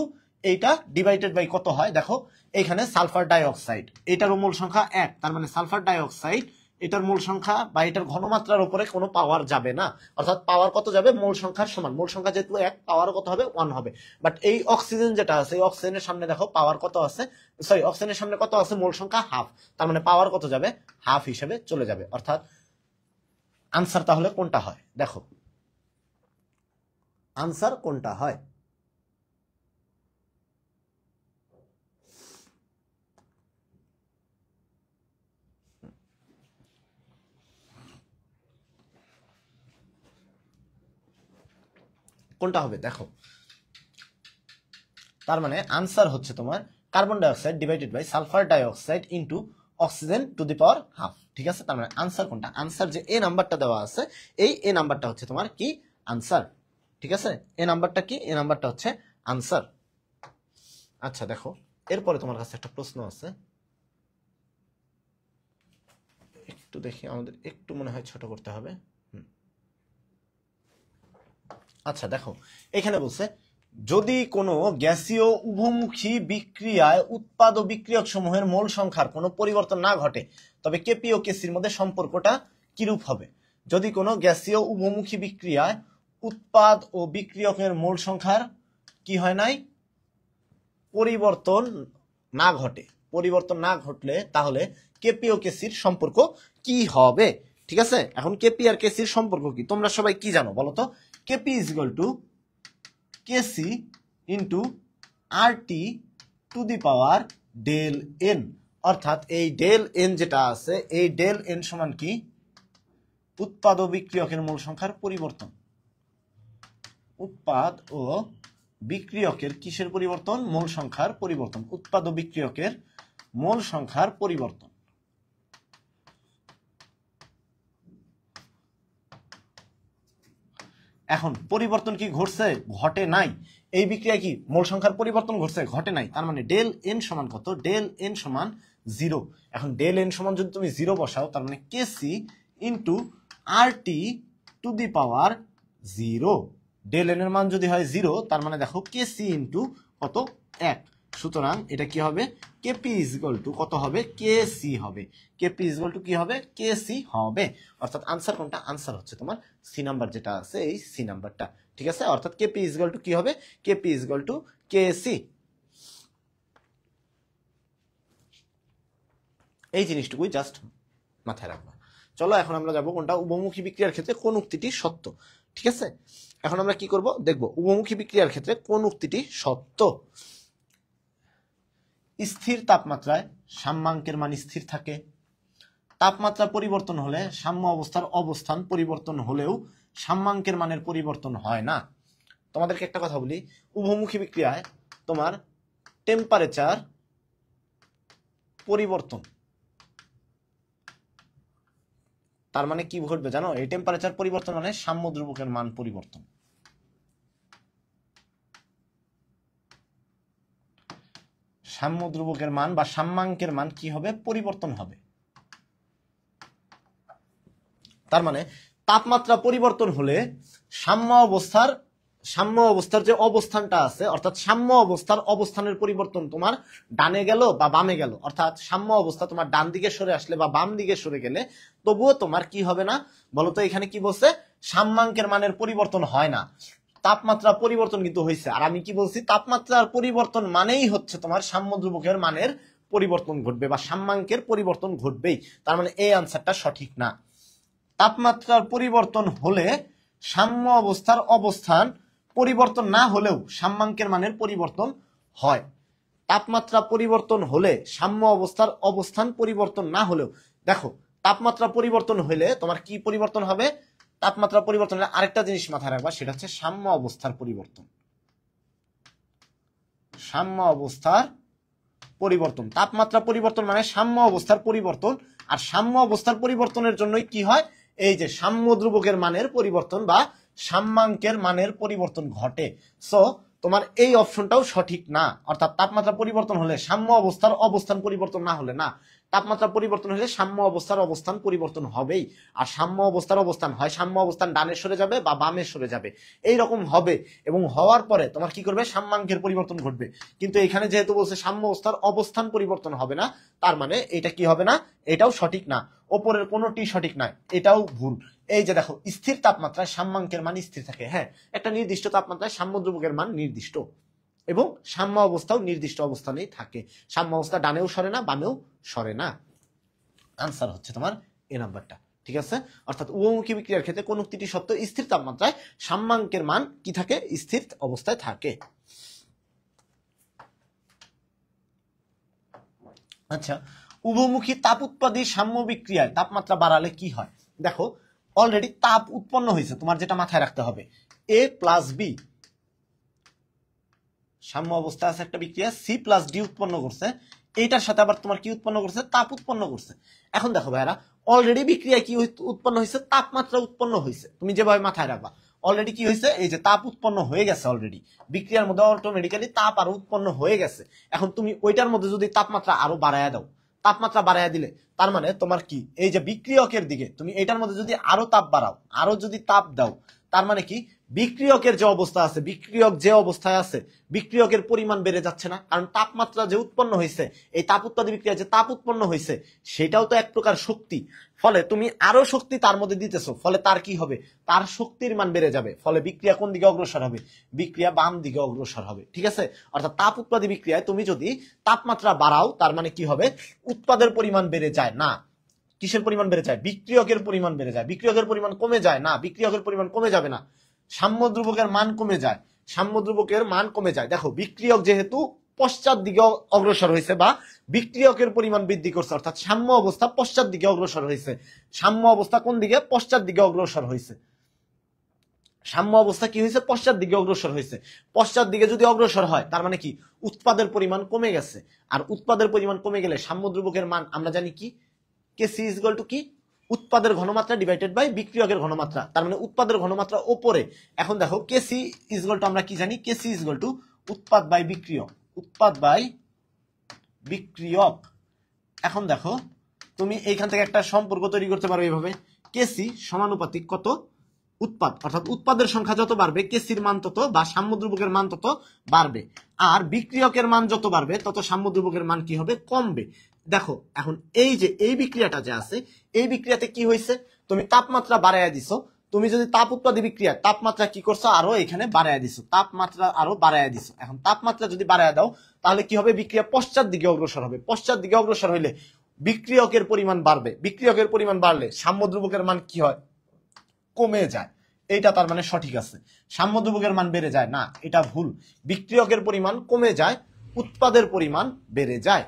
এইটা ডিভাইডেড বাই কত হয় দেখো, এখানে সালফার ডাইঅক্সাইড এটারও মোল সংখ্যা 1, তার মানে সালফার ডাইঅক্সাইড এটার মূল সংখ্যা বা এটার ঘনমাত্রার উপরে কোনো পাওয়ার যাবে না, অর্থাৎ পাওয়ার কত যাবে, মূল সংখ্যার সমান। মূল সংখ্যা যেহেতু 1, পাওয়ার কত হবে, 1 হবে। বাট এই অক্সিজেন যেটা আছে, এই অক্সিজেনের সামনে দেখো পাওয়ার কত আছে, সরি অক্সিজেনের সামনে কত আছে, মূল সংখ্যা হাফ, তার মানে পাওয়ার কত যাবে, হাফ হিসেবে চলে যাবে। অর্থাৎ আনসার তাহলে কোনটা হয়, দেখো আনসার কোনটা হয়। কোনটা হবে দেখো, তার মানে আনসার হচ্ছে তোমার carbon dioxide divided by sulphur dioxide into oxygen to the power half. ঠিক আছে, তার মানে আনসার কোনটা, আনসার যে এ নাম্বারটা দেওয়া আছে, এই এ নাম্বারটা হচ্ছে তোমার কি আনসার। ঠিক আছে, এ নাম্বারটা কি, এ নাম্বারটা হচ্ছে আনসার। আচ্ছা দেখো, এরপরে তোমার কাছে একটা প্রশ্ন আছে, একটু দেখি, আমাদের একটু মনে হয় ছোট করতে হবে। আচ্ছা দেখো, এখানে বলছে যদি কোনো গ্যাসীয় উভমুখী বিক্রিয়ায় উৎপাদ ও বিক্রিয়ক সমূহের মোল সংখ্যার কোনো পরিবর্তন না ঘটে তবে কেপি ও কেসির মধ্যে সম্পর্কটা কিরূপ হবে। যদি কোনো গ্যাসীয় উভমুখী বিক্রিয়ায় উৎপাদ ও বিক্রিয়কের মোল সংখ্যার কি হয় নাই, পরিবর্তন না ঘটে, পরিবর্তন না ঘটলে তাহলে কেপি ও কেসির সম্পর্ক কি হবে। ঠিক আছে, এখন কেপি আর কেসির সম্পর্ক কি তোমরা সবাই কি জানো বলো তো, KP is equal to KC into R T to the power del N. অর্থাৎ এই ডেল এন যেটা আছে, এই ডেল এন সমান কি, উৎপাদ ও বিক্রিয়কের মোল সংখ্যার পরিবর্তন। উৎপাদ ও বিক্রিয়কের কিসের পরিবর্তন, মোল সংখ্যার পরিবর্তন। উৎপাদ ও বিক্রিয়কের মোল সংখ্যার পরিবর্তন। এখন পরিবর্তন কি ঘটছে, ঘটে নাই। এই বিক্রিয়া কি মোল সংখ্যার পরিবর্তন ঘটছে, ঘটে নাই। তার মানে ডেল এন সমান কত, ডেল এন সমান 0। এখন ডেল এন সমান যদি তুমি 0 বসাও, তার মানে K C into R T to the power 0। Del N এর মান যদি হয় 0, তার মানে দেখো কেসি ইন্টু কত, 1। সুতরাং এটা কি হবে, কেপি ইজ ইকুয়াল টু কত হবে, কেসি হবে। কেপি ইজ ইকুয়াল টু কি হবে, কেসি হবে। অর্থাৎ আনসার কোনটা, আনসার হচ্ছে তোমার সি নাম্বার যেটা আছে, এই সি নাম্বারটা। ঠিক আছে, অর্থাৎ কেপি ইজ ইকুয়াল টু কি হবে, KP is equal to KC. এই জিনিসটুকুই জাস্ট মাথায় রাখবা। চলো এখন আমরা যাবো কোনটা, উভমুখী বিক্রিয়ার ক্ষেত্রে কোন উক্তিটি সত্য। ঠিক আছে, এখন আমরা কি করব দেখবো, উভমুখী বিক্রিয়ার ক্ষেত্রে কোন উক্তিটি সত্য। স্থির তাপমাত্রায় সাম্যাঙ্কের মান স্থির থাকে। তাপমাত্রা পরিবর্তন হলে সাম্য অবস্থার অবস্থান পরিবর্তন হলেও সাম্যাঙ্কের মানের পরিবর্তন হয় না। তোমাদেরকে একটা কথা বলি, উভমুখী বিক্রিয়ায় তোমার টেম্পারেচার পরিবর্তন, তার মানে কি ঘটবে জানো, এই টেম্পারেচার পরিবর্তন মানে সাম্য ধ্রুবকের মান পরিবর্তন। সাম্য ধ্রুবকের মান বা সাম্যাঙ্কের মান কি হবে, পরিবর্তন হবে। তার মানে তাপমাত্রা পরিবর্তন হলে সাম্য অবস্থার যে অবস্থানটা আছে, অর্থাৎ সাম্য অবস্থার অবস্থানের পরিবর্তন তোমার ডানে গেল বা বামে গেল, অর্থাৎ সাম্য অবস্থা তোমার ডান দিকে সরে আসলে বা বাম দিকে সরে গেলে তবুও তোমার কি হবে না বলতো, এখানে কি বলছে, সাম্যাঙ্কের মানের পরিবর্তন হয় না। তাপমাত্রা পরিবর্তন কিন্তু হয়েছে, আর আমি কি বলছি, তাপমাত্রার পরিবর্তন মানেই হচ্ছে তোমার সাম্য ধ্রুবকের মানের পরিবর্তন ঘটবে বা সাম্যাঙ্কের পরিবর্তন ঘটবেই। তার মানে এই আনসারটা সঠিক না। তাপমাত্রার পরিবর্তন হলে সাম্য অবস্থার অবস্থান পরিবর্তন না হলেও সাম্যাঙ্কের মানের পরিবর্তন হয়। তাপমাত্রা পরিবর্তন হলে সাম্য অবস্থার অবস্থান পরিবর্তন না হলেও, দেখো তাপমাত্রা পরিবর্তন হলে তোমার কি পরিবর্তন হবে, তাপমাত্রা পরিবর্তন হলে আরেকটা জিনিস মাথায় রাখবা, সেটা হচ্ছে সাম্য অবস্থার পরিবর্তন। সাম্য অবস্থার পরিবর্তন, তাপমাত্রা পরিবর্তন মানে সাম্য অবস্থার পরিবর্তন, আর সাম্য অবস্থার পরিবর্তনের জন্যই কি হয়, এই যে সাম্য ধ্রুবকের মানের পরিবর্তন বা সাম্যাঙ্কের মানের পরিবর্তন ঘটে। সো তোমার এই অপশনটাও সঠিক না, অর্থাৎ তাপমাত্রা পরিবর্তন হলে সাম্য অবস্থার অবস্থান পরিবর্তন না হলে না, তাপমাত্রা পরিবর্তন হলে সাম্য অবস্থার অবস্থান পরিবর্তন হবেই। আর সাম্য অবস্থার অবস্থান হয় সাম্য অবস্থান ডানে সরে যাবে বা বামে সরে যাবে, এইরকম হবে। এবং হওয়ার পরে তোমার কি করবে, সাম্যাঙ্কের পরিবর্তন ঘটবে। কিন্তু এখানে যেহেতু বলছে সাম্য অবস্থার অবস্থান পরিবর্তন হবে না, তার মানে এটা কি হবে না, এটাও সঠিক না। ওপরের কোনোটি সঠিক নয়, এটাও ভুল। এই যে দেখো, স্থির তাপমাত্রায় সাম্যাঙ্কের মান স্থির থাকে। হ্যাঁ, একটা নির্দিষ্ট তাপমাত্রায় সাম্য দ্রবকের মান নির্দিষ্ট, এবং সাম্য অবস্থাও নির্দিষ্ট অবস্থানেই থাকে। সাম্য অবস্থা ডানেও সরে না, বামেও সরে না। আনসার হচ্ছে তোমার এ নাম্বারটা। ঠিক আছে, অর্থাৎ উভমুখী বিক্রিয়ার ক্ষেত্রে কোন উক্তিটি সত্য, স্থির তাপমাত্রায় সাম্যাঙ্কের মান কি থাকে, স্থির অবস্থায় থাকে। আচ্ছা, উভমুখী তাপ উৎপাদী সাম্য বিক্রিয়ায় তাপমাত্রা বাড়ালে কি হয়? দেখো, অলরেডি তাপ উৎপন্ন হয়েছে, তোমার যেটা মাথায় রাখতে হবে, এ প্লাস বি সাম্য অবস্থা আছে একটা বিক্রিয়া, সি প্লাস ডি উৎপন্ন করছে, এইটার সাথে আবার তোমার কি উৎপন্ন করছে, তাপ উৎপন্ন করছে। এখন দেখো ভাইরা, অলরেডি বিক্রিয়া কি উৎপন্ন হয়েছে, তাপমাত্রা উৎপন্ন হয়েছে। তুমি যেভাবে মাথায় রাখবা, অলরেডি কি হয়েছে, এই যে তাপ উৎপন্ন হয়ে গেছে, অলরেডি বিক্রিয়ার মধ্যে অটোমেটিক্যালি তাপ আরো উৎপন্ন হয়ে গেছে। এখন তুমি ওইটার মধ্যে যদি তাপমাত্রা আরো বাড়ায়া দাও, তাপমাত্রা বাড়ায়া দিলে তার মানে তোমার কি, এই যে বিক্রিয়কের দিকে তুমি এটার মধ্যে যদি আরো তাপ বাড়াও, আরো যদি তাপ দাও, তার মানে কি, বিক্রিয়কের যে অবস্থা আছে, বিক্রিয়ক যে অবস্থায় আছে, বিক্রিয়কের পরিমাণ বেড়ে যাচ্ছে না? কারণ তাপমাত্রা যে উৎপন্ন হয়েছে, এই তাপ উৎপাদী বিক্রিয়া যে তাপ উৎপন্ন হয়েছে, সেটাও তো এক প্রকার শক্তি। ফলে তুমি আরো শক্তি তার মধ্যে দিতেছো, ফলে তার কি হবে, তার শক্তির মান বেড়ে যাবে। ফলে বিক্রিয়া কোন দিকে অগ্রসর হবে, বিক্রিয়া বাম দিকে অগ্রসর হবে। ঠিক আছে, অর্থাৎ তাপ উৎপাদী বিক্রিয়ায় তুমি যদি তাপমাত্রা বাড়াও, তার মানে কি হবে, উৎপাদের পরিমাণ বেড়ে যায় না, কিসের পরিমাণ বেড়ে যায়, বিক্রিয়কের পরিমাণ বেড়ে যায়। বিক্রিয়কের পরিমাণ কমে যায় না, বিক্রিয়কের পরিমাণ কমে যাবে না, সাম্য দ্রুবকের মান কমে যায়, সাম্য দ্রুবকের মান কমে যায়। দেখো, বিক্রিয়ক যেহেতু পশ্চাৎ দিকে অগ্রসর হয়েছে বা বিক্রিয়কের পরিমাণ বৃদ্ধি করছে, অর্থাৎ সাম্য অবস্থা পশ্চাৎ দিকে অগ্রসর হয়েছে। সাম্য অবস্থা কোন দিকে, পশ্চাৎ দিকে অগ্রসর হয়েছে। সাম্য অবস্থা কি হয়েছে, পশ্চাৎ দিকে অগ্রসর হয়েছে। পশ্চাৎ দিকে যদি অগ্রসর হয়, তার মানে কি, উৎপাদের পরিমাণ কমে গেছে। আর উৎপাদের পরিমাণ কমে গেলে সাম্য দ্রুবকের মান আমরা জানি কি, কেসি ইজ ইকুয়াল টু কি, উৎপাদের ঘনমাত্রা ডিভাইডেড বাই বিক্রিয়কের ঘনমাত্রা। তার মানে উৎপাদের ঘনমাত্রা উপরে। এখন দেখো, কেসি ইজ ইকুয়াল টু আমরা কি জানি, কেসি ইজ ইকুয়াল টু উৎপাদ বাই বিক্রিয়ক, উৎপাদ বাই বিক্রিয়ক। এখন দেখো, তুমি এইখান থেকে একটা সম্পর্ক তৈরি করতে পারো এইভাবে, কেসি সমানুপাতিক কত, উৎপাদ। অর্থাৎ উৎপাদের সংখ্যা যত বাড়বে, কেসির মান তত বা সাম্য দ্রুবকের মান তত বাড়বে। আর বিক্রিয়কের মান যত বাড়বে, তত সাম্য দ্রুবকের মান কি হবে, কমবে। দেখো, এখন এই যে এই বিক্রিয়াটা যে আছে, এই বিক্রিয়াতে কি হয়েছে, তুমি তাপমাত্রা বাড়াইয়া দিছো। তুমি যদি তাপ উৎপাদী বিক্রিয়া তাপমাত্রা কি করছো, আরো এখানে বাড়াইয়া দিছো, তাপমাত্রা আরো বাড়াইয়া দিছো। এখন তাপমাত্রা যদি বাড়াইয়া দাও, তাহলে কি হবে, বিক্রিয়া পশ্চাৎ দিকে অগ্রসর হবে। পশ্চাৎ দিকে অগ্রসর হইলে বিক্রিয়কের পরিমাণ বাড়বে, বিক্রিয়কের পরিমাণ বাড়লে সাম্য দ্রুবকের মান কি হয়, কমে যায়। এইটা তার মানে সঠিক আছে। সাম্য দ্রুবকের মান বেড়ে যায় না, এটা ভুল। বিক্রিয়কের পরিমাণ কমে যায়, উৎপাদের পরিমাণ বেড়ে যায়।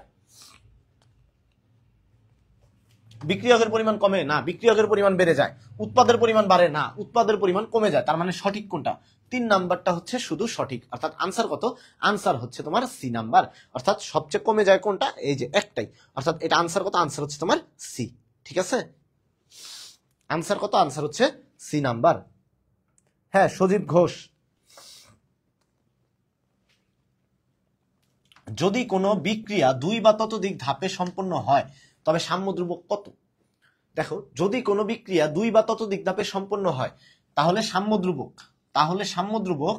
বিক্রিয়কের পরিমাণ কমে না, বিক্রিয়কের পরিমাণ বেড়ে যায়। উৎপাদের পরিমাণ বাড়ে না, উৎপাদের পরিমাণ কমে যায়। তার মানে সঠিক কোনটা, 3 নাম্বারটা হচ্ছে শুধু সঠিক। অর্থাৎ আনসার কত, আনসার হচ্ছে তোমার সি নাম্বার। অর্থাৎ সবচেয়ে কমে যায় কোনটা, এই যে একটাই। অর্থাৎ এটা আনসার কত, আনসার হচ্ছে তোমার সি। ঠিক আছে, আনসার কত, আনসার হচ্ছে সি নাম্বার। হ্যাঁ, সজীব ঘোষ, যদি কোনো বিক্রিয়া 2 বা ততোধিক ধাপে সম্পন্ন হয়, তবে সাম্য দ্রুবক কত? দেখো, যদি কোনো বিক্রিয়া 2 বা ততোধিক ধাপে সম্পন্ন হয়, তাহলে সাম্য দ্রুবক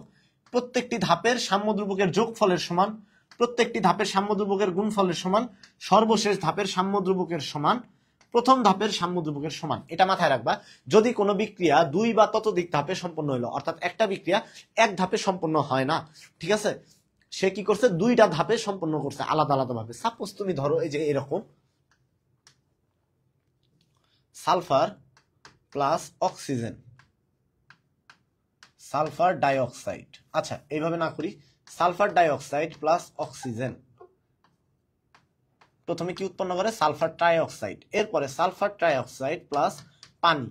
প্রত্যেকটি ধাপের সাম্য দ্রুবকের যোগফলের সমান, প্রত্যেকটি ধাপের সাম্য দ্রুবকের গুণফলের সমান, সর্বশেষ ধাপের সাম্য দ্রুবকের সমান, প্রথম ধাপের সাম্য দ্রুবকের সমান। এটা মাথায় রাখবা। যদি কোনো বিক্রিয়া 2 বা ততোধিক ধাপে সম্পন্ন হলো, অর্থাৎ একটা বিক্রিয়া এক ধাপে সম্পন্ন হয় না, ঠিক আছে, সে কি করছে, 2টা ধাপে সম্পন্ন করছে আলাদা আলাদা ভাবে। সাপোজ তুমি ধরো এই যে এরকম, sulphur plus oxygen, sulphur dioxide. আচ্ছা, এইভাবে না করি, সালফার ডাইঅক্সাইড প্লাস অক্সিজেন, প্রথমে কি উৎপন্ন করে, সালফার ট্রাইঅক্সাইড, এরপরে সালফার ট্রাইঅক্সাইড প্লাস পানি,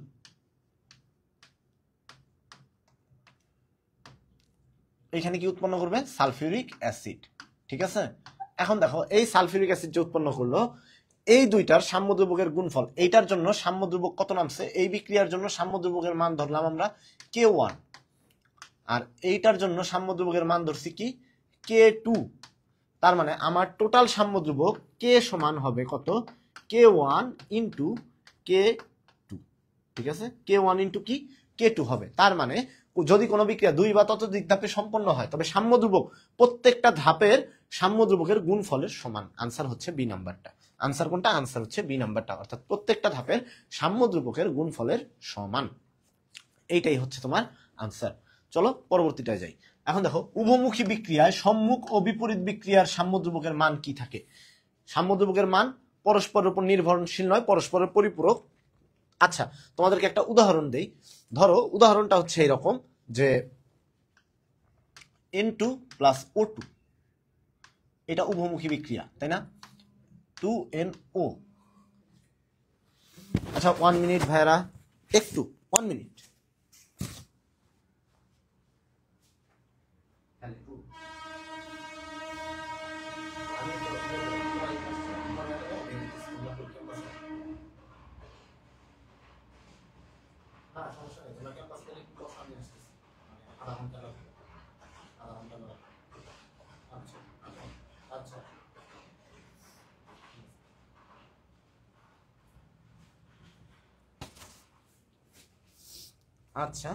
এখানে কি উৎপন্ন করবে, সালফিউরিক অ্যাসিড। ঠিক আছে, এখন দেখো, এই সালফিউরিক অ্যাসিড যে উৎপন্ন করলো, এই দুইটার সাম্য দ্রুবকের গুণফল, এইটার জন্য সাম্য দ্রুবক কত নামছে, এই বিক্রিয়ার জন্য সাম্য দ্রুবকের মান ধরলাম আমরা K1, আর এইটার জন্য সাম্য দ্রুবকের মান ধরছি কি, K2। তার মানে আমার টোটাল সাম্য দ্রুবক K সমান হবে কত, K K1 ইন্টু K2, ঠিক আছে, K1 ইন্টু কি K2 হবে। তার মানে যদি কোনো বিক্রিয়া 2 বা ততোধিক ধাপে সম্পন্ন হয় তবে সাম্য ধ্রুবক প্রত্যেকটা ধাপের সাম্য ধ্রুবকের গুণফলের সমান। আনসার হচ্ছে বি নাম্বারটা। আনসার কোনটা? আনসার হচ্ছে বি নাম্বারটা, অর্থাৎ প্রত্যেকটা ধাপের সাম্য ধ্রুবকের গুণফলের সমান। এইটাই হচ্ছে তোমার আনসার। চলো পরবর্তীটায় যাই। এখন দেখো, উভমুখী বিক্রিয়ায় সম্মুখ ও বিপরীত বিক্রিয়ার সাম্য ধ্রুবকের মান কি থাকে? সাম্য ধ্রুবকের মান পরস্পরের উপর নির্ভরশীল নয়, পরস্পরের পরিপূরক। আচ্ছা, তোমাদেরকে একটা উদাহরণ দেই। ধরো উদাহরণটা হচ্ছে এরকম যে N2 প্লাস O2, এটা উভমুখী বিক্রিয়া, তাই না? 2NO। আচ্ছা 1 মিনিট ভাইরা, একটু 1 মিনিট। আচ্ছা,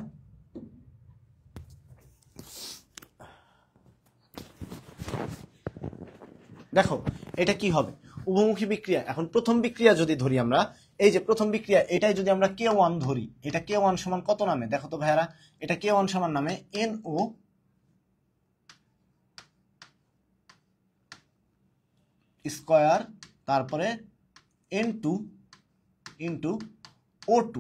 দেখো এটা কি হবে? উভমুখী বিক্রিয়া। এখন প্রথম বিক্রিয়া যদি ধরি আমরা, এই যে প্রথম বিক্রিয়া, এটাই যদি আমরা K1 ধরি, এটা K1 সমান কত নামে? দেখো তো ভাইয়ারা, এটা K1 সমান নামে NO স্কয়ার, তারপরে N2 ইন্টু O2,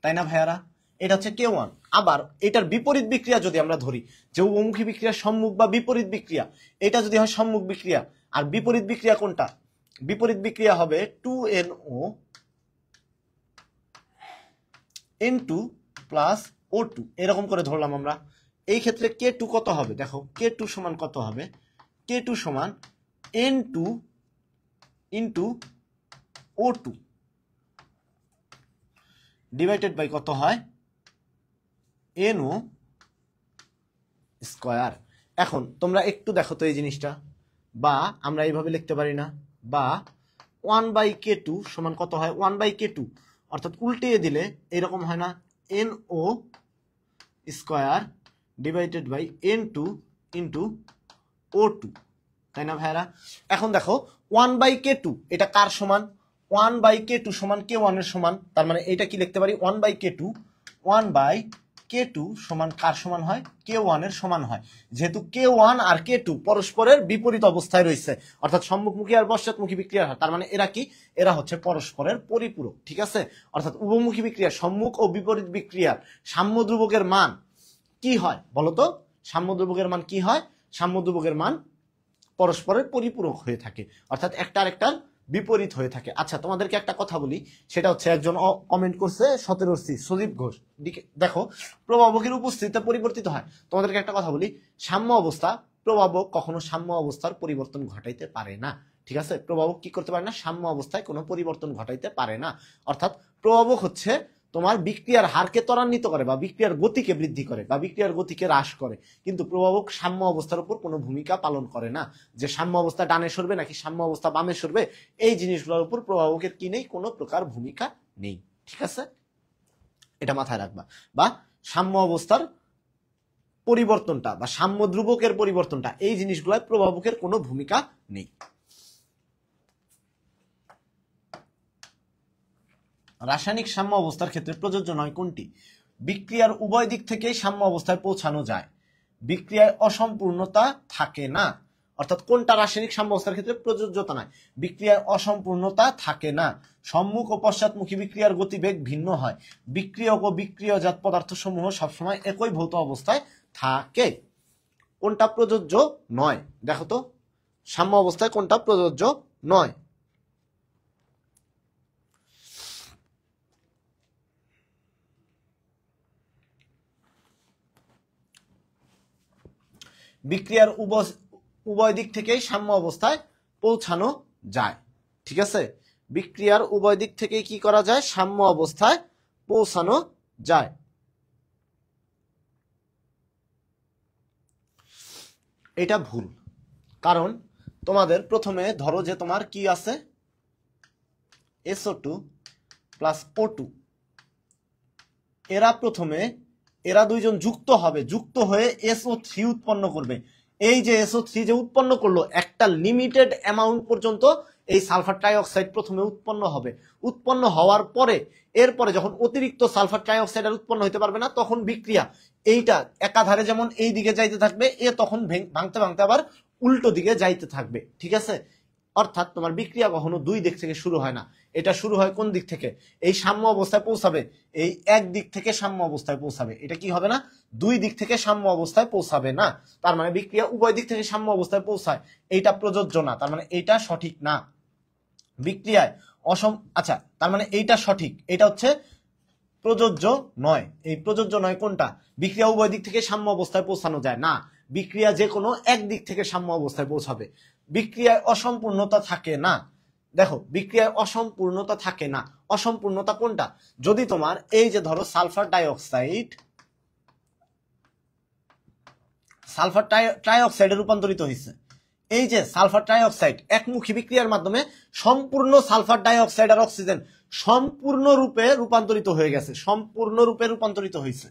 তাই না ভাইয়ারা? এটা হচ্ছে K1। আবার এটার বিপরীত বিক্রিয়া যদি আমরা ধরি, যে উভমুখী বিক্রিয়া সম্মুখ বা বিপরীত বিক্রিয়া, এটা যদি হয় সম্মুখ বিক্রিয়া, আর বিপরীত বিক্রিয়া কোনটা? বিপরীত বিক্রিয়া হবে 2NO N2 প্লাস O2, এরকম করে ধরলাম আমরা। এই ক্ষেত্রে K2 কত হবে? দেখো K2 সমান কত হবে? K2 সমান N2 into O2 divided by কত হয়? NO square. এখন তোমরা একটু দেখো তো এই জিনিসটা, বা আমরা এইভাবে লিখতে পারি না? বা 1/K2 সমান কত হয়? 1/K2, অর্থাৎ উল্টিয়ে দিলে এরকম হয় না? NO square divided by N2 into O2, তাই না ভাইরা? এখন দেখো 1/K2 এটা কার সমান? 1/K2 সমান K1 এর সমান। তার মানে এটা কি লিখতে পারি? 1/K2, 1/K2 সমান কার সমান হয়? K1 এর সমান হয়। যেহেতু K1 আর K2 পরস্পরের বিপরীত অবস্থায় রয়েছে, অর্থাৎ সম্মুখমুখী আর পশ্চাৎমুখী বিক্রিয়া হয়, তার মানে এরা কি? এরা হচ্ছে পরস্পরের পরিপূরক, ঠিক আছে? অর্থাৎ উভমুখী বিক্রিয়া সম্মুখ ও বিপরীত বিক্রিয়ার সাম্য ধ্রুবকের মান কি হয় বলতো? সাম্য ধ্রুবকের মান কি হয়? সাম্য ধ্রুবকের মান পরস্পরের পরিপূরক হয়ে থাকে, অর্থাৎ একটা আরেকটার বিপরীত হয়ে থাকে। আচ্ছা তোমাদেরকে একটা কথা বলি, সেটা হচ্ছে একজন কমেন্ট করছে 17C সজীব ঘোষ, দেখো প্রভাবকের উপস্থিতিতে পরিবর্তিত হয়। তোমাদেরকে একটা কথা বলি, সাম্য অবস্থা, প্রভাবক কখনো সাম্য অবস্থার পরিবর্তন ঘটাইতে পারে না, ঠিক আছে? প্রভাবক কি করতে পারে না? সাম্য অবস্থায় কোনো পরিবর্তন ঘটাইতে পারে না। অর্থাৎ প্রভাবক হচ্ছে তোমার বিক্রিয়ার হারকে ত্বরান্বিত করে, বা বিক্রিয়ার গতিকে বৃদ্ধি করে, বা বিক্রিয়ার গতিকে হ্রাস করে, কিন্তু প্রভাবক সাম্য অবস্থার উপর কোনো ভূমিকা পালন করে না। যে সাম্য অবস্থা ডানে সরবে নাকি সাম্য অবস্থা বামে সরবে, এই জিনিসগুলোর উপর প্রভাবকের কি নেই? কোনো প্রকার ভূমিকা নেই, ঠিক আছে? এটা মাথায় রাখবা। বা সাম্য অবস্থার পরিবর্তনটা বা সাম্য ধ্রুবকের পরিবর্তনটা, এই জিনিসগুলোয় প্রভাবকের কোনো ভূমিকা নেই। রাসায়নিক সাম্য অবস্থার ক্ষেত্রে প্রযোজ্য নয় কোনটি? বিক্রিয়ার উভয় দিক থেকেই সাম্য অবস্থায় পৌঁছানো যায়, বিক্রিয়ায় অসম্পূর্ণতা থাকে না। অর্থাৎ কোনটা রাসায়নিক সাম্য অবস্থার ক্ষেত্রে প্রযোজ্যতা নয়? বিক্রিয়ায় অসম্পূর্ণতা থাকে না, সম্মুখ ও পশ্চাৎমুখী বিক্রিয়ার গতিবেগ ভিন্ন হয়, বিক্রিয়ক ও বিক্রিয়জাত পদার্থ সমূহ সবসময় একই ভৌত অবস্থায় থাকে। কোনটা প্রযোজ্য নয়? দেখো তো সাম্য অবস্থায় কোনটা প্রযোজ্য নয়? বিক্রিয়ার উভয় দিক থেকেই সাম্য অবস্থায় পৌঁছানো যায়, ঠিক আছে? বিক্রিয়ার উভয় দিক থেকেই কি করা যায়? সাম্য অবস্থায় পৌঁছানো যায়। এটা ভুল, কারণ তোমাদের প্রথমে ধরো যে তোমার কি আছে? SO2 প্লাস O2, এরা দুইজন যুক্ত হবে, যুক্ত হয়ে SO3 উৎপন্ন করবে। এই যে SO3 যে উৎপন্ন করলো, একটা লিমিটেড অ্যামাউন্ট পর্যন্ত এই সালফার ট্রাইঅক্সাইড প্রথমে উৎপন্ন হবে। উৎপন্ন হওয়ার পরে এরপরে যখন অতিরিক্ত সালফার ট্রাইঅক্সাইড আর উৎপন্ন হতে পারবে না, তখন বিক্রিয়া এইটা একাধারে যেমন এই দিকে যাইতে থাকবে, তখন ভাঙতে ভাঙতে আবার উল্টো দিকে যাইতে থাকবে। ঠিক আছে, অর্থাৎ তোমার বিক্রিয়া কখনো দুই দিক থেকে শুরু হয় না, এটা শুরু হয় কোন দিক থেকে? এই সাম্য অবস্থায় পৌঁছাবে, এই এক দিক থেকে সাম্য অবস্থায় পৌঁছাবে। এটা কি হবে না? দুই দিক থেকে সাম্য অবস্থায় পৌঁছাবে না। তার মানে বিক্রিয়া উভয় দিক থেকে সাম্য অবস্থায় পৌঁছায়, এইটা প্রযোজ্য না, তার মানে এইটা সঠিক না। বিক্রিয়ায় আচ্ছা, তার মানে এইটা সঠিক, এটা হচ্ছে প্রযোজ্য নয়। এই প্রযোজ্য নয় কোনটা? বিক্রিয়া উভয় দিক থেকে সাম্য অবস্থায় পৌঁছানো যায় না, বিক্রিয়া যে কোনো এক দিক থেকে সাম্য অবস্থায় পৌঁছাবে। বিক্রিয়ায় অসম্পূর্ণতা থাকে না। দেখো, বিক্রিয়ায় অসম্পূর্ণতা থাকে না। অসম্পূর্ণতা কোনটা? যদি তোমার এই যে ধরো সালফার ট্রাইঅক্সাইডে রূপান্তরিত হয়েছে, এই যে সালফার ট্রাইঅক্সাইড একমুখী বিক্রিয়ার মাধ্যমে সম্পূর্ণ সালফার ডাইঅক্সাইড আর অক্সিজেন সম্পূর্ণরূপে রূপান্তরিত হয়ে গেছে, সম্পূর্ণরূপে রূপান্তরিত হয়েছে,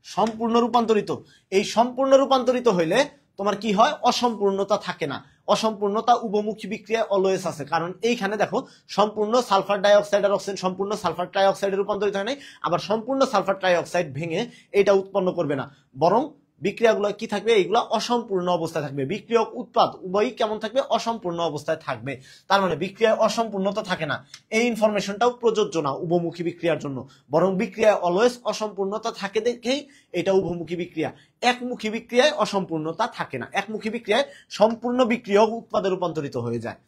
সম্পূর্ণ রূপান্তরিত। এই সম্পূর্ণ রূপান্তরিত হইলে তোমার কি হয়? অসম্পূর্ণতা থাকে না। অসম্পূর্ণতা উভমুখী বিক্রিয়ায় অলওয়েজ আছে, কারণ এইখানে দেখো সম্পূর্ণ সালফার ডাইঅক্সাইড আর অক্সিজেন সম্পূর্ণ সালফার ট্রাইঅক্সাইডে রূপান্তরিত হয় নাই, আবার সম্পূর্ণ সালফার ট্রাইঅক্সাইড ভেঙে এটা উৎপন্ন করবে না, বরং বিক্রিয়াগুলো কি থাকবে? এইগুলো অসম্পূর্ণ অবস্থায় থাকবে। বিক্রিয়ক উৎপাদ উভয়ই কেমন থাকবে? অসম্পূর্ণ অবস্থায় থাকবে। তার মানে বিক্রিয়ায় অসম্পূর্ণতা থাকে না। এই ইনফরমেশনটাও প্রযোজ্য না উভমুখী বিক্রিয়ার জন্য, বরং বিক্রিয়ায় অলওয়েজ অসম্পূর্ণতা থাকে দেখেই এটা উভমুখী বিক্রিয়া। একমুখী বিক্রিয়ায় অসম্পূর্ণতা থাকে না। একমুখী বিক্রিয়ায় সম্পূর্ণ বিক্রিয়ক উৎপাদে রূপান্তরিত হয়ে যায়।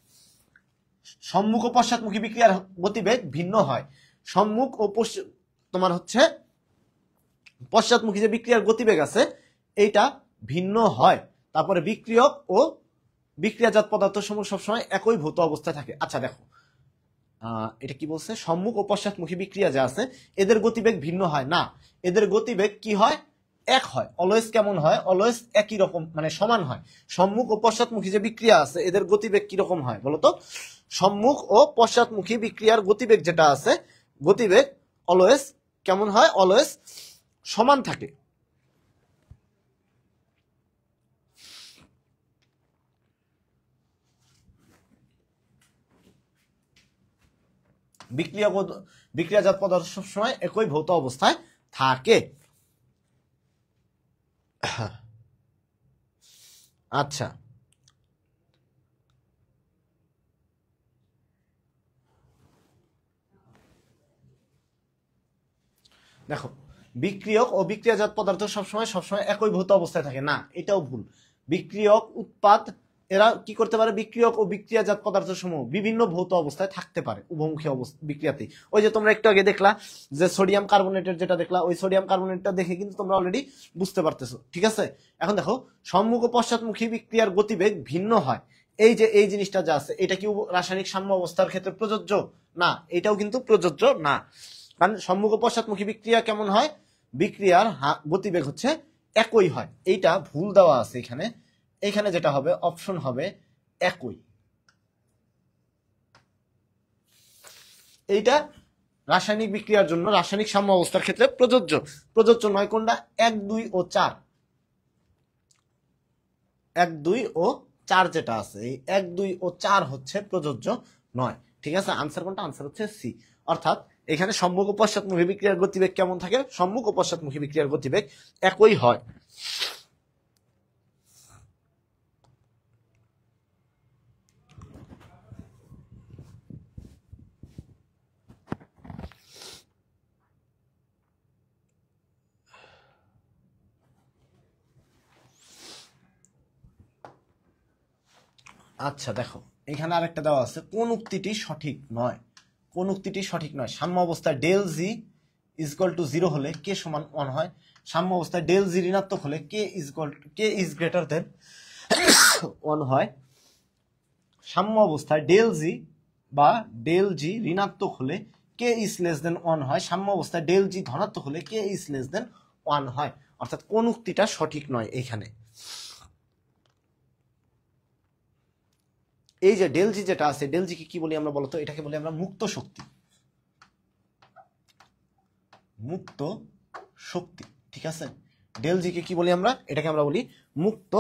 সম্মুখ ও পশ্চাৎমুখী বিক্রিয়ার গতিবেগ ভিন্ন হয়। সম্মুখ ও তোমার হচ্ছে পশ্চাৎমুখী যে বিক্রিয়ার গতিবেগ আছে এইটা ভিন্ন হয়। তারপরে বিক্রিয়ক ও বিক্রিয়াজাত পদার্থ সমূহ সবসময় একই ভৌত অবস্থায় থাকে। আচ্ছা দেখো, এটা কি বলছে? সম্মুখ ও পশ্চাৎমুখী বিক্রিয়া যা আছে এদের গতিবেগ ভিন্ন হয় না, এদের গতিবেগ কি হয়? এক হয়। অলওয়েজ কেমন হয়? অলওয়েজ একই রকম, মানে সমান হয়। সম্মুখ ও পশ্চাৎমুখী যে বিক্রিয়া আছে এদের গতিবেগ কিরকম হয় বলতো? সম্মুখ ও পশ্চাৎমুখী বিক্রিয়ার গতিবেগ যেটা আছে, গতিবেগ অলওয়েজ কেমন হয়? অলওয়েজ সমান থাকে। বিক্রিয়াজাত পদার্থ সবসময় একই ভৌত অবস্থায় থাকে। আচ্ছা, দেখো, বিক্রিয়ক ও বিক্রিয়াজাত পদার্থ সবসময় একই ভৌত অবস্থায় থাকে না, এটাও ভুল। বিক্রিয়ক উৎপাদ এরা কি করতে পারে? বিক্রিয়ক ও বিক্রিয়াজাত পদার্থ সমূহ বিভিন্ন ভৌত অবস্থায় থাকতে পারে উভমুখী বিক্রিয়াতে। ওই যে তোমরা একটু আগে দেখলা যে সোডিয়াম কার্বনেটের যেটা দেখলা, ওই সোডিয়াম কার্বনেটটা দেখে কিন্তু তোমরা অলরেডি বুঝতে পারতেছো। ঠিক আছে, এখন দেখো সম্মুখ ও পশ্চাৎমুখী বিক্রিয়ার গতিবেগ ভিন্ন হয়। এই যে এই জিনিসটা যা আছে এটা কি রাসায়নিক সাম্য অবস্থার ক্ষেত্রে প্রযোজ্য? না, এটাও কিন্তু প্রযোজ্য না। কারণ সম্মুখ ও পশ্চাৎমুখী বিক্রিয়া কেমন হয়? বিক্রিয়ার গতিবেগ হচ্ছে একই হয়। এইটা ভুল দেওয়া আছে এখানে। এখানে যেটা হবে অপশন হবে একই। এইটা রাসায়নিক বিক্রিয়ার জন্য রাসায়নিক সাম্য অবস্থার ক্ষেত্রে প্রযোজ্য। প্রযোজ্য নয় কোনটা? 1, 2 ও 4। 1, 2 ও 4 যেটা আছে, এই 1, 2 ও 4 হচ্ছে প্রযোজ্য নয়। ঠিক আছে, আনসার কোনটা? আনসার হচ্ছে সি। অর্থাৎ এখানে সম্মুখ ও পশ্চাৎমুখী বিক্রিয়ার গতিবেগ কেমন থাকে? সম্মুখ ও পশ্চাৎমুখী বিক্রিয়ার গতিবেগ একই হয়। আচ্ছা দেখো, এখানে আরেকটা দেওয়া আছে, কোন উক্তিটি সঠিক নয়? কোন উক্তিটি সঠিক নয়? সাম্য অবস্থায় ডেল জি ইজকল টু 0 হলে কে সমান 1 হয়। সাম্য অবস্থায় ডেল জি ঋণাত্মক হলে কে ইজ গ্রেটার দেন 1 হয়। সাম্য অবস্থায় ডেল জি বা ডেল জি ঋণাত্মক হলে কে ইজ লেস দেন 1 হয়। সাম্য অবস্থায় ডেল জি ধনাত্মক হলে কে ইজ লেস দেন 1 হয়। অর্থাৎ কোন উক্তিটা সঠিক নয় এখানে? এই যে ডেল জি যেটা আছে, ডেল জি কে কি বলি আমরা বলতো? এটাকে বলি আমরা মুক্ত শক্তি। মুক্ত শক্তি, ঠিক আছে? ডেল জি কে কি বলি আমরা? এটাকে আমরা বলি মুক্ত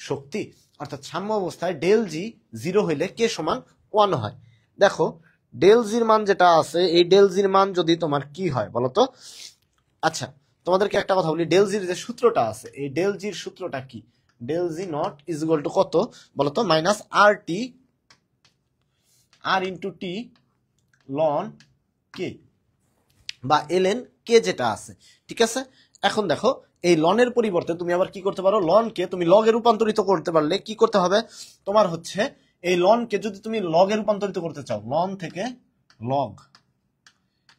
শক্তি। অর্থাৎ সাম্য অবস্থায় ডেল জি 0 হইলে কে সমান 1 হয়। দেখো ডেল জির মান যেটা আছে, এই ডেল জির মান যদি তোমার কি হয় বলতো? আচ্ছা তোমাদেরকে একটা কথা বলি, ডেল জির যে সূত্রটা আছে, এই ডেল জির সূত্রটা কি? Del G not is equal to কত বলতো? Minus R T, R into T ln K, বা এলএন কে যেটা আছে, ঠিক আছে? এখন দেখো এই লনের পরিবর্তে তুমি আবার কি করতে পারো? লনকে তুমি লগে রূপান্তরিত করতে পারলে কি করতে হবে তোমার? হচ্ছে এই লনকে যদি তুমি লগে রূপান্তরিত করতে চাও, লন থেকে লগ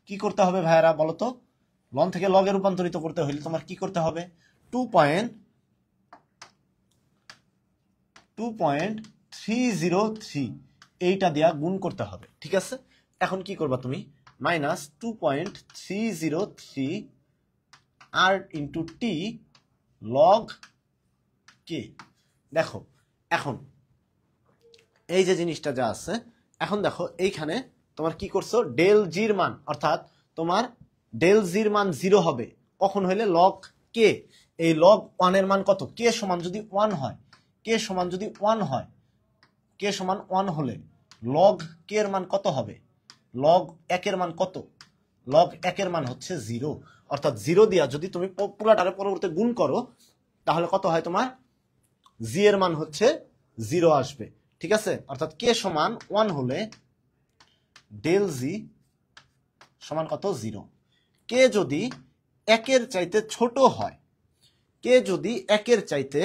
কি করতে হবে ভাইয়ারা বলো তো? লন থেকে লগে রূপান্তরিত করতে হলে তোমার কি করতে হবে? 2.303 এইটা দিয়া গুণ করতে হবে, ঠিক আছে? এখন কি করবা তুমি? মাইনাস 2.303 আর ইন্টু টি লগ কে। দেখো এখন এই যে জিনিসটা যা আছে, এখন দেখো এইখানে তোমার কি করছো? ডেল জির মান, অর্থাৎ তোমার ডেল জির মান 0 হবে কখন হইলে? লগ কে। এই লগ 1 এর মান কত? কে সমান যদি 1 হয়, কে সমান যদি 1 হয়, কে সমান 1 হলে লগ কে এর মান কত হবে? লগ 1 এর মান কত? লগ 1 এর মান হচ্ছে 0। অর্থাৎ 0 দিয়া যদি তুমি পুরাটারে পরবর্তী গুণ করো তাহলে কত হয় তোমার? জি এর মান হচ্ছে 0 আসবে, ঠিক আছে? অর্থাৎ কে সমান 1 হলে ডেল জি সমান কত? 0। কে যদি 1 এর চাইতে ছোট হয়, কে যদি 1 এর চাইতে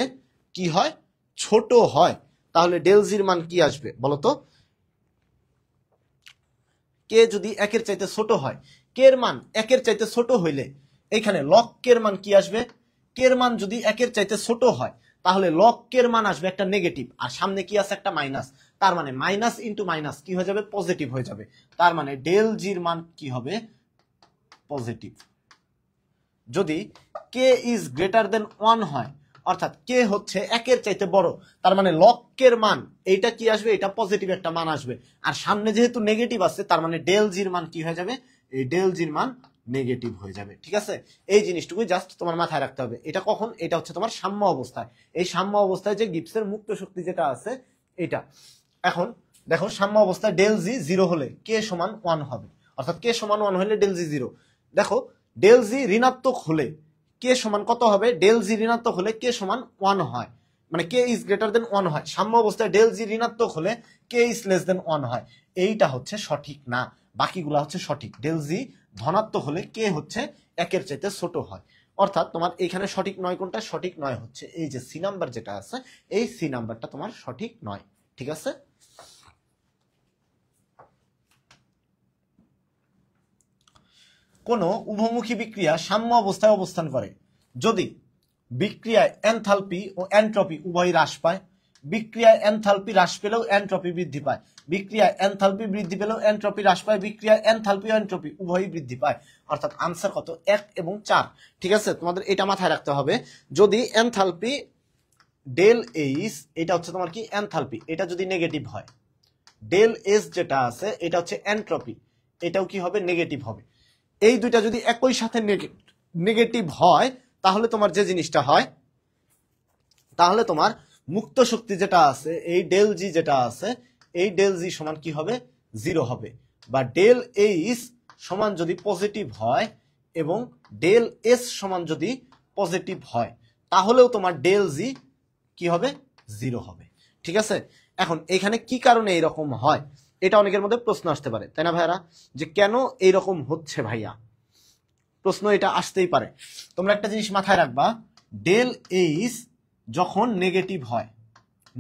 কি হয়? ছোট হয়, তাহলে ডেল জির মান কি আসবে বলতো? কে যদি 1 এর চাইতে ছোট হয়, কে এর মান 1 এর চাইতে ছোট হইলে এইখানে লগ কে এর মান কি আসবে? কে এর মান যদি 1 এর চাইতে ছোট হয় তাহলে লগ কে এর মান আসবে একটা নেগেটিভ, আর সামনে কি আছে? একটা মাইনাস। তার মানে মাইনাস ইন্টু মাইনাস কি হয়ে যাবে? পজিটিভ হয়ে যাবে। তার মানে ডেল জির মান কি হবে? পজিটিভ। যদি কে ইজ গ্রেটার দেন 1 হয়, অর্থাৎ কে হচ্ছে 1 এর চাইতে বড়, তার মানে লগ কে এর মান এইটা কি আসবে? এটা পজিটিভ একটা মান আসবে। আর সামনে যেহেতু নেগেটিভ আছে তার মানে ডেল জির মান কি হয়ে যাবে? এই ডেল জির মান নেগেটিভ হয়ে যাবে, ঠিক আছে? এই জিনিসটুকুই জাস্ট তোমার মাথায় রাখতে হবে। এটা কখন? এটা হচ্ছে তোমার সাম্য অবস্থায়। এই সাম্য অবস্থায় যে গিবসের মুক্ত শক্তি যেটা আছে এটা। এখন দেখো সাম্য অবস্থায় ডেল জি 0 হলে কে সমান 1 হবে, অর্থাৎ কে সমান 1 হলে ডেল জি 0। দেখো ডেল জি ঋণাত্মক হলে কে সমান কত হবে? ডেল জি ঋণাত্মক হলে কে সমান 1 হয়, মানে কে ইজ গ্রেটার দেন 1 হয়। সাম্য অবস্থায় ডেল জি ঋণাত্মক হলে কে ইজ লেস দেন 1 হয়। এইটা হচ্ছে সঠিক না, বাকিগুলা হচ্ছে সঠিক। ডেল জি ধনাত্মক হলে কে হচ্ছে 1 এর চাইতে ছোট হয়। অর্থাৎ তোমার এখানে সঠিক নয় কোনটা? সঠিক নয় হচ্ছে এই যে সি নাম্বার যেটা আছে, এই সি নাম্বারটা তোমার সঠিক নয়, ঠিক আছে? কোন উভমুখী বিক্রিয়া সাম্য অবস্থায় অবস্থান করে যদি বিক্রিয়ায় এনথালপি ও এন্ট্রপি উভয়ই হ্রাস পায়, বিক্রিয়ায় এনথালপি হ্রাস পেলেও এন্ট্রপি বৃদ্ধি পায়, বিক্রিয়ায় এনথালপি বৃদ্ধি পেলেও এন্ট্রপি হ্রাস পায়, বিক্রিয়ায় এনথালপি ও এন্ট্রপি উভয়ই বৃদ্ধি পায়। অর্থাৎ আনসার কত? 1 এবং 4, ঠিক আছে? তোমাদের এটা মাথায় রাখতে হবে। যদি এনথালপি ডেল এইচ, এটা হচ্ছে তোমার কি? এনথালপি, এটা যদি নেগেটিভ হয়, ডেল এস যেটা আছে এটা হচ্ছে এন্ট্রপি, এটাও কি হবে? নেগেটিভ হবে। এই দুইটা যদি একই সাথে নেগেটিভ হয় তাহলে তোমার যে জিনিসটা হয়, তাহলে তোমার মুক্ত শক্তি যেটা আছে এই ডেল জি যেটা আছে, এই ডেল জি সমান কি হবে? 0 হবে। বা ডেল এইচ সমান যদি পজিটিভ হয় এবং ডেল এস সমান যদি পজিটিভ হয় তাহলেও তোমার ডেল জি কি হবে? 0 হবে, ঠিক আছে? এখন এখানে কি কারণে এইরকম হয় এটা অনেকের মধ্যে প্রশ্ন আসতে পারে, তাই না ভাইয়ারা? যে কেন এইরকম হচ্ছে ভাইয়া, প্রশ্ন এটা আসতেই পারে। তোমরা একটা জিনিস মাথায় রাখবা, ডেল এইচ যখন নেগেটিভ হয়,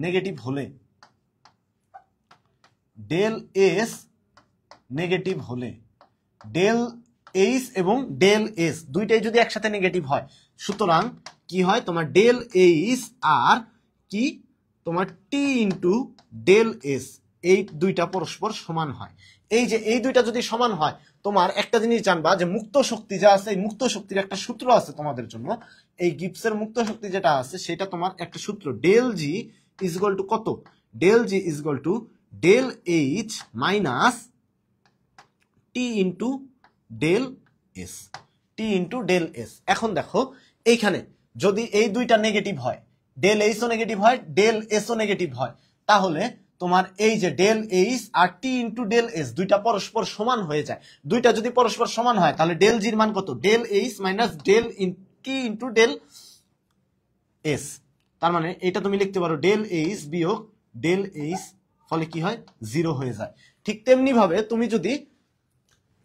নেগেটিভ হলে ডেল এস নেগেটিভ হলে ডেল এইচ এবং ডেল এস দুইটাই যদি একসাথে নেগেটিভ হয়, সুতরাং কি হয়? তোমার ডেল এইচ আর কি তোমার টি ইন্টু ডেল এস, এই দুইটা পরস্পর সমান হয়। এই যে এই দুইটা যদি সমান হয়, তোমার একটা জিনিস জানবা যে মুক্ত শক্তি যা আছে, এই মুক্ত শক্তির একটা সূত্র আছে তোমাদের জন্য। এই গিবসের মুক্ত শক্তি যেটা আছে সেটা তোমার একটা সূত্র, del G is equal to কত? Del G is equal to del H minus T into del S, T into del S. এখন দেখো এইখানে যদি এই দুইটা নেগেটিভ হয়, ডেল এইচও নেগেটিভ হয়, ডেল এসও নেগেটিভ হয়, তাহলে তোমার এই যে ডেল এইচ আর টি ইন্টু ডেল এস দুইটা পরস্পর সমান হয়ে যায়। দুইটা যদি পরস্পর সমান হয় তাহলে ডেল জির মান কত? Del H minus del T into del S. তার মানে এটা তুমি লিখতে পারো ডেল এইচ বিয়োগ ডেল এইচ, ফলে কি হয়? 0 হয়ে যায়। ঠিক তেমনি ভাবে তুমি যদি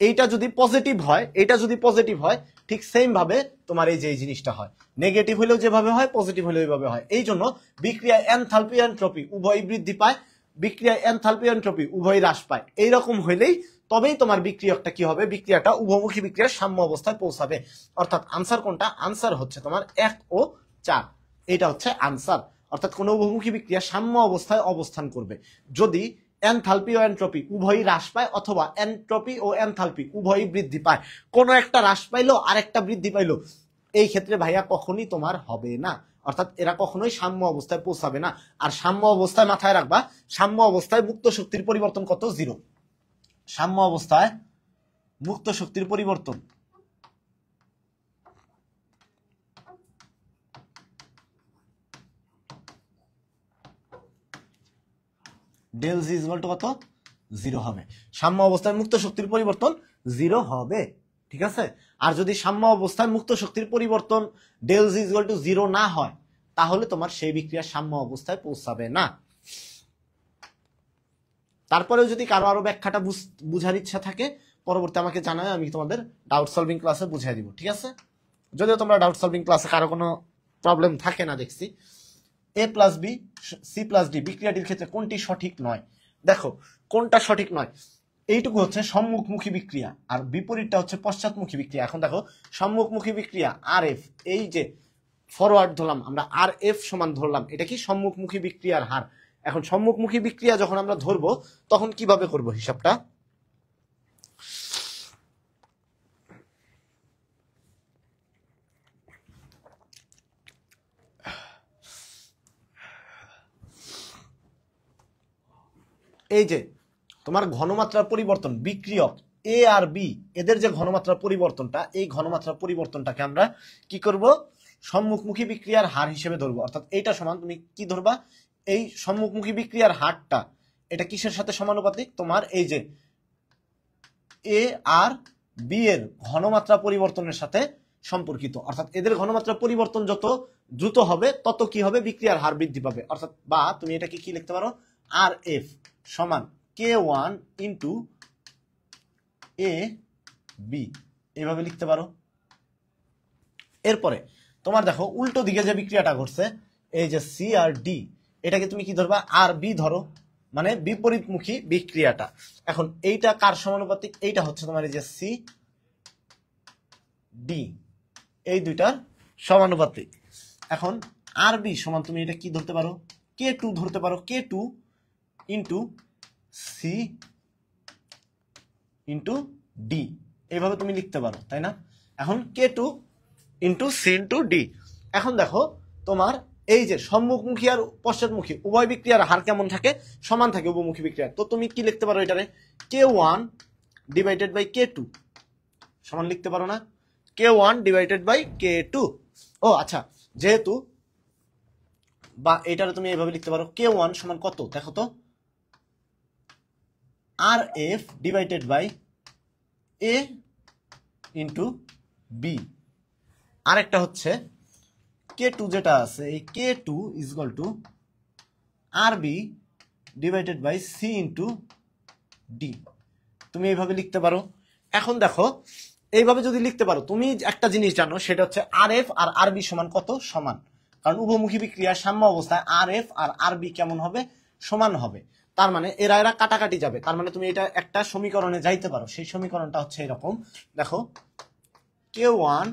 এইটা যদি পজিটিভ হয়, এটা যদি পজিটিভ হয়, ঠিক সেম ভাবে তোমার এই যে এই জিনিসটা হয়। নেগেটিভ হলেও যেভাবে হয়, পজিটিভ হলেও এইভাবে হয়। এই জন্য বিক্রিয়ায় এনথালপি এনট্রপি উভয় বৃদ্ধি পায়, বিক্রিয়ায় এনথালপি এনট্রপি উভয় হ্রাস পায়। এইরকম হইলেই তবেই তোমার বিক্রিয়কটা কি হবে? বিক্রিয়াটা উভমুখী বিক্রিয়ার সাম্য অবস্থায় পৌঁছাবে। অর্থাৎ আনসার কোনটা? আনসার হচ্ছে তোমার 1 ও 4, এটা হচ্ছে আনসার। অর্থাৎ কোন উভমুখী বিক্রিয়া সাম্য অবস্থায় অবস্থান করবে যদি এনথালপি ও এনট্রপি উভয়ই হ্রাস পায়, অথবা এনট্রপি ও এনথালপি উভয়ই বৃদ্ধি পায়। কোনো একটা হ্রাস পাইলো আর একটা বৃদ্ধি পাইলো, এই ক্ষেত্রে ভাইয়া কখনই তোমার হবে না। অর্থাৎ এরা কখনোই সাম্য অবস্থায় পৌঁছাবে না। আর সাম্য অবস্থায় মাথায় রাখবা, সাম্য অবস্থায় মুক্ত শক্তির পরিবর্তন কত? 0। সাম্য অবস্থায় মুক্ত শক্তির পরিবর্তন del G is equal to কত? 0 হবে। সাম্য অবস্থায় মুক্ত শক্তির পরিবর্তন 0 হবে, ঠিক আছে? আর যদি সাম্য অবস্থায় মুক্ত শক্তির পরিবর্তন del G is equal to 0 না হয়, তাহলে তোমার সেই বিক্রিয়া সাম্য অবস্থায় পৌঁছাবে না। তারপরেও যদি কারো আরো ব্যাখ্যাটা বুঝার ইচ্ছা থাকে, পরবর্তী আমাকে জানায়, আমি তোমাদের ডাউট সলভিং ক্লাসে বুঝিয়ে দিব, ঠিক আছে? যদিও তোমরা ডাউট সলভিং ক্লাসে কারো কোনো প্রবলেম থাকে না দেখছি। A plus B C plus D বিক্রিয়াটির ক্ষেত্রে কোনটি সঠিক নয়? দেখো কোনটা সঠিক নয়, এইটুকু হচ্ছে সম্মুখমুখী বিক্রিয়া, আর বিপরীতটা হচ্ছে পশ্চাৎমুখী বিক্রিয়া। এখন দেখো সম্মুখমুখী বিক্রিয়া আর এফ, এই যে ফরওয়ার্ড ধরলাম আমরা, আর এফ সমান ধরলাম, এটা কি সম্মুখমুখী বিক্রিয়ার হার। এখন সম্মুখমুখী বিক্রিয়া যখন আমরা ধরবো তখন কিভাবে করব হিসাবটা? এই যে তোমার ঘনমাত্রার পরিবর্তন, বিক্রিয়ক এ আর বি এদের যে ঘনমাত্রার পরিবর্তনটা, এই ঘনমাত্রার পরিবর্তনটাকে আমরা কি করব? সম্মুখমুখী বিক্রিয়ার হার হিসেবে ধরবো। অর্থাৎ এইটা সমান, তুমি কি ধরবা? এই সম্মুখমুখী বিক্রিয়ার হারটা এটা কিসের সাথে সমানুপাতিক? তোমার এই যে এ আর বি এর ঘনমাত্রা পরিবর্তনের সাথে সম্পর্কিত। অর্থাৎ এদের ঘনমাত্রা পরিবর্তন যত দ্রুত হবে তত কি হবে? বিক্রিয়ার হার বৃদ্ধি পাবে। অর্থাৎ বা তুমি এটাকে কি লিখতে পারো? আর এফ সমান K1 ইন্টু এ বি, এইভাবে লিখতে পারো। এরপরে তোমার দেখো উল্টো দিকে যে বিক্রিয়াটা ঘটছে, এই যে সি আর ডি, এটাকে তুমি কি ধরবা? আর বি ধরো, মানে বিপরীতমুখী বিক্রিয়াটা। এখন এইটা কার সমানুপাতিক? এইটা হচ্ছে তোমার এই যে সি ডি, এই দুইটার সমানুপাতিক। এখন আর বি সমান তুমি এটা কি ধরতে পারো? K2 ধরতে পারো। K2 into C into D, এইভাবে তুমি লিখতে পারো, তাই না? এখন K2 into C into D. এখন দেখো তোমার এই যে সম্মুখমুখী আর পশ্চাৎমুখী উভয় বিক্রিয়ার হার কেমন থাকে? সমান থাকে উভমুখী বিক্রিয়া। তো তুমি কি লিখতে পারো এটারে? K1 ডিভাইডেড বাই K2 সমান লিখতে পারো না? K1 divided by K2। ও আচ্ছা, যেহেতু বা এটারে তুমি এইভাবে লিখতে পারো, K1 সমান কত? দেখো তো, R F divided by A into B. আরেকটা হচ্ছে K2 যেটা আছে, এই K2 is equal to R B divided by C into D. তুমি এইভাবে লিখতে পারো। এখন দেখো এইভাবে যদি লিখতে পারো, তুমি একটা জিনিস জানো, সেটা হচ্ছে আর এফ আর আর বি সমান কত? সমান। কারণ উভমুখী বিক্রিয়া সাম্য অবস্থায় আর এফ আর আর বি কেমন হবে? সমান হবে। তার মানে এরা এরা কাটাকাটি যাবে। তার মানে তুমি এটা একটা সমীকরণে যাইতে পারো। সেই সমীকরণটা হচ্ছে এরকম, দেখো K1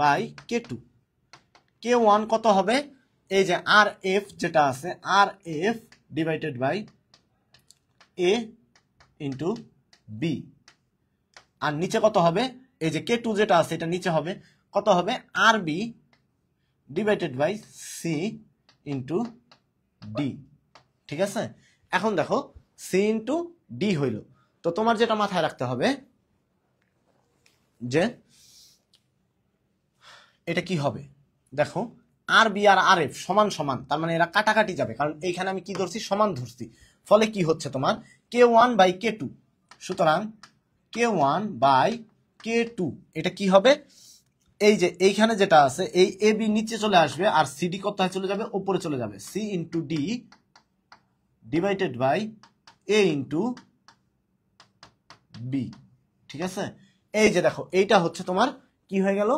বাই K2। K1 কত হবে? এই যে আর এফ যেটা আছে, R F divided by A into B. আর নিচে কত হবে? এই যে K2 যেটা আছে এটা নিচে হবে, কত হবে? R B divided by C into D, ঠিক আছে? এখন দেখো সি ইন্টু ডি হইল। তো তোমার যেটা মাথায় রাখতে হবে যে এটা কি হবে, দেখো আর বি আর আর এফ সমান সমান, তার মানে এরা কাটাকাটি যাবে, কারণ এইখানে আমি কি ধরছি, সমান ধরছি। ফলে কি হচ্ছে তোমার K1/K2, সুতরাং K1/K2 এটা কি হবে, এই যে এইখানে যেটা আছে এই এ বি নিচে চলে আসবে আর সিডি কোথায় চলে যাবে, উপরে চলে যাবে, C into D divided by A into B. ঠিক আছে, এই যে দেখো এইটা হচ্ছে তোমার কি হয়ে গেল,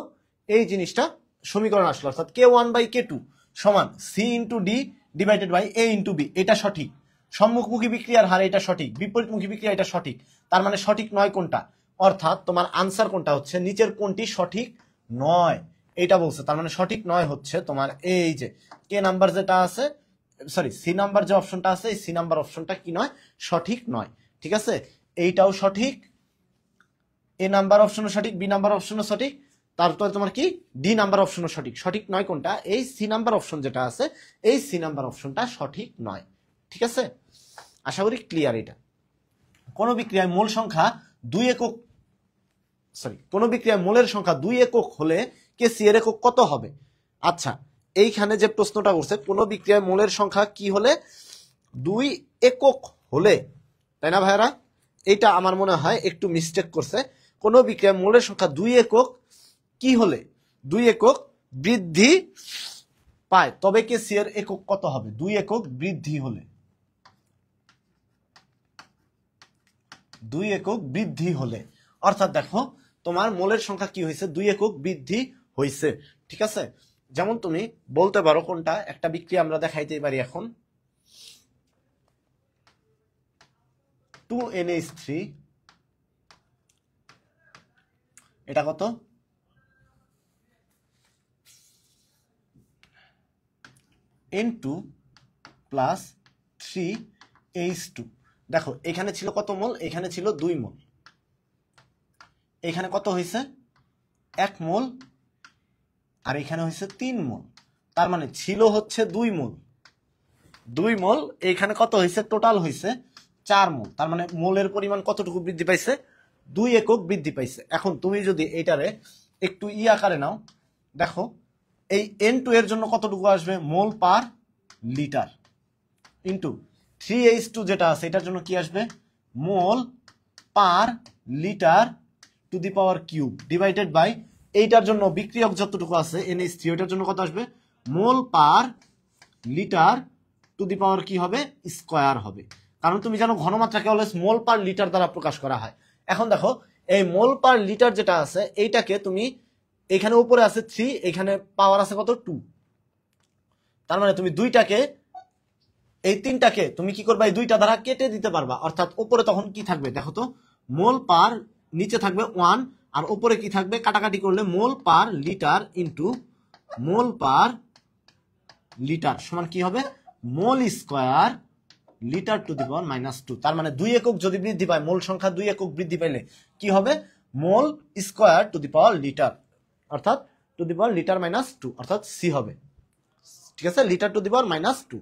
এই জিনিসটা সমীকরণ আসলো, অর্থাৎ K1/K2 সমান C into D divided by A into B. এটা সঠিক, সম্মুখমুখী বিক্রিয়ার হার এটা সঠিক, বিপরীতমুখী বিক্রিয়া এটা সঠিক, তার মানে সঠিক নয় কোনটা, অর্থাৎ তোমার আনসার কোনটা হচ্ছে নিচের কোনটি সঠিক নয়, এটা বলছে। তার মানে সঠিক নয় হচ্ছে তোমার এই যে কে নাম্বার যেটা আছে, সরি সি নাম্বার যে অপশনটা আছে, এই সি নাম্বার অপশনটা কি নয়, সঠিক নয়। ঠিক আছে, এইটাও সঠিক, এ নাম্বার অপশনও সঠিক, বি নাম্বার অপশনও সঠিক, তারপরে তোমার কি ডি নাম্বার অপশনও সঠিক। সঠিক নয় কোনটা, এই সি নাম্বার অপশন যেটা আছে, এই সি নাম্বার অপশনটা সঠিক নয়। ঠিক আছে, আশা করি ক্লিয়ার এটা। কোন বিক্রিয়ায় মোল সংখ্যা 2 একক, সরি কোন বিক্রিয়ায় মোলের সংখ্যা 2 একক হলে কে সি এর একক কত হবে। আচ্ছা, এইখানে যে প্রশ্নটা করছে, কোন বিক্রিয়ায় মোলের সংখ্যা কি হলে 2 একক হলে, তাই না ভাইরা, এইটা আমার মনে হয় একটু মিস্টেক করছে। কোন বিক্রিয়ায় মোলের সংখ্যা 2 একক কি হলে, 2 একক বৃদ্ধি পায়, তবে কে সি এর একক কত হবে, 2 একক বৃদ্ধি হলে, 2 একক বৃদ্ধি হলে, অর্থাৎ দেখো তোমার মোলের সংখ্যা কি হয়েছে, 2 একক বৃদ্ধি হয়েছে। ঠিক আছে, যেমন তুমি বলতে পারো কোনটা, একটা বিক্রিয়া আমরা দেখাইতে পারি এখন, 2NH3 এটা কত, N2 প্লাস 3H2। দেখো এখানে ছিল কত মোল, এখানে ছিল 2 মোল, এখানে কত হয়েছে 1 মোল, আর এখানে হয়েছে 3 মোল, তার মানে ছিল হচ্ছে 2 মোল, 2 মোল, এখানে কত হয়েছে, টোটাল হয়েছে 4 মোল, তার মানে মোলের পরিমাণ কতটুকু বৃদ্ধি পাইছে, 2 একক বৃদ্ধি পাইছে। এখন তুমি যদি এইটারে একটু আকারে নাও, দেখো এই N2 এর জন্য কতটুকু আসবে, mole per litre, into 3H2 যেটা আছে এটার জন্য কি আসবে, mole per litre to the power cube, divided by এইটার জন্য বিক্রিয়ক যতটুকু আছে NH3 ওইটার জন্য কত আসবে, mole per litre to the পাওয়ার কি হবে, স্কয়ার হবে। কারণ তুমি জানো ঘনমাত্রাকে অলওয়েজ মোল পার লিটার দ্বারা প্রকাশ করা হয়। এখন দেখো এই মোল পার লিটার যেটা আছে এইটাকে তুমি, এখানে উপরে আছে 3, এখানে পাওয়ার আছে কত 2, তার মানে তুমি দুইটাকে, এই 3টাকে তুমি কি করবা, এই 2টা দ্বারা কেটে দিতে পারবা, অর্থাৎ উপরে তখন কি থাকবে দেখো তো, মোল পার, নিচে থাকবে 1, আর উপরে কি থাকবে, কাটাকাটি করলে মোল পার লিটার ইন্টু মোল পার লিটার সমান কি হবে, mole square litre to the পাওয়ার -2। তার মানে 2 একক যদি বৃদ্ধি পায়, মোল সংখ্যা 2 একক বৃদ্ধি পাইলে কি হবে, mole square to the power litre, অর্থাৎ টু দি পাওয়ার লিটার -2, অর্থাৎ সি হবে। ঠিক আছে, লিটার টু দি পাওয়ার -2।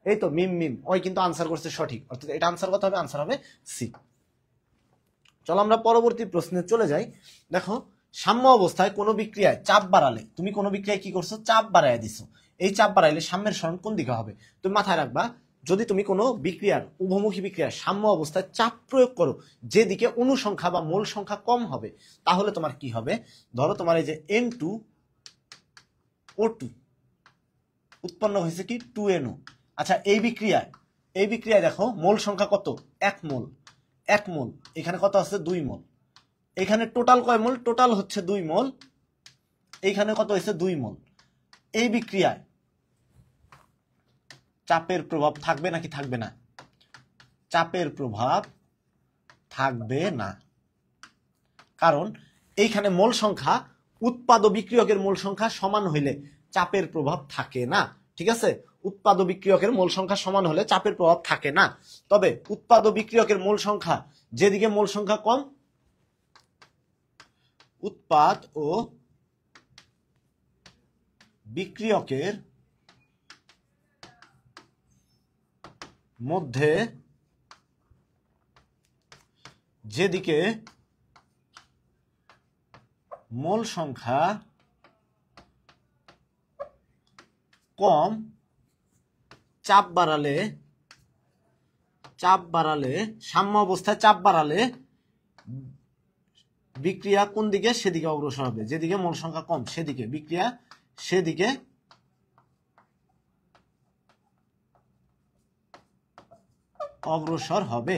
এই তো মিম মিম ওই কিন্তু আনসার করছে সঠিক, অর্থাৎ এটা আনসার কত হবে, আনসার হবে সি। চলো আমরা পরবর্তী প্রশ্নে চলে যাই। দেখো সাম্য অবস্থায় কোনো বিক্রিয়ায় চাপ বাড়ালে, তুমি কোনো বিক্রিয়ায় কি করছো, চাপ বাড়ায় দিছো, এই চাপ বাড়াইলে সাম্যের সরণ কোন দিকে হবে। তুমি মাথায় রাখবা, যদি তুমি কোনো বিক্রিয়ার উভমুখী বিক্রিয়ার সাম্য অবস্থায় চাপ প্রয়োগ করো যেদিকে অনুসংখ্যা বা মোল সংখ্যা কম হবে, তাহলে তোমার কি হবে, ধরো তোমার এই যে N2O2 উৎপন্ন হয়েছে কি 2NO। আচ্ছা এই বিক্রিয়ায় দেখো মোল সংখ্যা কত, 1 মোল, 1 মোল, এখানে কত আছে 2 মোল, এখানে টোটাল কয় মোল, টোটাল হচ্ছে 2 মোল, এইখানে কত হয়েছে 2 মোল। এই বিক্রিয়ায় চাপের প্রভাব থাকবে নাকি থাকবে না, চাপের প্রভাব থাকবে না, কারণ এইখানে মোল সংখ্যা উৎপাদ ও বিক্রিয়কের মোল সংখ্যা সমান হইলে চাপের প্রভাব থাকে না। ঠিক আছে, উৎপাদ ও বিক্রিয়কের মোল সংখ্যা সমান হলে চাপের প্রভাব থাকে না। তবে উৎপাদ ও বিক্রিয়কের মোল সংখ্যা যেদিকে মোল সংখ্যা কম, উৎপাদ ও বিক্রিয়কের মধ্যে যেদিকে মোল সংখ্যা কম, চাপ বাড়ালে সাম্য অবস্থায় চাপ বাড়ালে বিক্রিয়া কোন দিকে, সেদিকে অগ্রসর হবে। যেদিকে মোল সংখ্যা কম সেদিকে বিক্রিয়া সেদিকে অগ্রসর হবে।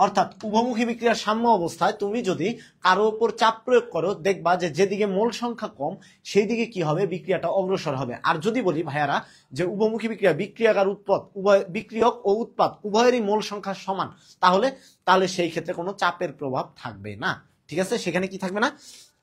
অর্থাৎ উভমুখী বিক্রিয়ার সাম্য অবস্থায় তুমি যদি কারো উপর চাপ প্রয়োগ করো, দেখবা যে যেদিকে মোল সংখ্যা কম সেই দিকে কি হবে, বিক্রিয়াটা অগ্রসর হবে। আর যদি বলি ভাইয়ারা যে উভমুখী বিক্রিয়া, বিক্রিয়াকার উৎপাদ উভয়, বিক্রিয়ক ও উৎপাদ উভয়েরই মোল সংখ্যা সমান, তাহলে সেই ক্ষেত্রে কোনো চাপের প্রভাব থাকবে না। ঠিক আছে, সেখানে কি থাকবে না,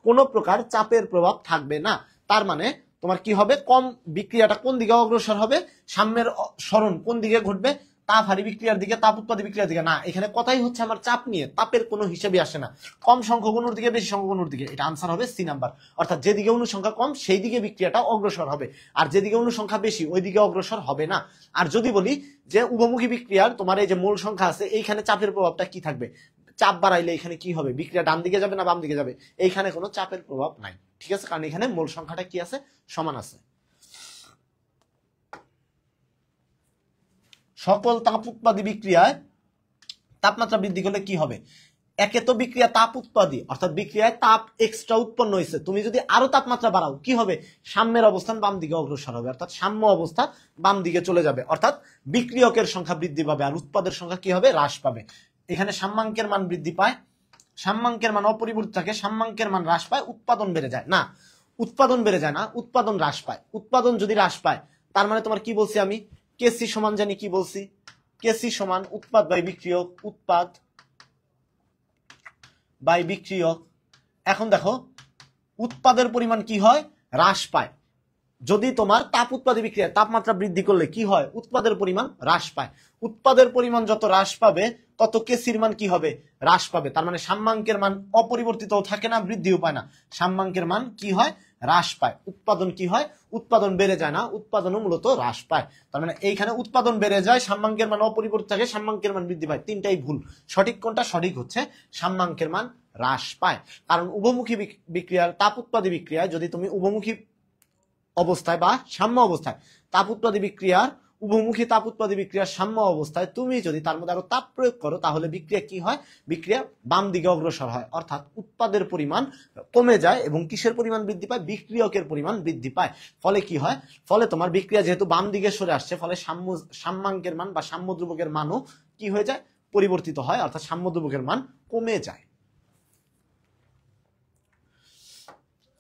কোনো প্রকার চাপের প্রভাব থাকবে না। তার মানে তোমার কি হবে, কম বিক্রিয়াটা কোন দিকে অগ্রসর হবে, সাম্যের সরণ কোন দিকে ঘটবে, তাপ হারি বিক্রিয়ার দিকে, তাপ উৎপাদী বিক্রিয়ার দিকে না। এখানে কথাই হচ্ছে আমার চাপ নিয়ে, তাপের কোনো হিসেবে আসে না। কম সংখ্যক অণুর দিকে, বেশি সংখ্যক অণুর দিকে, এটা আনসার হবে সি নাম্বার। অর্থাৎ যেদিকে অণু সংখ্যা কম সেই দিকে বিক্রিয়াটা অগ্রসর হবে, আর যেদিকে অণু সংখ্যা বেশি ওই দিকে অগ্রসর হবে না। আর যদি বলি যে উভমুখী বিক্রিয়ার তোমার এই যে মোল সংখ্যা আছে, এইখানে চাপের প্রভাবটা কি থাকবে, চাপ বাড়াইলে এখানে কি হবে, বিক্রিয়া ডান দিকে যাবে না বাম দিকে যাবে, এইখানে কোনো চাপের প্রভাব নাই। ঠিক আছে, কারণ এখানে মোল সংখ্যাটা কি আছে, সমান আছে। সকল তাপ উৎপাদী বিক্রিয়ায় তাপমাত্রা বৃদ্ধি করলে কি হবে, একে তো বিক্রিয়া তাপ উৎপাদী, অর্থাৎ বিক্রিয়ায় তাপ এক্সট্রা উৎপন্ন হয়েছে, তুমি যদি আরো তাপমাত্রা বাড়াও কি হবে, সাম্যের অবস্থান বাম দিকে অগ্রসর হবে, অর্থাৎ সাম্য অবস্থা বাম দিকে চলে যাবে, অর্থাৎ বিক্রিয়কের সংখ্যা বৃদ্ধি পাবে আর উৎপাদের সংখ্যা কি হবে, হ্রাস পাবে। এখানে সাম্যাঙ্কের মান বৃদ্ধি পায়, সাম্যাঙ্কের মান অপরিবর্তিত থাকে, সাম্যাঙ্কের মান হ্রাস পায়, উৎপাদন বেড়ে যায় না, উৎপাদন বেড়ে যায় না, উৎপাদন হ্রাস পায়। উৎপাদন যদি হ্রাস পায় তার মানে তোমার কি বলছি আমি, কেসি সমান জানি কি বলছি, কেসি সমান উৎপাদ বাই বিক্রিয়ক, উৎপাদ বাই বিক্রিয়ক। এখন দেখো উৎপাদের পরিমাণ কি হয়, হ্রাস পায়। যদি তোমার তাপ উৎপাদী বিক্রিয়ায় তাপমাত্রা বৃদ্ধি করলে কি হয়, উৎপাদের পরিমাণ হ্রাস পায়। উৎপাদের পরিমাণ যত হ্রাস পাবে তত কেসির মান কি হবে, হ্রাস পাবে। তার মানে সাম্যাঙ্কের মান অপরিবর্তিত থাকে না, বৃদ্ধিও পায় না, সাম্যাঙ্কের মান কি হয়, হ্রাস পায়। উৎপাদন কি হয়, উৎপাদন বেড়ে যায় না, উৎপাদনও মূলত হ্রাস পায়। তার মানে এইখানে উৎপাদন বেড়ে যায়, সাম্যাঙ্কের মান অপরিবর্তিত থাকে, সাম্যাঙ্কের মান বৃদ্ধি পায়, তিনটাই ভুল। সঠিক কোনটা, সঠিক হচ্ছে সাম্যাঙ্কের মান হ্রাস পায়। কারণ উভমুখী বিক্রিয়ার তাপ উৎপাদী বিক্রিয়ায় যদি তুমি উভমুখী অবস্থায় বা সাম্য অবস্থায় তাপ উৎপাদী বিক্রিয়ার, উভমুখী তাপ উৎপাদী বিক্রিয়ার সাম্য অবস্থায় তুমি যদি তার মধ্যে আরো তাপ প্রয়োগ করো তাহলে বিক্রিয়া কি হয়, বিক্রিয়া বাম দিকে অগ্রসর হয়, অর্থাৎ উৎপাদের পরিমাণ কমে যায় এবং কিসের পরিমাণ বৃদ্ধি পায়, বিক্রিয়কের পরিমাণ বৃদ্ধি পায়। ফলে কি হয়, ফলে তোমার বিক্রিয়া যেহেতু বাম দিকে সরে আসছে, ফলে সাম্যাঙ্কের মান বা সাম্য ধ্রুবকের মানও কি হয়ে যায়, পরিবর্তিত হয়, অর্থাৎ সাম্য ধ্রুবকের মান কমে যায়।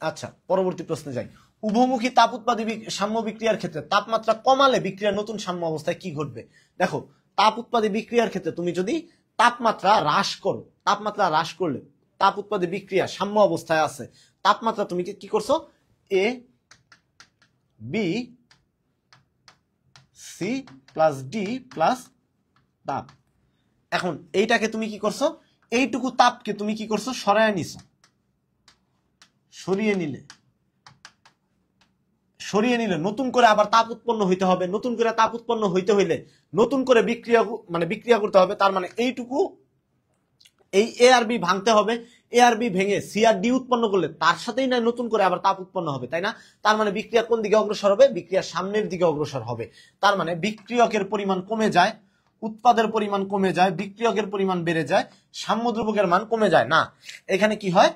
আচ্ছা, পরবর্তী প্রশ্নে যাই। উভমুখী তাপ উৎপাদী সাম্য বিক্রিয়ার ক্ষেত্রে তাপমাত্রা কমালে বিক্রিয়ার নতুন সাম্য অবস্থায় কি ঘটবে। দেখো তাপ উৎপাদী বিক্রিয়ার ক্ষেত্রে তুমি যদি তাপমাত্রা হ্রাস করো, তাপমাত্রা হ্রাস করলে তাপ উৎপাদী বিক্রিয়া সাম্য অবস্থায় আছে, তাপমাত্রা তুমি কি করছো, A B C plus D plus তাপ। এখন এইটাকে তুমি কি করছো, এইটুকু তাপকে তুমি কি করছো, সরায় নিছো, সরিয়ে নিলে নতুন করে আবার তাপ উৎপন্ন হইতে হবে, নতুন করে তাপ উৎপন্ন হইতে হইলে নতুন করে বিক্রিয়া করতে হবে। তার মানে এইটুকু, এই এ আর বি ভাঙতে হবে, এ আর বি ভেঙে সি আর ডি উৎপন্ন করলে তার সাথেই না নতুন করে আবার তাপ উৎপন্ন হবে, তাই না। তার মানে বিক্রিয়া কোন দিকে অগ্রসর হবে, বিক্রিয়া সামনের দিকে অগ্রসর হবে। তার মানে বিক্রিয়কের পরিমাণ কমে যায়, উৎপাদের পরিমাণ কমে যায়, বিক্রিয়কের পরিমাণ বেড়ে যায়, সাম্য ধ্রুবকের মান কমে যায় না। এখানে কি হয়,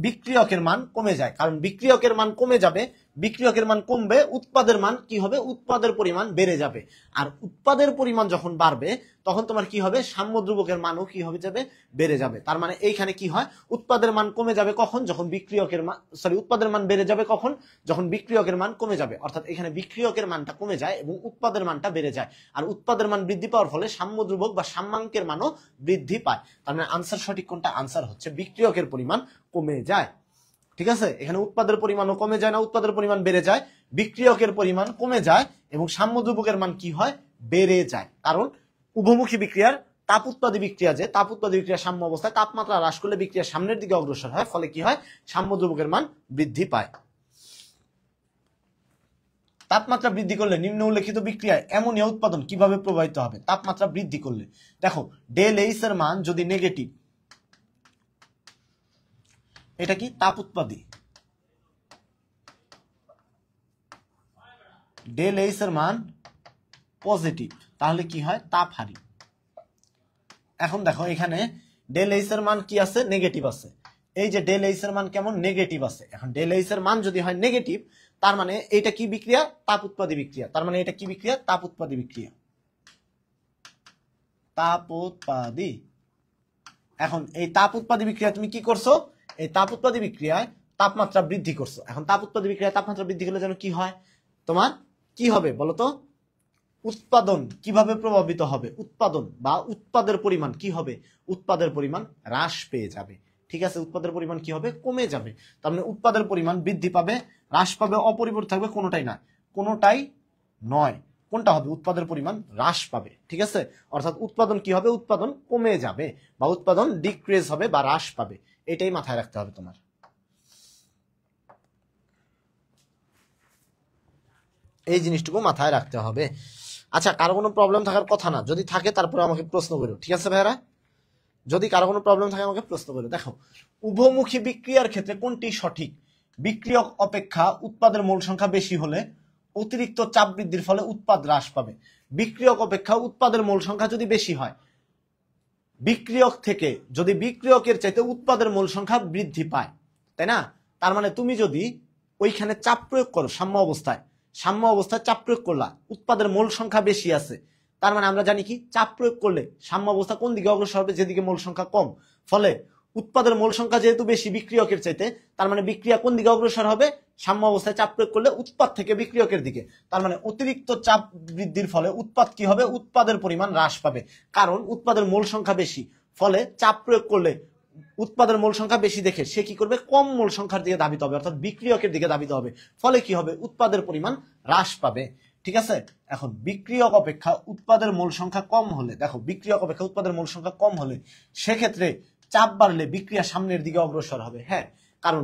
বিক্রিয়কের মান কমে যায়, কারণ বিক্রিয়কের মান কমে যাবে, বিক্রিয়কের মান কমবে, উৎপাদের মান কি হবে, উৎপাদের পরিমাণ বেড়ে যাবে। আর উৎপাদের পরিমাণ যখন বাড়বে তখন তোমার কি হবে, সাম্য ধ্রুবকের মানও কি হবে যাবে, বেড়ে যাবে। তার মানে এইখানে কি হয়, উৎপাদের মান কমে যাবে কখন, যখন বিক্রিয়কের মান, উৎপাদের মান বেড়ে যাবে কখন, যখন বিক্রিয়কের মান কমে যাবে। অর্থাৎ এখানে বিক্রিয়কের মানটা কমে যায় এবং উৎপাদের মানটা বেড়ে যায়, আর উৎপাদের মান বৃদ্ধি পাওয়ার ফলে সাম্য ধ্রুবক বা সাম্যাঙ্কের মানও বৃদ্ধি পায়। তার মানে আনসার সঠিক কোনটা, আনসার হচ্ছে বিক্রিয়কের পরিমাণ কমে যায়। ঠিক আছে, এখানে উৎপাদের পরিমাণও কমে যায় না, উৎপাদের পরিমাণ বেড়ে যায়, বিক্রিয়কের পরিমাণ কমে যায় এবং সাম্য ধ্রুবকের মান কি হয়, বেড়ে যায়। কারণ উভমুখী বিক্রিয়ার তাপ উৎপাদী বিক্রিয়া, যে তাপ উৎপাদী বিক্রিয়া সাম্য অবস্থায় তাপমাত্রা হ্রাস করলে বিক্রিয়া সামনের দিকে অগ্রসর হয়, ফলে কি হয়, সাম্য ধ্রুবকের মান বৃদ্ধি পায়। তাপমাত্রা বৃদ্ধি করলে নিম্ন উল্লেখিত বিক্রিয়ায় অ্যামোনিয়া উৎপাদন কিভাবে প্রভাবিত হবে। তাপমাত্রা বৃদ্ধি করলে দেখো ডেল এইচ এর মান যদি নেগেটিভ, এটা কি তাপ উৎপাদী, ডেল এইচ এর মান পজিটিভ, তাহলে কি হয় তাপহারী। এখন দেখো এখানে ডেল এইচ এর মান কি আছে নেগেটিভ আছে, এই যে ডেল এইচ এর মান কেমন নেগেটিভ আছে। এখন ডেল এইচ এর মান যদি হয় নেগেটিভ, তার মানে এটা কি বিক্রিয়া তাপ উৎপাদী বিক্রিয়া, তার মানে এটা কি বিক্রিয়া তাপ উৎপাদী বিক্রিয়া, তাপ উৎপাদী। এখন এই তাপ উৎপাদী বিক্রিয়া তুমি কি করছো, এই তাপ উৎপাদী বিক্রিয়ায় তাপমাত্রা বৃদ্ধি করছো। এখন তাপ উৎপাদী বিক্রিয়ায় তাপমাত্রা বৃদ্ধি করলে যেন কি হয়, তোমার কি হবে বলতো, উৎপাদন কিভাবে প্রভাবিত হবে, উৎপাদন বা উৎপাদের পরিমাণ কি হবে, উৎপাদের পরিমাণ হ্রাস পেয়ে যাবে। ঠিক আছে, উৎপাদের পরিমাণ কি হবে কমে যাবে, তার মানে উৎপাদের পরিমাণ বৃদ্ধি পাবে, হ্রাস পাবে, অপরিবর্তিত থাকবে, কোনোটাই না, কোনোটাই নয়। কোনটা হবে, উৎপাদের পরিমাণ হ্রাস পাবে। ঠিক আছে, অর্থাৎ উৎপাদন কি হবে, উৎপাদন কমে যাবে বা উৎপাদন ডিক্রিজ হবে বা হ্রাস পাবে, এটাই মাথায় রাখতে হবে তোমার। এই জিনিসটুকু মাথায় রাখতে হবে। আচ্ছা, কারো কোনো প্রবলেম থাকার কথা না, যদি থাকে তারপরে আমাকে প্রশ্ন করো। ঠিক আছে ভাইরা, যদি কারো কোনো প্রবলেম থাকে আমাকে প্রশ্ন করো। দেখো, উভমুখী বিক্রিয়ার ক্ষেত্রে কোনটি সঠিক, বিক্রিয়ক অপেক্ষা উৎপাদের মোল সংখ্যা বেশি হলে অতিরিক্ত চাপ বৃদ্ধির ফলে উৎপাদ হ্রাস পাবে। বিক্রিয়ক অপেক্ষা উৎপাদের মোল সংখ্যা যদি বেশি হয়, বিক্রিয়ক থেকে যদি বিক্রিয়কের চাইতে উৎপাদের মোল সংখ্যা বৃদ্ধি পায়, তাই না, তার মানে তুমি যদি ওইখানে চাপ প্রয়োগ করো সাম্য অবস্থায়, সাম্য অবস্থায় চাপ প্রয়োগ করলা, উৎপাদের মোল সংখ্যা বেশি আছে, তার মানে আমরা জানি কি চাপ প্রয়োগ করলে সাম্য অবস্থা কোন দিকে অগ্রসর হবে, যেদিকে মোল সংখ্যা কম। ফলে উৎপাদের মোল সংখ্যা যেহেতু বেশি বিক্রিয়কের চাইতে, তার মানে বিক্রিয়া কোন দিকে অগ্রসর হবে, সাম্য অবস্থায় চাপ প্রয়োগ করলে উৎপাদ থেকে বিক্রিয়কের দিকে। তার মানে অতিরিক্ত চাপ বৃদ্ধির ফলে উৎপাদ কি হবে, উৎপাদের পরিমাণ হ্রাস পাবে, কারণ উৎপাদের মোল সংখ্যা বেশি। ফলে চাপ প্রয়োগ করলে উৎপাদের মোল সংখ্যা বেশি দেখে সে কি করবে, কম মোল সংখ্যার দিকে ধাবিত হবে, অর্থাৎ বিক্রিয়কের দিকে ধাবিত হবে। ফলে কি হবে, উৎপাদের পরিমাণ হ্রাস পাবে। ঠিক আছে, এখন বিক্রিয়ক অপেক্ষা উৎপাদের মোল সংখ্যা কম হলে, দেখো বিক্রিয়ক অপেক্ষা উৎপাদের মোল সংখ্যা কম হলে সেক্ষেত্রে চাপ বাড়লে বিক্রিয়া সামনের দিকে অগ্রসর হবে। হ্যাঁ, কারণ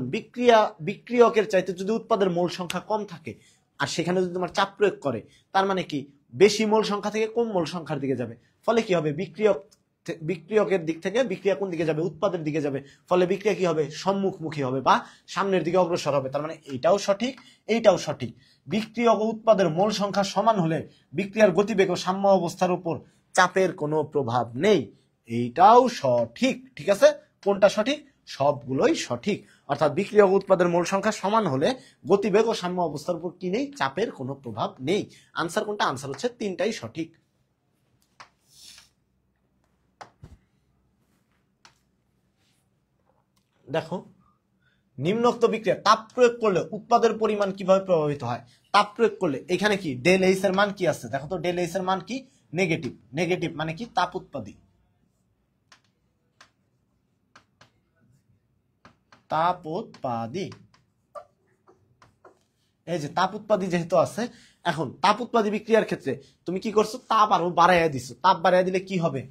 বিক্রিয়কের চাইতে যদি উৎপাদের মোল সংখ্যা কম থাকে আর সেখানে যদি তোমার চাপ প্রয়োগ করে, তার মানে কি বেশি মোল সংখ্যা থেকে কম মোল সংখ্যার দিকে যাবে। ফলে কি হবে, বিক্রিয়কের দিক থেকে বিক্রিয়া কোন দিকে যাবে, উৎপাদের দিকে যাবে। ফলে বিক্রিয়া কি হবে, সম্মুখমুখী হবে বা সামনের দিকে অগ্রসর হবে। তার মানে এইটাও সঠিক, এইটাও সঠিক। বিক্রিয়ক ও উৎপাদের মোল সংখ্যা সমান হলে বিক্রিয়ার গতিবেগ ও সাম্য অবস্থার উপর চাপের কোনো প্রভাব নেই, এইটাও সঠিক। ঠিক আছে, কোনটা সঠিক, সবগুলোই সঠিক। অর্থাৎ বিক্রিয়ক উৎপাদের মোল সংখ্যা সমান হলে গতিবেগ ও সাম্য অবস্থার উপর কি নেই, চাপের কোনো প্রভাব নেই। আনসার কোনটা, আনসার হচ্ছে তিনটাই সঠিক। দেখো, নিম্নোক্ত বিক্রিয়া তাপ প্রয়োগ করলে উৎপাদের পরিমাণ কিভাবে প্রভাবিত হয়। তাপ প্রয়োগ করলে এখানে কি ডেল এইচ এর মান কি আছে, দেখো তো ডেল এইচ এর মান কি নেগেটিভ, নেগেটিভ মানে কি তাপ উৎপাদী, তাপ উৎপাদী, এই যে তাপ উৎপাদী যেহেতু আছে, এখন তাপ উৎপাদী বিক্রিয়ার ক্ষেত্রে তুমি কি করছো, তাপ আরো বাড়াইয়া দিছো। তাপ বাড়াইয়া দিলে কি হবে,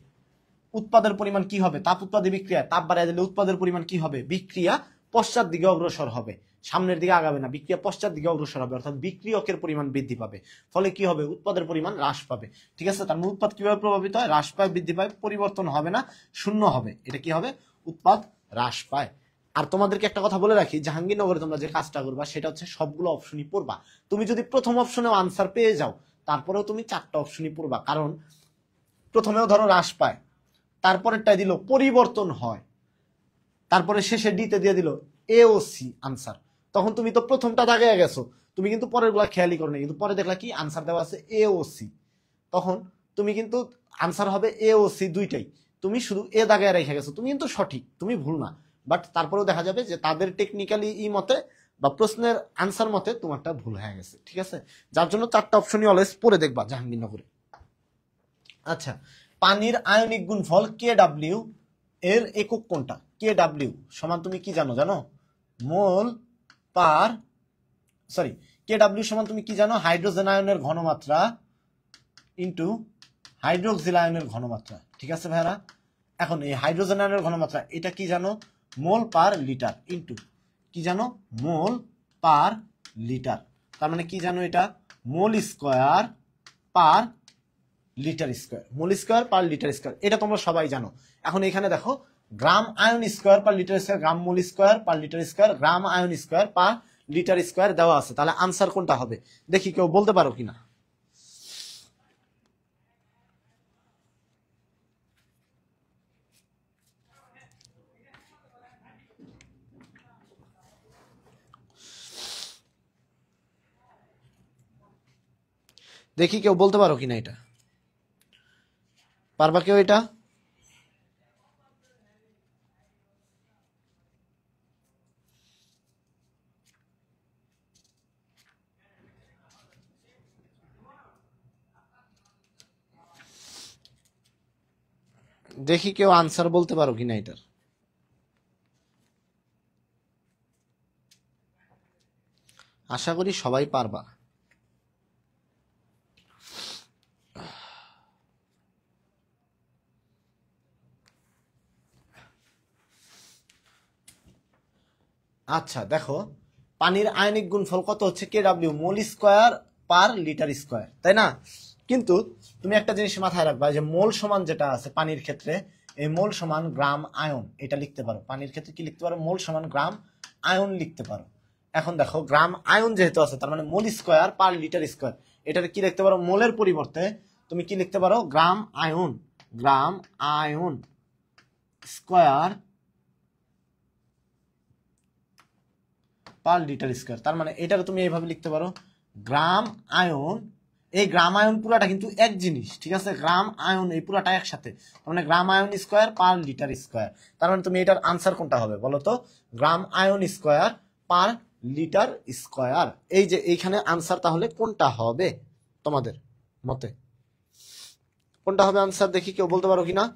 উৎপাদের পরিমাণ কি হবে, তাপ উৎপাদী বিক্রিয়া তাপ বাড়াইয়া দিলে উৎপাদের পরিমাণ কি হবে, বিক্রিয়া পশ্চাৎ দিকে অগ্রসর হবে, সামনের দিকে আগাবে না, বিক্রিয়া পশ্চাৎ দিকে অগ্রসর হবে, অর্থাৎ বিক্রিয়কের পরিমাণ বৃদ্ধি পাবে। ফলে কি হবে, উৎপাদের পরিমাণ হ্রাস পাবে। ঠিক আছে, তার মানে উৎপাদ কিভাবে প্রভাবিত হয়, হ্রাস পায়, বৃদ্ধি পায়, পরিবর্তন হবে না, শূন্য হবে। এটা কি হবে, উৎপাদ হ্রাস পায়। আর তোমাদেরকে একটা কথা বলে রাখি, জাহাঙ্গীরনগরে তোমরা যে কাজটা করবা সেটা হচ্ছে সবগুলো অপশনই পড়বা। তুমি যদি প্রথম অপশনেও আনসার পেয়ে যাও, তারপরেও তুমি চারটা অপশনই পড়বা, কারণ প্রথমেও ধরো হ্রাস পায়, তারপরেরটাই দিল পরিবর্তন হয়, তারপরে শেষে ডিতে দিয়ে দিল এ ও সি আনসার। তখন তুমি তো প্রথমটা দাগে গেছো, তুমি কিন্তু পরের গুলা খেয়ালই করো না, কিন্তু পরে দেখলা কি আনসার দেওয়া আছে এ ও সি, তখন তুমি কিন্তু আনসার হবে এ ও সি দুইটাই, তুমি শুধু এ দাগে রেখে গেছো, তুমি কিন্তু সঠিক, তুমি ভুল না। বাট তারপরেও দেখা যাবে যে তাদের টেকনিক্যালি মতে বা প্রশ্নের আনসার মতে তোমারটা ভুল হয়ে গেছে। ঠিক আছে, যার জন্য চারটা অপশনই অলওয়েজ পড়ে দেখবা জাহাঙ্গীরনগরে। আচ্ছা, পানির আয়নিক গুণফল KW এর একক কোনটা, KW সমান তুমি কি জানো, মোল পার, সরি KW সমান তুমি কি জানো, হাইড্রোজেন আয়নের ঘনমাত্রা ইন্টু হাইড্রোক্সিল আয়নের ঘনমাত্রা। ঠিক আছে ভাইরা, এখন এই হাইড্রোজেন আয়নের ঘনমাত্রা এটা কি জানো, মোল পার লিটার ইন্টু কি জানো, মোল পার লিটার। তার মানে কি জানো, এটা mole square per litre square, mole square per litre square, এটা তোমরা সবাই জানো। এখন এখানে দেখো gram ion square per litre square, gram mole square per litre square, gram ion square per litre square দেওয়া আছে। তাহলে আনসার কোনটা হবে দেখি, কেউ বলতে পারো কিনা? দেখি কেউ বলতে পারো কিনা, এটা পারবা কেউ এটা? দেখি কেউ আনসার বলতে পারো কিনা এটার। আশা করি সবাই পারবা। আচ্ছা দেখো, পানির আয়নিক গুণফল কত হচ্ছে? কেডব্লিউ mole square per litre square, তাই না? কিন্তু তুমি একটা জিনিস মাথায় রাখবা, যে মোল সমান যেটা আছে পানির ক্ষেত্রে, এই মোল সমান গ্রাম আয়ন, এটা লিখতে পারো। পানির ক্ষেত্রে কি লিখতে পারো? মোল সমান গ্রাম আয়ন লিখতে পারো। এখন দেখো, গ্রাম আয়ন যেহেতু আছে, তার মানে মোল স্কোয়ার পার লিটার স্কোয়ার, এটার কি লিখতে পারো? মোলের পরিবর্তে তুমি কি লিখতে পারো? গ্রাম আয়ন, গ্রাম ion square per litre square. তার মানে এটার তুমি এইভাবে লিখতে পারো, গ্রাম আয়ন, এই গ্রাম আয়ন পুরাটা কিন্তু এক জিনিস, ঠিক আছে? গ্রাম আয়ন এই পুরাটা একসাথে, মানে গ্রাম ion square per litre square. তার মানে তুমি এটার আনসার কোনটা হবে বলো তো? গ্রাম ion square per litre square. এই যে এইখানে আনসার তাহলে কোনটা হবে তোমাদের মতে? কোনটা হবে আনসার দেখি, কেউ বলতে পারো কিনা?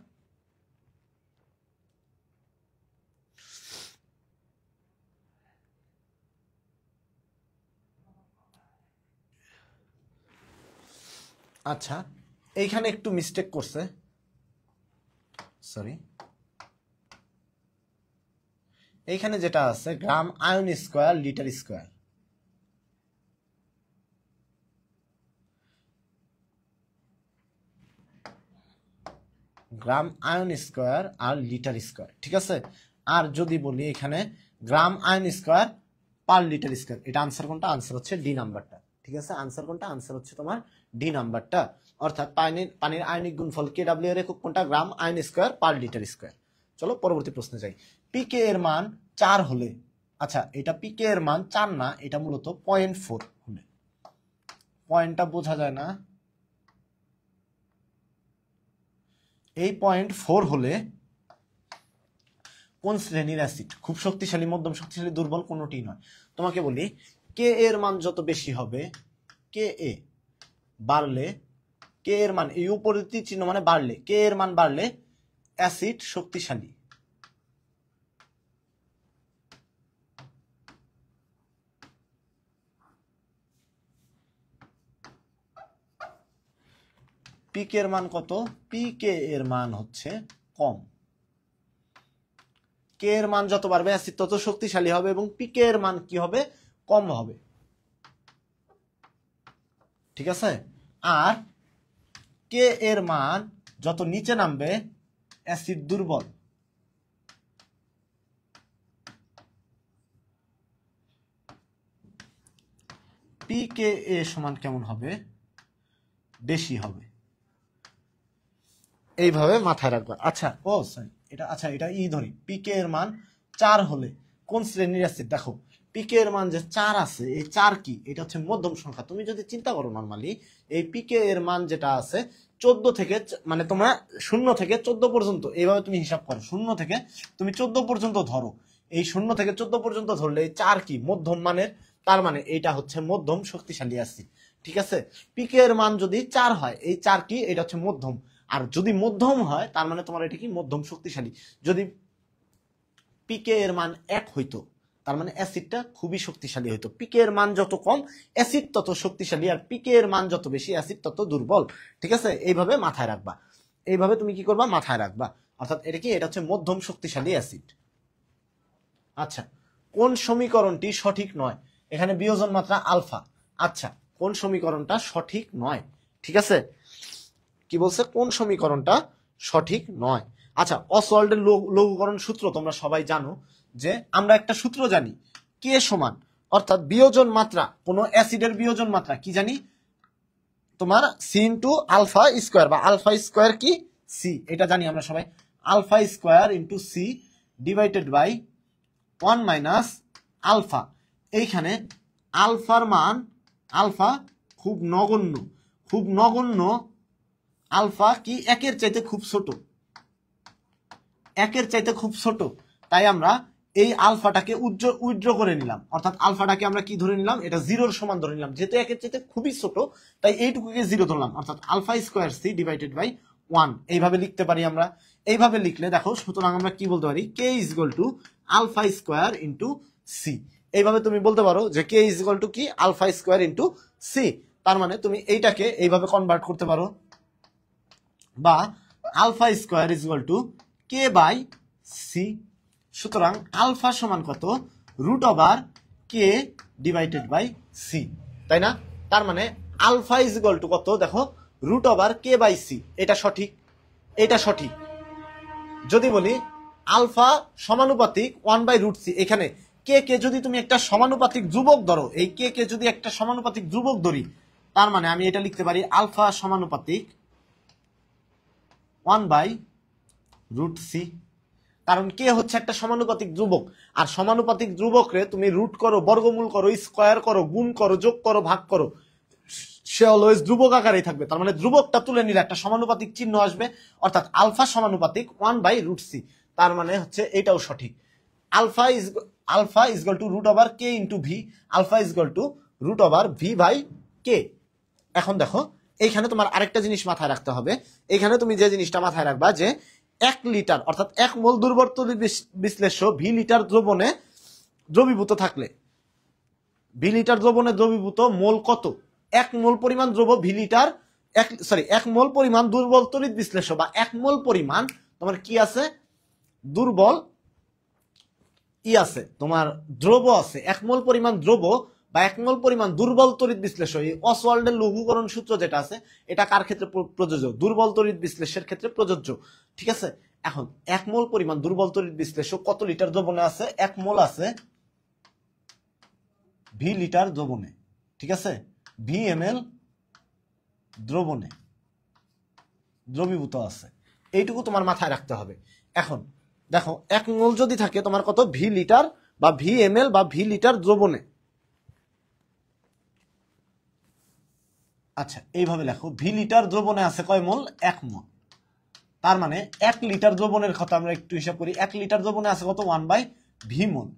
আচ্ছা, এইখানে একটু মিস্টেক করছে, সরি। এইখানে যেটা আছে gram ion square litre square, gram ion square আর লিটার স্কোয়ার, ঠিক আছে? আর যদি বলি এখানে gram ion square per litre square, এটা আনসার কোনটা? আনসার হচ্ছে ডি নাম্বারটা, ঠিক আছে? আনসার কোনটা? আনসার হচ্ছে তোমার ডি নাম্বারটা। অর্থাৎ পানির আয়নিক গুণফল কেডব্লিউ এর একক কোনটা? গ্রাম ion square per litre square. চলো পরবর্তী প্রশ্নে যাই। পিকে এর মান 4 হলে, আচ্ছা এটা পিকে এর মান 4 না, এটা মূলত 0.4 হলে, পয়েন্টটা বোঝা যায় না, এই 0.4 হলে কোন শ্রেণীর অ্যাসিড? খুব শক্তিশালী, মধ্যম শক্তিশালী, দুর্বল, কোনোটি নয়। তোমাকে বলি, কে এর মান যত বেশি হবে, কে এ বাড়লে, কে এর মান এই উপরে চিহ্ন মানে বাড়লে, কে এর মান বাড়লে অ্যাসিড শক্তিশালী। পিকে এর মান কত? পিকে এর মান হচ্ছে কম। কে এর মান যত বাড়বে অ্যাসিড তত শক্তিশালী হবে, এবং পিকে এর মান কি হবে? কম হবে, ঠিক আছে? আর কে এর মান যত নিচে নামবে অ্যাসিড দুর্বল। পিকে এ সমান কেমন হবে? বেশি হবে। এইভাবে মাথায় রাখবা। আচ্ছা ও সরি, এটা আচ্ছা এটা ধরি, পিকে এর মান 4 হলে কোন শ্রেণীর অ্যাসিড? দেখো পিকে এর মান যে 4 আছে, এই 4 কি? এটা হচ্ছে মধ্যম সংখ্যা। তুমি যদি চিন্তা করো নরমালি, এই পিকে এর মান যেটা আছে 14 থেকে, মানে তোমরা 0 থেকে 14 পর্যন্ত এইভাবে তুমি হিসাব করো, 0 থেকে তুমি 14 পর্যন্ত ধরো। এই 0 থেকে 14 পর্যন্ত ধরলে এই 4 কি? মধ্যম মানের। তার মানে এইটা হচ্ছে মধ্যম শক্তিশালী অ্যাসিড, ঠিক আছে? পিকে এর মান যদি 4 হয়, এই 4 কি? এটা হচ্ছে মধ্যম। আর যদি মধ্যম হয় তার মানে তোমার এটা কি? মধ্যম শক্তিশালী। যদি পিকে এর মান 1 হইতো, তার মানে অ্যাসিডটা খুবই শক্তিশালী হইতো। পিকে এর মান যত কম অ্যাসিড তত শক্তিশালী, আর পিকে এর মান যত বেশি অ্যাসিড তত দুর্বল, ঠিক আছে? এইভাবে মাথায় রাখবা, এইভাবে তুমি কি করবা? মাথায় রাখবা। অর্থাৎ এটা কি? এটা হচ্ছে মধ্যম শক্তিশালী অ্যাসিড। আচ্ছা, কোন সমীকরণটি সঠিক নয়? এখানে বিয়োজন মাত্রা আলফা। আচ্ছা, কোন সমীকরণটা সঠিক নয়? ঠিক আছে, কি বলছে? কোন সমীকরণটা সঠিক নয়? আচ্ছা, অসওয়াল্ডের লঘুকরণ সূত্র তোমরা সবাই জানো, যে আমরা একটা সূত্র জানি, কে সমান, অর্থাৎ বিয়োজন মাত্রা, কোন অ্যাসিডের বিয়োজন মাত্রা কি জানি, তোমার সি ইন্টু আলফা স্কোয়ার, বা আলফা স্কোয়ার কি সি, এটা জানি আমরা সবাই। Alpha square into C divided by 1 minus alpha. এইখানে আলফার মান, আলফা খুব নগণ্য, খুব নগণ্য, আলফা কি একের চাইতে খুব ছোট, একের চাইতে খুব ছোট, তাই আমরা এই আলফাটাকে উইথড্র করে নিলাম, অর্থাৎ আলফাটাকে আমরা কি ধরে নিলাম, এটা জিরোর সমান ধরে নিলাম, যেহেতু একের চাইতে খুবই ছোট তাই এইটুকুকে জিরো ধরলাম, অর্থাৎ alpha square C divided by 1। এইভাবে লিখতে পারি আমরা। এইভাবে লিখলে দেখো, সুতরাং আমরা কি বলতে পারি, K is equal to alpha square into C. এইভাবে তুমি বলতে পারো যে কে ইজ ইকুয়াল টু কি আলফা স্কোয়ার ইন্টু সি। তার মানে তুমি এইটাকে এইভাবে কনভার্ট করতে পারো, বা alpha square is equal to K by C. সুতরাং আলফা সমান কত, root over K divided by C, তাই না? তার মানে আলফা ইজ ইকুয়াল টু কত, দেখো, root over K by C. এটা সঠিক, এটা সঠিক। যদি বলি আলফা সমানুপাতিক 1 বাই রুট সি, এখানে কে কে যদি তুমি একটা সমানুপাতিক ধ্রুবক ধরো, এই কে কে যদি একটা সমানুপাতিক ধ্রুবক ধরি, তার মানে আমি এটা লিখতে পারি আলফা সমানুপাতিক 1 বাই রুট সি। কারণ কে হচ্ছে একটা সমানুপাতিক ধ্রুবক, আর সমানুপাতিক ধ্রুবকরে তুমি রুট করো, বর্গমূল করো, স্কোয়ার করো, গুণ করো, যোগ করো, ভাগ করো, সে অলওয়েজ ধ্রুবক আকারেই থাকবে। তার মানে ধ্রুবকটা তুলে নিলে একটা সমানুপাতিক চিহ্ন আসবে, অর্থাৎ আলফা সমানুপাতিক 1 বাই রুট সি। তার মানে হচ্ছে এটাও সঠিক। Alpha is equal to root over K into V, alpha is equal to root over V by K. এখন দেখো, এইখানে তোমার আরেকটা জিনিস মাথায় রাখতে হবে। এখানে তুমি যে জিনিসটা মাথায় রাখবা, যে 1 লিটার অর্থাৎ 1 মোল দুর্বল তড়িৎ বিশ্লেষ্য ভি লিটার দ্রবণে দ্রবীভূত থাকলে, ভি লিটার দ্রবণে দ্রবীভূত মোল কত, 1 মোল পরিমাণ দ্রব ভি লিটার, 1 মোল পরিমাণ দুর্বল তড়িৎ বিশ্লেষ্য, বা 1 মোল পরিমাণ তোমার কি আছে, দুর্বল আছে, তোমার দ্রব আছে, 1 মোল পরিমাণ দ্রব বা 1 মোল পরিমাণ দুর্বল তড়িৎ বিশ্লেষ্য। এই অসওয়াল্ডের লঘুকরণ সূত্র যেটা আছে, এটা কার ক্ষেত্রে প্রযোজ্য, দুর্বল তড়িৎ বিশ্লেষ্যের ক্ষেত্রে প্রযোজ্য। ঠিক আছে, এখন 1 মোল পরিমাণ দুর্বল তড়িৎ বিশ্লেষ্য কত লিটার দ্রবণে আছে, 1 মোল আছে ভি লিটার দ্রবণে, ঠিক আছে, ভি এমএল দ্রবণে দ্রবীভূত আছে। এইটুকু তোমার মাথায় রাখতে হবে। এখন দেখো, 1 মোল যদি থাকে তোমার কত, ভি লিটার বা ভি এমএল বা ভি লিটার দ্রবণে। আচ্ছা, এইভাবে লেখো, ভি লিটার দ্রবণে আছে কয় মোল, 1 মোল। তার মানে 1 লিটার দ্রবণের কথা আমরা একটু হিসাব করি, 1 লিটার দ্রবণে আছে কত, 1 বাই ভি মোল।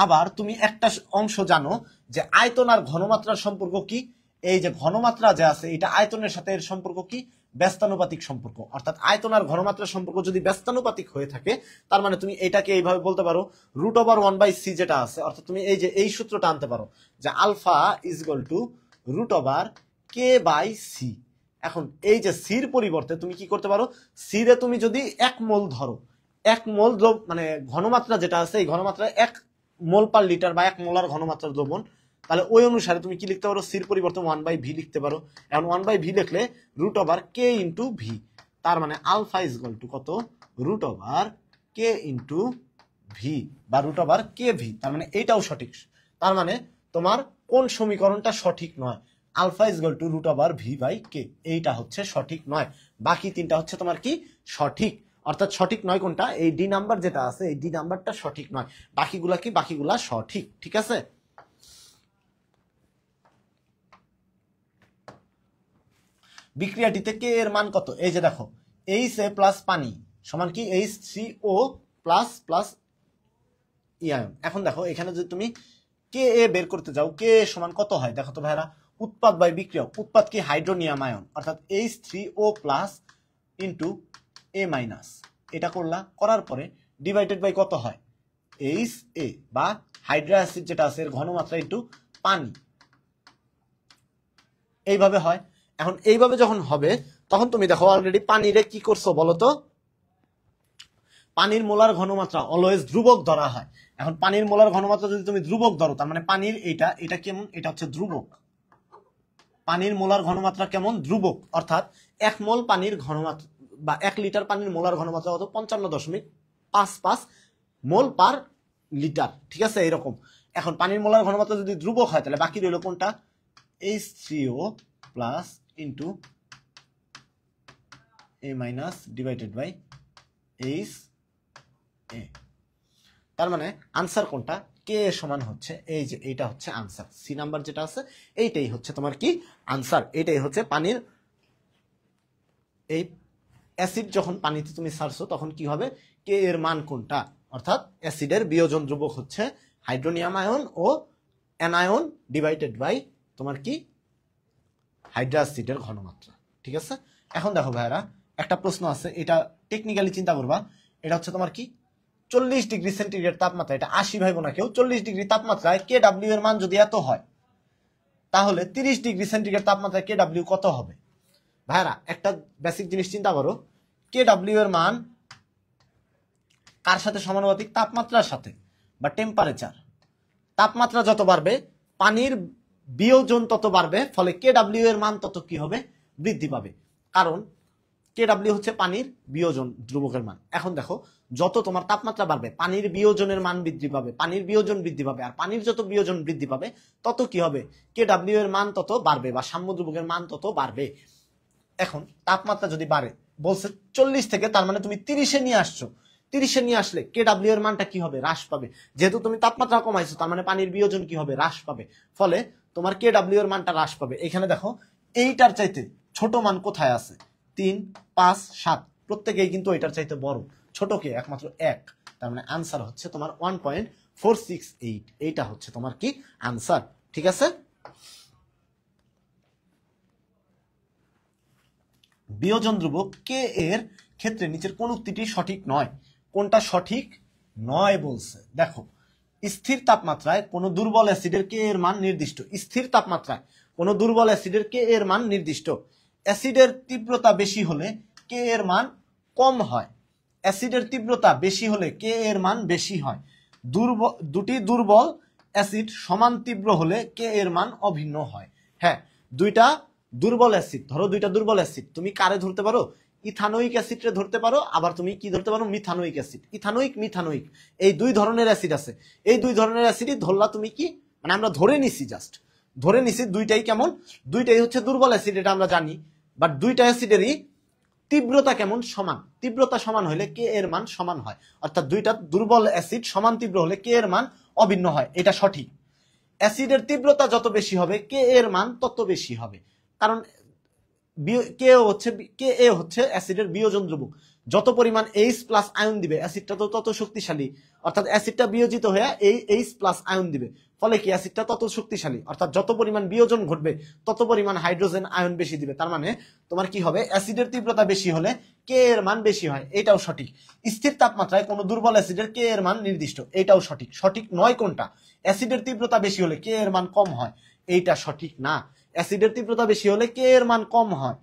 আবার তুমি একটা অংশ জানো যে আয়তন আর ঘনমাত্রার সম্পর্ক কি, এই যে ঘনমাত্রা যে আছে এটা আয়তনের সাথে এর সম্পর্ক কি, ব্যস্তানুপাতিক সম্পর্ক। অর্থাৎ আয়তন আর ঘনমাত্রার সম্পর্ক যদি ব্যস্তানুপাতিক হয়ে থাকে, তার মানে তুমি এটাকে এইভাবে বলতে পারো, রুট ওভার 1 বাই সি যেটা আছে, অর্থাৎ তুমি এই যে এই সূত্রটা আনতে পারো, যে alpha is equal to root over K by C. এখন এই যে সির পরিবর্তে তুমি কি করতে পারো, সিরে তুমি যদি 1 মোল ধরো, 1 মোল মানে ঘনমাত্রা যেটা আছে, এই ঘনমাত্রা 1 মোল পার লিটার বা 1 মোলার ঘনমাত্রার দ্রবণ, তাহলে ওই অনুসারে তুমি কি লিখতে পারো, সির পরিবর্তে 1 বাই ভি লিখতে পারো। এখন 1 বাই ভি লিখলে root over K into V, তার মানে আলফা ইজ ইকুয়াল টু কত, root over K into V বা রুট ওভার কে ভি। তার মানে এইটাও সঠিক। তার মানে তোমার কোন সমীকরণটা সঠিক নয়, alpha is equal to root over V by K, এইটা হচ্ছে সঠিক নয়। বাকি তিনটা হচ্ছে তোমার কি সঠিক, অর্থাৎ সঠিক নয় কোনটা, এই ডি নাম্বার যেটা আছে, এই ডি নাম্বারটা সঠিক নয়, বাকিগুলা কি, বাকিগুলা সঠিক। ঠিক আছে, বিক্রিয়াটিতে কে এর মান কত, এই যে দেখো, এইচ এ প্লাস পানি সমান কি H3O প্লাস প্লাস ইয়ন। এখন দেখো, এখানে যদি তুমি কে এ বের করতে যাও, কে এ সমান কত হয়, দেখো তো ভাইরা, উৎপাদ বাই বিক্রিয়ক, উৎপাদ কি হাইড্রোনিয়াম আয়ন, অর্থাৎ H3O প্লাস ইন্টু এ মাইনাস, এটা করলা, করার পরে ডিভাইডেড বাই কত হয়, এইচ এ বা হাইড্রো অ্যাসিড যেটা আছে এর ঘনমাত্রা ইন্টু পানি, এইভাবে হয়। এখন এইভাবে যখন হবে, তখন তুমি দেখো অলরেডি পানিরে কি করছো বলতো, পানির মোলার ঘনমাত্রা অলওয়েজ ধ্রুবক ধরা হয়। এখন পানির মোলার ঘনমাত্রা যদি তুমি ধ্রুবক ধরো, তার মানে পানির এটা কেমন, এটা হচ্ছে ধ্রুবক, পানির মোলার ঘনমাত্রা কেমন, ধ্রুবক, অর্থাৎ 1 মোল পানির ঘনমাত্রা বা 1 লিটার পানির মোলার ঘনমাত্রা কত 55.55 মোল পার লিটার, ঠিক আছে এরকম। এখন পানির মোলার ঘনমাত্রা যদি ধ্রুবক হয় তাহলে বাকি রইল কোনটা H3O plus into A minus divided by HA। তার মানে আনসার কোনটা কে সমান হচ্ছে এই যে এইটা হচ্ছে আনসার, সি নাম্বার যেটা আছে এইটাই হচ্ছে তোমার কি আনসার। এইটাই হচ্ছে পানির এই অ্যাসিড যখন পানিতে তুমি ছাড়ছো তখন কি হবে কে এর মান কোনটা, অর্থাৎ অ্যাসিডের বিয়োজন ধ্রুবক হচ্ছে হাইড্রোনিয়াম আয়ন ও অ্যানায়ন ডিভাইডেড বাই তোমার কি হাইড্রোক্সাইডের ঘনমাত্রা, ঠিক আছে। এখন দেখো ভাইরা একটা প্রশ্ন আছে, এটা টেকনিক্যালি চিন্তা করবা। এটা হচ্ছে তোমার কি 40 ডিগ্রি সেন্টিগ্রেড তাপমাত্রা, এটা 80 ভাইব না কেউ, 40 ডিগ্রি তাপমাত্রায় কে ডাব্লিউ এর মান যদি এত হয় তাহলে 30 ডিগ্রি সেন্টিগ্রেড তাপমাত্রায় কে ডাব্লিউ কত হবে। ভাইরা একটা বেসিক জিনিস চিন্তা করো, কে ডাব্লিউ এর মান কার সাথে সমানুপাতিক, তাপমাত্রার সাথে বা টেম্পারেচার। তাপমাত্রা যত বাড়বে পানির বিয়োজন তত বাড়বে, ফলে কে ডাব্লিউ এর মান তত কি হবে বৃদ্ধি পাবে, কারণ কে ডাব্লিউ হচ্ছে পানির বিয়োজন ধ্রুবকের মান। এখন দেখো যত তোমার তাপমাত্রা বাড়বে পানির বিয়োজনের মান বৃদ্ধি পাবে, পানির বিয়োজন বৃদ্ধি পাবে, আর পানির যত বিয়োজন বৃদ্ধি পাবে তত কি হবে কে ডাব্লিউ এর মান তত বাড়বে বা সাম্য ধ্রুবকের মান তত বাড়বে। এখন তাপমাত্রা যদি বাড়ে বলছে 40 থেকে, তার মানে তুমি 30-এ নিয়ে আসছো, 30-এ নিয়ে আসলে কে ডাব্লিউ এর মানটা কি হবে হ্রাস পাবে, যেহেতু তুমি তাপমাত্রা কমাইছো তার মানে পানির বিয়োজন কি হবে হ্রাস পাবে, ফলে তোমার কে ডাব্লিউ এর মানটা হ্রাস পাবে। এখানে দেখো এইটার চাইতে ছোট মান কোথায় আছে 3, 5, 7 প্রত্যেকেই কিন্তু এটার চাইতে বড়, ছোট কে একমাত্র 1, তার মানে আনসার হচ্ছে তোমার 1.468, এইটা হচ্ছে তোমার কি আনসার, ঠিক আছে। বিয়োজন ধ্রুবক কে এর ক্ষেত্রে নিচের কোন উক্তিটি সঠিক নয়, কোনটা সঠিক নয় বলছে দেখো, স্থির তাপমাত্রায় কোন দুর্বল অ্যাসিডের কে এর মান নির্দিষ্ট, স্থির তাপমাত্রায় কোন দুর্বল অ্যাসিডের কে এর মান নির্দিষ্ট, অ্যাসিডের তীব্রতা বেশি হলে কে এর মান কম হয়, অ্যাসিডের তীব্রতা বেশি হলে কে এর মান বেশি হয়, দুটি দুর্বল অ্যাসিড সমান তীব্র হলে কে এর মান অভিন্ন হয়। হ্যাঁ, দুইটা দুর্বল অ্যাসিড, ধরো দুইটা দুর্বল অ্যাসিড তুমি কারে ধরতে পারো, ইথানোইক অ্যাসিডে ধরতে পারো, আবার তুমি কি ধরতে পারো মিথানোইক অ্যাসিড, ইথানোইক মিথানোইক এই দুই ধরনের অ্যাসিড আছে, এই দুই ধরনের অ্যাসিডই ধরলা তুমি কি, মানে আমরা ধরে নিছি, জাস্ট ধরে নিছি দুইটাই কেমন, দুইটাই হচ্ছে দুর্বল অ্যাসিড এটা আমরা জানি, বাট দুইটা অ্যাসিডেরই তীব্রতা কেমন সমান, তীব্রতা সমান হলে কে এর মান সমান হয়, অর্থাৎ দুইটা দুর্বল অ্যাসিড সমান তীব্র হলে কে এর মান অভিন্ন হয়, এটা সঠিক। অ্যাসিডের তীব্রতা যত বেশি হবে কে এর মান তত বেশি হবে, কারণ কে এ হচ্ছে অ্যাসিডের বিয়োজন ধ্রুবক, যত পরিমাণ H প্লাস আয়ন দিবে অ্যাসিডটা তো তত শক্তিশালী, অর্থাৎ অ্যাসিডটা বিয়োজিত হয়ে এই H প্লাস আয়ন দিবে, ফলে কি অ্যাসিডটা তত শক্তিশালী, অর্থাৎ যত পরিমাণ বিয়োজন ঘটবে তত পরিমাণ হাইড্রোজেন আয়ন বেশি দিবে, তার মানে তোমার কি হবে অ্যাসিডের তীব্রতা বেশি হলে কে এর মান বেশি হয়, এটাও সঠিক। স্থির তাপমাত্রায় কোনো দুর্বল অ্যাসিডের কে এর মান নির্দিষ্ট, এটাও সঠিক। সঠিক নয় কোনটা, অ্যাসিডের তীব্রতা বেশি হলে কে এর মান কম হয়, এইটা সঠিক না। অ্যাসিডের তীব্রতা বেশি হলে কে এর মান কম হয়,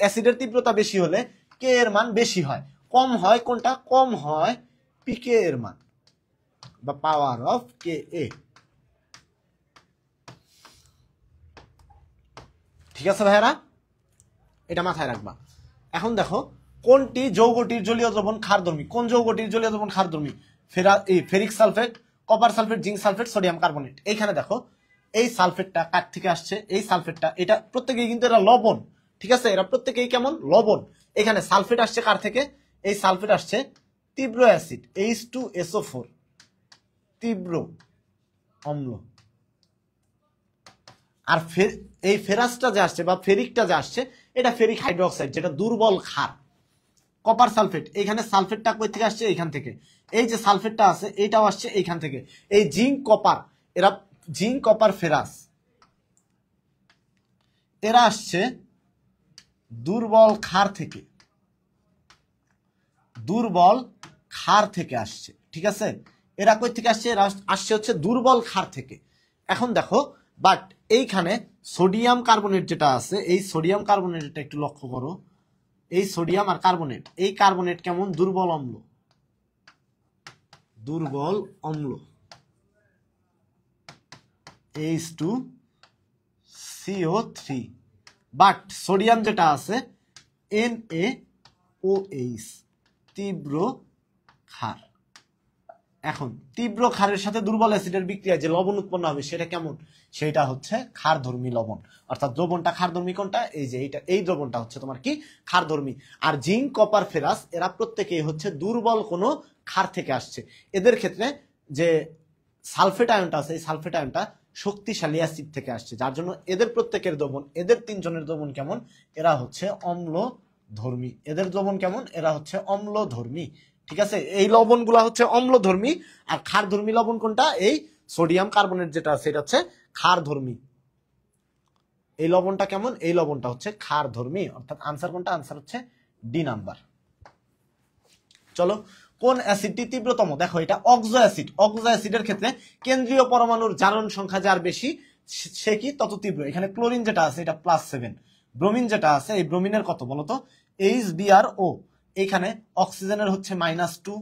অ্যাসিডের তীব্রতা বেশি হলে কে এর মান বেশি হয়, কম হয় কোনটা, কম হয় পিকে এর মান বা পাওয়ার অফ কে এ, ঠিক আছে ভাইরা, এটা মাথায় রাখবা। এখন দেখো কোনটি যৌগটির জলীয় দ্রবণ ক্ষারধর্মী, কোন যৌগটির জলীয় দ্রবণ ক্ষারধর্মী, ferric sulphate, copper sulphate, zinc sulphate, sodium carbonate. এইখানে দেখো এই সালফেটটা কার থেকে আসছে, এই সালফেটটা এটা প্রত্যেকেই কিন্তু এরা লবণ, ঠিক আছে, এরা প্রত্যেকেই কেমন লবণ। এখানে সালফেট আসছে কার থেকে, এই সালফেট আসছে তীব্র অ্যাসিড H2SO4 তীব্র অম্ল, আর এই ফেরাসটা যে আসছে বা ফেরিকটা যে আসছে এটা ফেরিক হাইড্রোক্সাইড যেটা দুর্বল ক্ষার। কপার সালফেট, এইখানে সালফেটটা কই থেকে আসছে, এইখান থেকে, এই যে সালফেটটা আছে এইটাও আসছে এইখান থেকে। এই জিঙ্ক কপার, এরা জিঙ্ক কপার ফেরাস এরা আসছে দুর্বল ক্ষার থেকে, দুর্বল ক্ষার থেকে আসছে, ঠিক আছে। এরা কই থেকে আসছে, এরা আসছে হচ্ছে দুর্বল ক্ষার থেকে। এখন দেখো বাট এইখানে সোডিয়াম কার্বনেট যেটা আছে, এই সোডিয়াম কার্বনেটটা একটু লক্ষ্য করো, এই সোডিয়াম আর কার্বনেট, এই কার্বনেট কেমন দুর্বল অম্ল, দুর্বল অম্ল H2CO3, বাট সোডিয়াম যেটা আছে Na OH, তীব্র ক্ষার। এখন তীব্র ক্ষারের সাথে দুর্বল অ্যাসিডের বিক্রিয়ায় যে লবণ উৎপন্ন হবে সেটা কেমন? সেটা হচ্ছে ক্ষারধর্মী লবণ। অর্থাৎ দ্রবণটা ক্ষারধর্মী কোনটা? এই যে এইটা, এই দ্রবণটা হচ্ছে তোমার কি ক্ষারধর্মী। আর জিঙ্ক, কপার, ফেরাস এরা প্রত্যেকেই হচ্ছে দুর্বল কোনো ক্ষার থেকে আসছে। এদের ক্ষেত্রে যে সালফেট আয়নটা আছে, এই সালফেট আয়নটা শক্তিশালী অ্যাসিড থেকে আসছে, যার জন্য এদের প্রত্যেকের দ্রবণ, এদের তিনজনের দ্রবণ কেমন? এরা হচ্ছে অম্লধর্মী। এদের দ্রবণ কেমন? এরা হচ্ছে অম্লধর্মী। ঠিক আছে, এই লবণগুলা হচ্ছে অম্লধর্মী। আর ক্ষারধর্মী লবণ কোনটা? এই সোডিয়াম কার্বনেট যেটা আছে এটা হচ্ছে ক্ষারধর্মী। এই লবণটা কেমন? এই লবণটা হচ্ছে ক্ষারধর্মী। অর্থাৎ আনসার কোনটা? আনসার হচ্ছে ডি নাম্বার। চলো, কোন অ্যাসিডটি তীব্রতম? দেখো এটা অক্সো অ্যাসিড। অক্সো অ্যাসিডের ক্ষেত্রে কেন্দ্রীয় পরমাণুর জারণ সংখ্যা যার বেশি সে কি তত তীব্র। এখানে ক্লোরিন যেটা আছে এটা +7, ব্রোমিন যেটা আছে এই ব্রোমিনের কত বলতো? HBrO। এইখানে অক্সিজেনের হচ্ছে -2,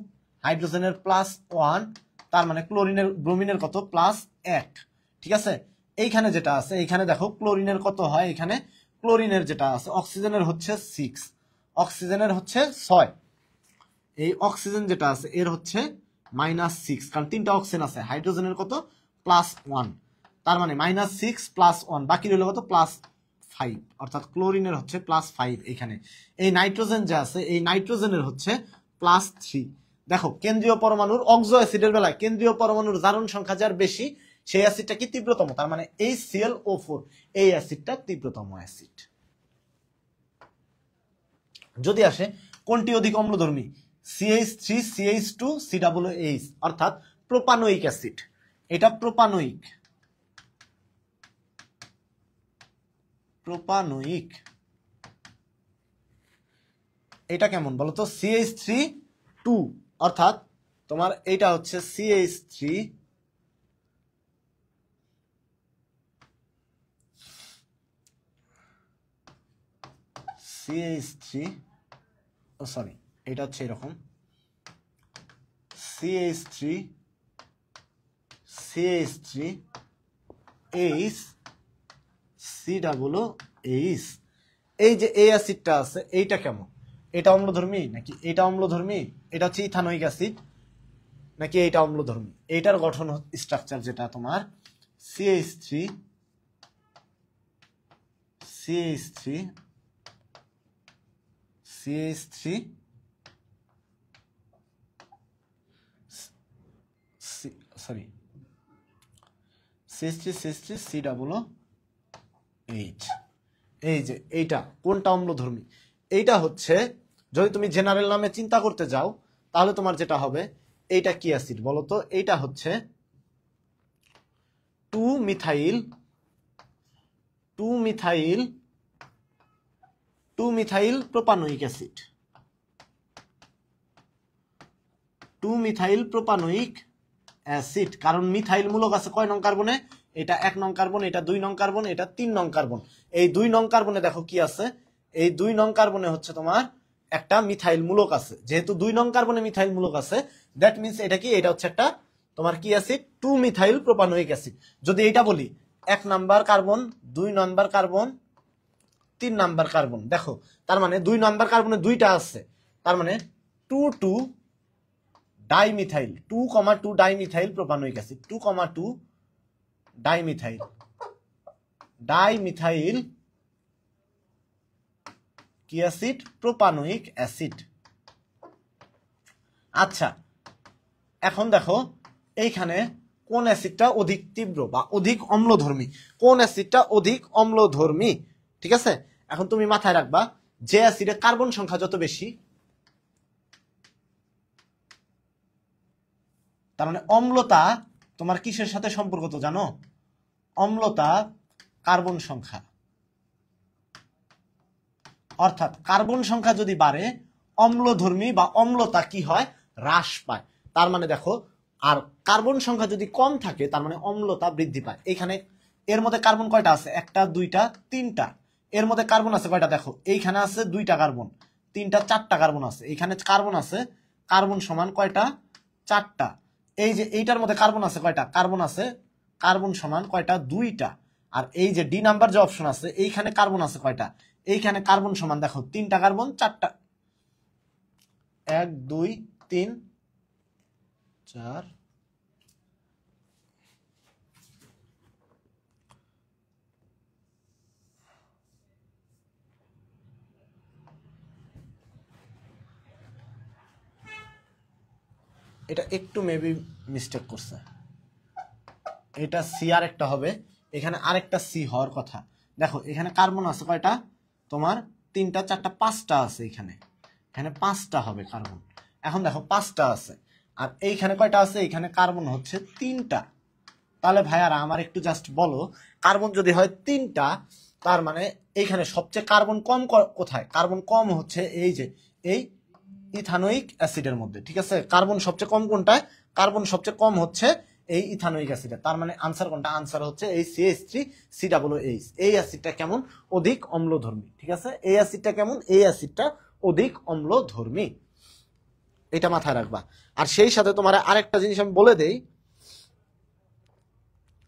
হাইড্রোজেনের +1, তার মানে ক্লোরিনের ব্রোমিনের কত? +1। ঠিক আছে, এইখানে যেটা আছে এইখানে দেখো ক্লোরিনের কত হয়? এখানে ক্লোরিনের যেটা আছে অক্সিজেনের হচ্ছে 6, অক্সিজেনের হচ্ছে 6। এই অক্সিজেন যেটা আছে এর হচ্ছে -6, কারণ তিনটা অক্সিজেন আছে। হাইড্রোজেনের কত? +1, তার মানে -6 +1, বাকি রইল কত? +5, অর্থাৎ ক্লোরিনের হচ্ছে +5 এখানে। এই নাইট্রোজেন যে আছে এই নাইট্রোজেনের হচ্ছে +3। দেখো কেন্দ্রীয় পরমাণুর অক্সো অ্যাসিডের বেলায় কেন্দ্রীয় পরমাণুর জারণ সংখ্যা যার বেশি সেই অ্যাসিডটা কি তীব্রতম? তার মানে HClO4 এই অ্যাসিডটা তীব্রতম অ্যাসিড। যদি আসে কোনটি অধিক অম্লধর্মী? CH3, CH2, COOH, অর্থাৎ প্রোপানোয়িক অ্যাসিড। এটা প্রোপানোয়িক। প্রোপানোয়িক এটা কেমন বলতো? CH3 2, অর্থাৎ তোমার এটা হচ্ছে CH3 সরি, এটা হচ্ছে এরকম CH3 H COOH। এই যে এই অ্যাসিডটা আছে এইটা কেমন? এটা অম্লধর্মী নাকি এটা অম্লধর্মী? এটা হচ্ছে ইথানোয়িক অ্যাসিড নাকি এটা অম্লধর্মী? এইটার গঠন স্ট্রাকচার যেটা তোমার CH3 সরি CH3COOH। এই যে এইটা কোনটা অম্লধর্মী? এইটা হচ্ছে যদি তুমি জেনারেল নামে চিন্তা করতে যাও তাহলে তোমার যেটা হবে এইটা কি অ্যাসিড বলতো? এইটা হচ্ছে 2-মিথাইল প্রোপানোয়িক অ্যাসিড। 2-মিথাইল প্রোপানোয়িক অ্যাসিড, কারণ মিথাইল মূলক আছে কয় নং কার্বনে? এটা 1 নং কার্বন, এটা 2 নং কার্বন, এটা 3 নং কার্বন। এই 2 নং কার্বনে দেখো কি আছে? এই 2 নং কার্বনে হচ্ছে তোমার একটা মিথাইল মূলক আছে। যেহেতু 2 নং কার্বনে মিথাইল মূলক আছে, দ্যাট মিন্স এটা কি? এটা হচ্ছে একটা তোমার কি অ্যাসিড? 2-মিথাইল propanoic acid. যদি এটা বলি 1 number carbon, 2 number carbon, 3 number carbon, দেখো তার মানে 2 নাম্বার কার্বনে 2টা আছে, তার মানে 2 dimethyl 2,2 dimethyl propanoic acid. 2,2 dimethyl কি অ্যাসিড? Propanoic acid. আচ্ছা, এখন দেখো এইখানে কোন অ্যাসিডটা অধিক তীব্র বা অধিক অম্লধর্মী? কোন অ্যাসিডটা অধিক অম্লধর্মী? ঠিক আছে, এখন তুমি মাথায় রাখবা যে অ্যাসিডে কার্বন সংখ্যা যত বেশি, তার মানে অম্লতা তোমার কিসের সাথে সম্পর্কিত জানো? অম্লতা কার্বন সংখ্যা। অর্থাৎ কার্বন সংখ্যা যদি বাড়ে অম্লধর্মী বা অম্লতা কি হয়? হ্রাস পায়। তার মানে দেখো, আর কার্বন সংখ্যা যদি কম থাকে তার মানে অম্লতা বৃদ্ধি পায়। এখানে এর মধ্যে কার্বন কয়টা আছে? 1টা 2টা 3টা। এর মধ্যে কার্বন আছে কয়টা? দেখো এইখানে আছে 2টা কার্বন, 3টা 4টা কার্বন আছে। এখানে কার্বন আছে, কার্বন সমান কয়টা? 4টা। এই যে এইটার মধ্যে কার্বন আছে কয়টা? কার্বন আছে, কার্বন সমান কয়টা? 2টা। আর এই যে ডি নাম্বার যে অপশন আছে এইখানে কার্বন আছে কয়টা? এইখানে কার্বন সমান দেখো 3টা কার্বন 4টা 1 2 3 4 এটা একটু মেবি মিস্টেক করছে, এটা সি আর একটা হবে, এখানে আরেকটা সি হওয়ার কথা। দেখো এখানে কার্বন আছে কয়টা, তোমার 3টা 4টা 5টা আছে, এখানে এখানে 5টা হবে কার্বন। এখন দেখো 5টা আছে, আর এইখানে কয়টা আছে, এখানে কার্বন হচ্ছে 3টা। তাহলে ভাইয়ারা আমার একটু জাস্ট বলো, কার্বন যদি হয় 3টা, তার মানে এইখানে সবচেয়ে কার্বন কম কোথায়? কার্বন কম হচ্ছে এই যে এই ইথানোয়িক অ্যাসিডের মধ্যে, ঠিক আছে? কার্বন সবচেয়ে কম কোনটায়? কার্বন সবচেয়ে কম হচ্ছে এই ইথানোয়িক অ্যাসিডে। তার মানে আনসার কোনটা? আনসার হচ্ছে এই CH3COOH। এই অ্যাসিডটা কেমন? অধিক অম্লধর্মী, ঠিক আছে? এই অ্যাসিডটা কেমন? এই অ্যাসিডটা অধিক অম্লধর্মী, এটা মাথায় রাখবা। আর সেই সাথে তোমার আরেকটা জিনিস আমি বলে দেই,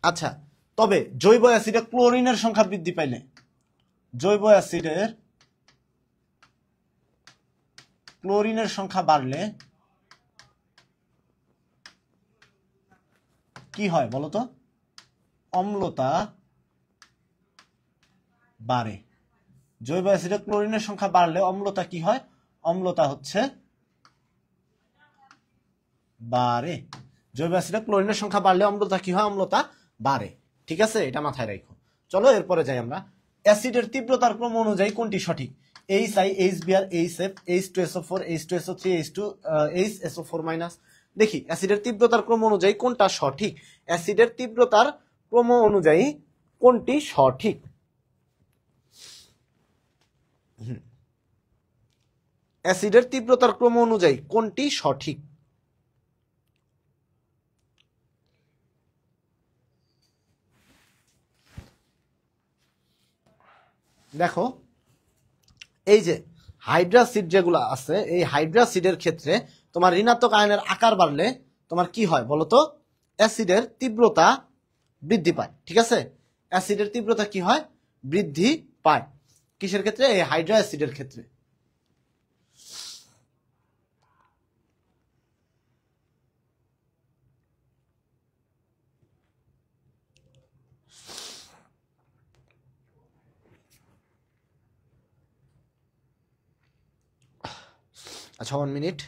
আচ্ছা, তবে জৈব অ্যাসিডে ক্লোরিনের সংখ্যা বৃদ্ধি পাইলে, জৈব অ্যাসিডের ক্লোরিনের সংখ্যা বাড়লে কি হয় বলতো? অম্লতা বাড়ে। জৈব অ্যাসিডে ক্লোরিনের সংখ্যা বাড়লে অম্লতা কি হয়? অম্লতা হচ্ছে বাড়ে। জৈব অ্যাসিডে ক্লোরিনের সংখ্যা বাড়লে অম্লতা কি হয়? অম্লতা বাড়ে, ঠিক আছে? এটা মাথায় রাখো। চলো এরপরে যাই আমরা। অ্যাসিডের তীব্রতার ক্রম অনুযায়ী কোনটি সঠিক? HI, HBr, HF, H2SO4, H2SO3, HSO4-। দেখি অ্যাসিডের তীব্রতার ক্রম অনুযায়ী কোনটা সঠিক। অ্যাসিডের তীব্রতার ক্রম অনুযায়ী কোনটি সঠিক? অ্যাসিডের তীব্রতার ক্রম অনুযায়ী কোনটি সঠিক? দেখো এই যে হাইড্রাসিড যেগুলো আছে, এই হাইড্রাসিডের ক্ষেত্রে তোমার ঋণাত্মক আয়নের আকার বাড়লে তোমার কি হয় বলতো? অ্যাসিডের তীব্রতা বৃদ্ধি পায়, ঠিক আছে? অ্যাসিডের তীব্রতা কি হয়? বৃদ্ধি পায়। কিসের ক্ষেত্রে? এই হাইড্রা অ্যাসিডের ক্ষেত্রে। আচ্ছা 1 মিনিট।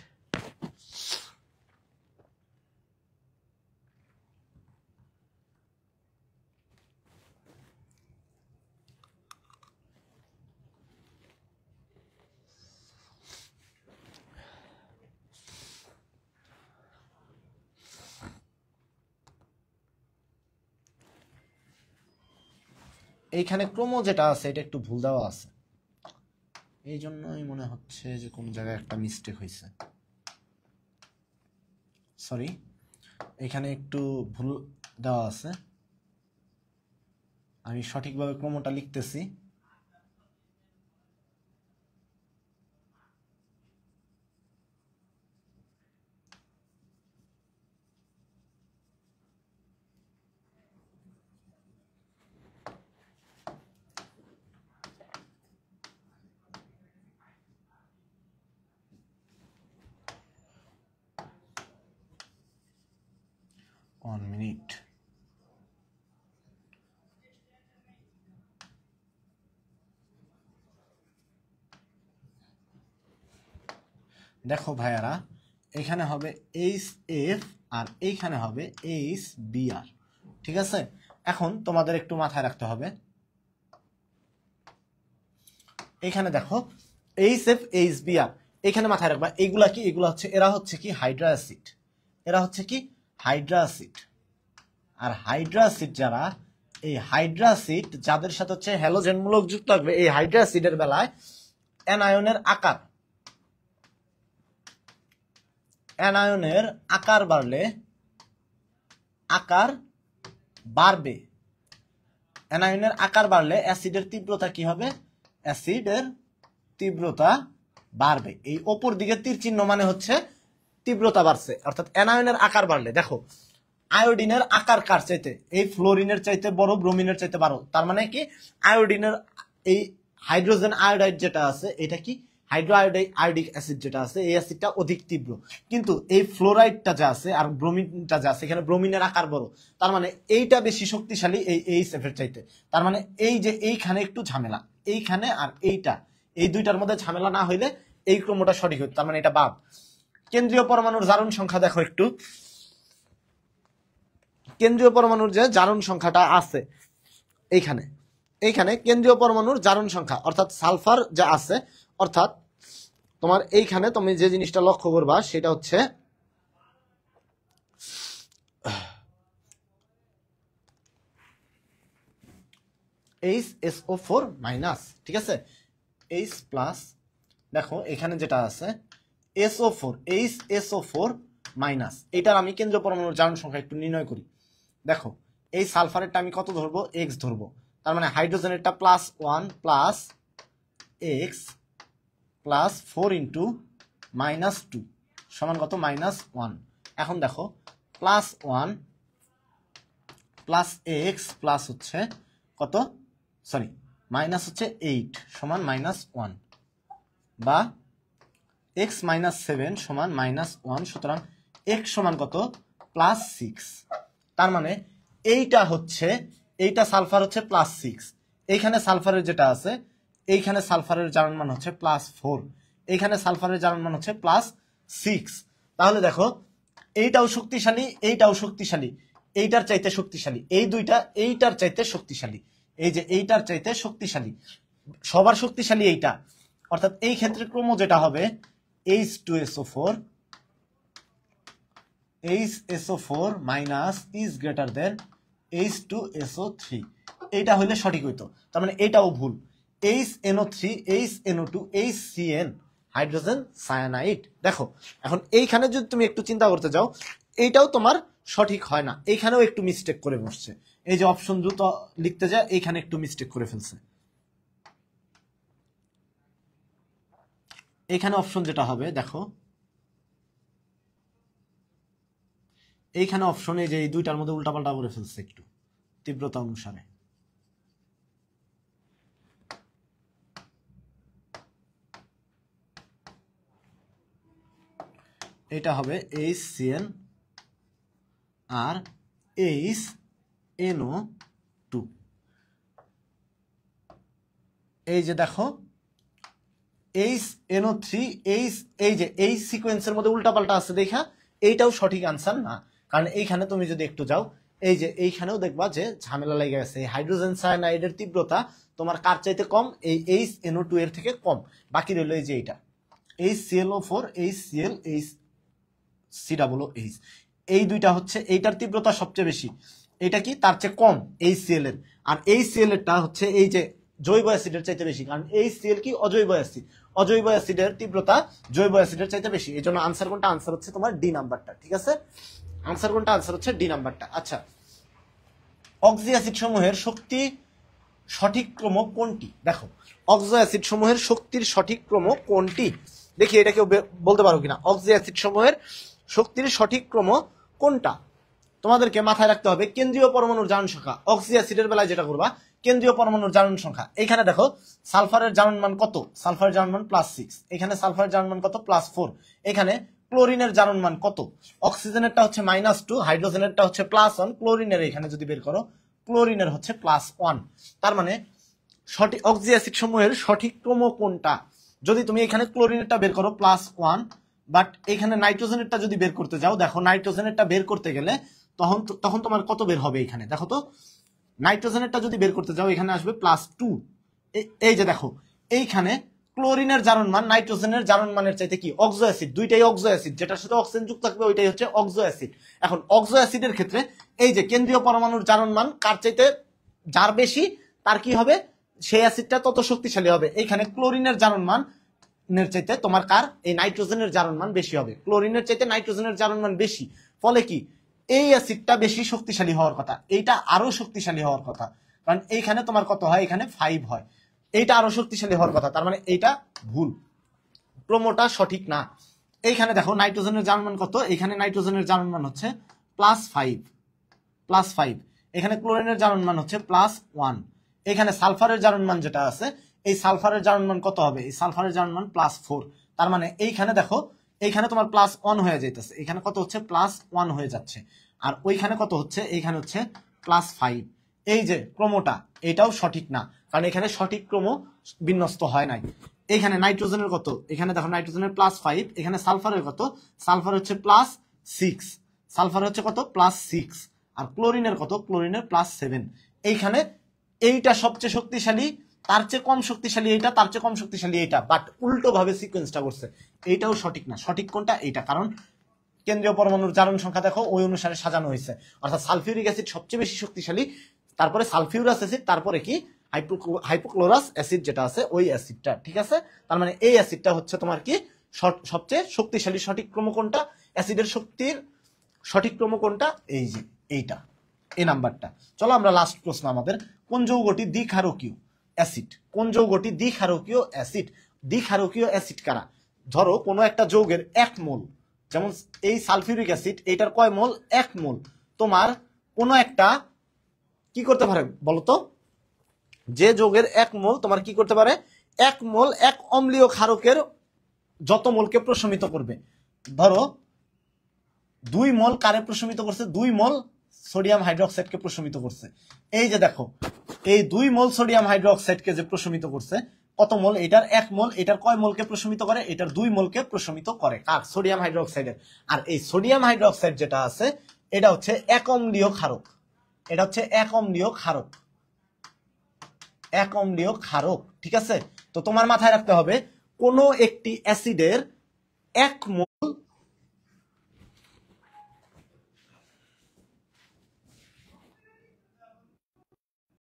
এইখানে ক্রম যেটা আছে এটা একটু ভুল দেওয়া আছে, এই জন্যই মনে হচ্ছে যে কোন জায়গায় একটা মিস্টেক হয়েছে। সরি, এখানে একটু ভুল দেওয়া আছে, আমি সঠিকভাবে ক্রমটা লিখতেছি। One minute. দেখো ভাইয়ারা, এখানে হবে HF আর এইখানে হবে HBr, ঠিক আছে? এখন তোমাদের একটু মাথায় রাখতে হবে, এখানে দেখো HF HBr, এখানে মাথায় রাখবা এগুলা কি? এগুলা হচ্ছে, এরা হচ্ছে কি? Hydra acid. এরা হচ্ছে কি? Hydra acid. আর হাইড্রা অ্যাসিড যারা, এই হাইড্রা অ্যাসিড যাদের সাথে হচ্ছে হ্যালোজেন মূলক যুক্ত থাকবে, এই হাইড্রা অ্যাসিডের বেলায় অ্যানায়নের আকার বাড়লে বাড়বে। অ্যানায়নের আকার বাড়লে অ্যাসিডের তীব্রতা কি হবে? অ্যাসিডের তীব্রতা বাড়বে। এই ওপর দিকে তীর চিহ্ন মানে হচ্ছে তীব্রতা বাড়ছে, অর্থাৎ অ্যানায়নের আকার বাড়লে। দেখো আয়োডিনের আকার কার চাইতে? এই ফ্লোরিনের চাইতে বড়, ব্রোমিনের চাইতে বড়। তার মানে কি? আয়োডিনের এই হাইড্রোজেন আয়োডাইড যেটা আছে, এটা কি? হাইড্রোআয়োডিক অ্যাসিড যেটা আছে এই অ্যাসিডটা অধিক তীব্র, কিন্তু এই ফ্লোরাইডটা যা আছে আর ব্রোমিনটা যা আছে এখানে ব্রোমিনের আকার বড়, তার মানে এইটা বেশি শক্তিশালী এই এইচএফ এর চাইতে। তার মানে এই যে এইখানে একটু ঝামেলা, এইখানে আর এইটা, এই দুইটার মধ্যে ঝামেলা না হইলে এই ক্রমটা সঠিক হইতো, তার মানে এটা বাদ। কেন্দ্রীয় পরমাণুর জারণ সংখ্যা দেখো একটু, কেন্দ্রীয় পরমাণুর যে জারণ সংখ্যাটা আছে এইখানে, এইখানে কেন্দ্রীয় পরমাণুর জারণ সংখ্যা অর্থাৎ সালফার যা আছে, অর্থাৎ তোমার এইখানে তুমি যে জিনিসটা লক্ষ্য করবা সেটা হচ্ছে HSO4 মাইনাস, ঠিক আছে, H প্লাস, দেখো এখানে যেটা আছে SO4 HSO4 মাইনাস, এটার আমি কেন্দ্রীয় পরমাণুর জারণ সংখ্যা একটু নির্ণয় করি। দেখো এই সালফারেরটা আমি কত ধরবো, X ধরবো, তার মানে হাইড্রোজেনেরটা +1 প্লাস X প্লাস 4 ইন্টু -2 সমান কত, -1। এখন দেখো +1 প্লাস X প্লাস হচ্ছে কত, সরি মাইনাস হচ্ছে 8 সমান -1, বা x - 7 সমান -1, সুতরাং x সমান কত, +6। তার মানে এইটা হচ্ছে, এইটা সালফার হচ্ছে +6, এইখানে সালফারের যেটা আছে, এইখানে সালফারের জারণ মান হচ্ছে +4, এইখানে সালফারের জারণ মান হচ্ছে +6। তাহলে দেখো এইটাও শক্তিশালী, এইটাও শক্তিশালী, এইটার চাইতে শক্তিশালী, এই দুইটা এইটার চাইতে শক্তিশালী, এই যে এইটার চাইতে শক্তিশালী, সবার শক্তিশালী এইটা, অর্থাৎ এই ক্ষেত্রে ক্রম যেটা হবে H2SO4 minus is greater than H2SO3, এইটা হইলে সঠিক হইতো। তার মানে এটাও ভুল, HNO3 HNO2 HCN hydrogen cyanide. দেখো এখন এইখানে যদি তুমি একটু চিন্তা করতে যাও, এইটাও তোমার সঠিক হয় না, এইখানেও একটু মিস্টেক করে বসছে, এই যে অপশন দ্রুত লিখতে যায় এইখানে একটু মিস্টেক করে ফেলছে। এইখানে অপশন যেটা হবে দেখো, এইখানে অপশন এই যে এই দুইটার মধ্যে উল্টাপাল্টা করে ফেলছে একটু তীব্রতা অনুসারে। এটা হবে HCN আর HNO2। এই যে দেখো HNO3 এই যে এই সিকোয়েন্সের মধ্যে উল্টাপাল্টা আছে দেখা, এইটাও সঠিক আনসার না, কারণ এইখানে তুমি যদি একটু যাও, এই যে এইখানেও দেখবা যে ঝামেলা লেগে গেছে, হাইড্রোজেন সায়ানাইডের তীব্রতা তোমার কার চাইতে কম, এই HNO2 এর থেকে কম, বাকি রইল এই যে এইটা HClO4 HCl HCOOH, এই দুইটা হচ্ছে এইটার তীব্রতা সবচেয়ে বেশি, এটা কি তার চেয়ে কম HCl এর, আর HCl এরটা হচ্ছে এই যে জৈব অ্যাসিডের চাইতে বেশি, কারণ HCl কি অজৈব অ্যাসিড, অজৈব অ্যাসিডের তীব্রতা জৈব অ্যাসিডের চাইতে বেশি, এই জন্য আনসার কোনটা, আনসার হচ্ছে তোমার ডি নাম্বারটা, ঠিক আছে, আনসার কোনটা, আনসার হচ্ছে ডি নাম্বারটা। আচ্ছা, অক্সি অ্যাসিড সমূহের শক্তি সঠিক ক্রম কোনটি, দেখো অক্সো অ্যাসিড সমূহের শক্তির সঠিক ক্রম কোনটি, দেখি এটা কেউ বলতে পারো কিনা, অক্সি অ্যাসিড সমূহের শক্তির সঠিক ক্রম কোনটা। তোমাদেরকে মাথায় রাখতে হবে কেন্দ্রীয় পরমাণুর জারণ সংখ্যা, অক্সি অ্যাসিডের বেলায় যেটা করবা কেন্দ্রীয় পরমাণুর জারণ সংখ্যা, এখানে দেখো সালফারের জারণ মান কত, সালফারের জারণ মান +6, এখানে সালফারের জারণ মান কত, +4, এখানে ক্লোরিনের জারণ মান কত, অক্সিজেনেরটা হচ্ছে -2, হাইড্রোজেনেরটা হচ্ছে +1, ক্লোরিনের এখানে যদি বের করো ক্লোরিনের হচ্ছে +1, তার মানে সঠিক অক্সি অ্যাসিড সমূহের সঠিক ক্রম কোনটা, যদি তুমি এখানে ক্লোরিনেরটা বের করো +1, বাট এখানে নাইট্রোজেনেরটা যদি বের করতে যাও, দেখো নাইট্রোজেনেরটা বের করতে গেলে তখন তোমার কত বের হবে, এখানে দেখো তো নাইট্রোজেনেরটা যদি বের করতে যাও এখানে আসবে +2, এই যে দেখো এইখানে ক্লোরিনের জারণ মান নাইট্রোজেনের জারণ মানের চাইতে কি, অক্সো অ্যাসিড, দুইটাই অক্সো অ্যাসিড, যেটার সাথে অক্সিজেন যুক্ত থাকবে ওইটাই হচ্ছে অক্সো অ্যাসিড। এখন অক্সো অ্যাসিডের ক্ষেত্রে এই যে কেন্দ্রীয় পরমাণুর জারণ মান কার চাইতে, যার বেশি তার কি হবে, সেই অ্যাসিডটা তত শক্তিশালী হবে, এইখানে ক্লোরিনের জারণ মান চাইতে তোমার কার, এই নাইট্রোজেনের জারণ মান বেশি হবে, ক্লোরিনের চাইতে নাইট্রোজেনের জারণ মান বেশি, ফলে কি এই অ্যাসিডটা বেশি শক্তিশালী হওয়ার কথা, এইটা আরো শক্তিশালী হওয়ার কথা, কারণ এইখানে তোমার কত হয়, এখানে 5 হয়, এইটা আরো শক্তিশালী হওয়ার কথা, তার মানে এইটা ভুল, ক্রমটা সঠিক না। এইখানে দেখো নাইট্রোজেনের জারণ মান কত, এখানে নাইট্রোজেনের জারণ মান হচ্ছে +5, এখানে ক্লোরিনের জারণ মান হচ্ছে +1, এখানে সালফারের জারণ মান যেটা আছে এই সালফারের জারণ মান কত হবে? এই সালফারের জারণ মান +4। তার মানে এইখানে দেখো, এইখানে তোমার +1 হয়ে যাইতেছে, এখানে কত হচ্ছে? +1 হয়ে যাচ্ছে। আর ওইখানে কত হচ্ছে? এইখানে হচ্ছে +5। এই যে ক্রমটা, এটাও সঠিক না, কারণ এখানে সঠিক ক্রম বিন্যস্ত হয় নাই। এখানে নাইট্রোজেনের কত? এখানে দেখো নাইট্রোজেনের +5, এখানে সালফারের কত? সালফার হচ্ছে +6, সালফার হচ্ছে কত? +6। আর ক্লোরিনের কত? ক্লোরিনের +7। এইখানে এইটা সবচেয়ে শক্তিশালী, তার চেয়ে কম শক্তিশালী এইটা, তার চেয়ে কম শক্তিশালী এইটা, বাট উল্টো ভাবে সিকোয়েন্সটা করছে। এইটাও সঠিক না। সঠিক কোনটা? এইটা, কারণ কেন্দ্রীয় পরমাণুর জারণ সংখ্যা দেখো ওই অনুসারে সাজানো হয়েছে। অর্থাৎ সালফিউরিক অ্যাসিড সবচেয়ে বেশি শক্তিশালী, তারপরে সালফিউরাস অ্যাসিড, তারপরে কি হাইপোক্লোরাস অ্যাসিড যেটা আছে ওই অ্যাসিডটা, ঠিক আছে? তার মানে এই অ্যাসিডটা হচ্ছে তোমার কি সবচেয়ে শক্তিশালী। সঠিক ক্রম কোনটা? অ্যাসিডের শক্তির সঠিক ক্রম কোনটা? এই যে এইটা, এই নাম্বারটা। চলো আমরা লাস্ট প্রশ্ন আমাদের, কোন যৌগটি দ্বিক্ষারকীয় অ্যাসিড? কোন যৌগটি দ্বিক্ষারকীয় অ্যাসিড? দ্বিক্ষারকীয় অ্যাসিড কারা? ধরো কোনো একটা যৌগের 1 মোল, যেমন এই সালফিউরিক অ্যাসিড, এইটার কয় মোল? 1 মোল। তোমার কোনো একটা কি করতে পারে বলতো? যে যৌগের 1 মোল তোমার কি করতে পারে? 1 মোল 1 অম্লীয় ক্ষারকের যত মোলকে প্রশমিত করবে। ধরো 2 মোল কারে প্রশমিত করছে? 2 মোল সোডিয়াম হাইড্রোক্সাইডকে প্রশমিত করছে। এই যে দেখো, এই 2 মোল সোডিয়াম হাইড্রোক্সাইডকে যে প্রশমিত করছে, কত মোল? এটার 1 মোল। এটার কয় মোলকে প্রশমিত করে? এটার 2 মোলকে প্রশমিত করে। কার? সোডিয়াম হাইড্রোক্সাইডের। আর এই সোডিয়াম হাইড্রোক্সাইড যেটা আছে, এটা হচ্ছে 1 অম্লীয় ক্ষারক। এটা হচ্ছে 1 অম্লীয় ক্ষারক, 1 অম্লীয় ক্ষারক, ঠিক আছে? তো তোমার মাথায় রাখতে হবে, কোনো একটি অ্যাসিডের 1 মোল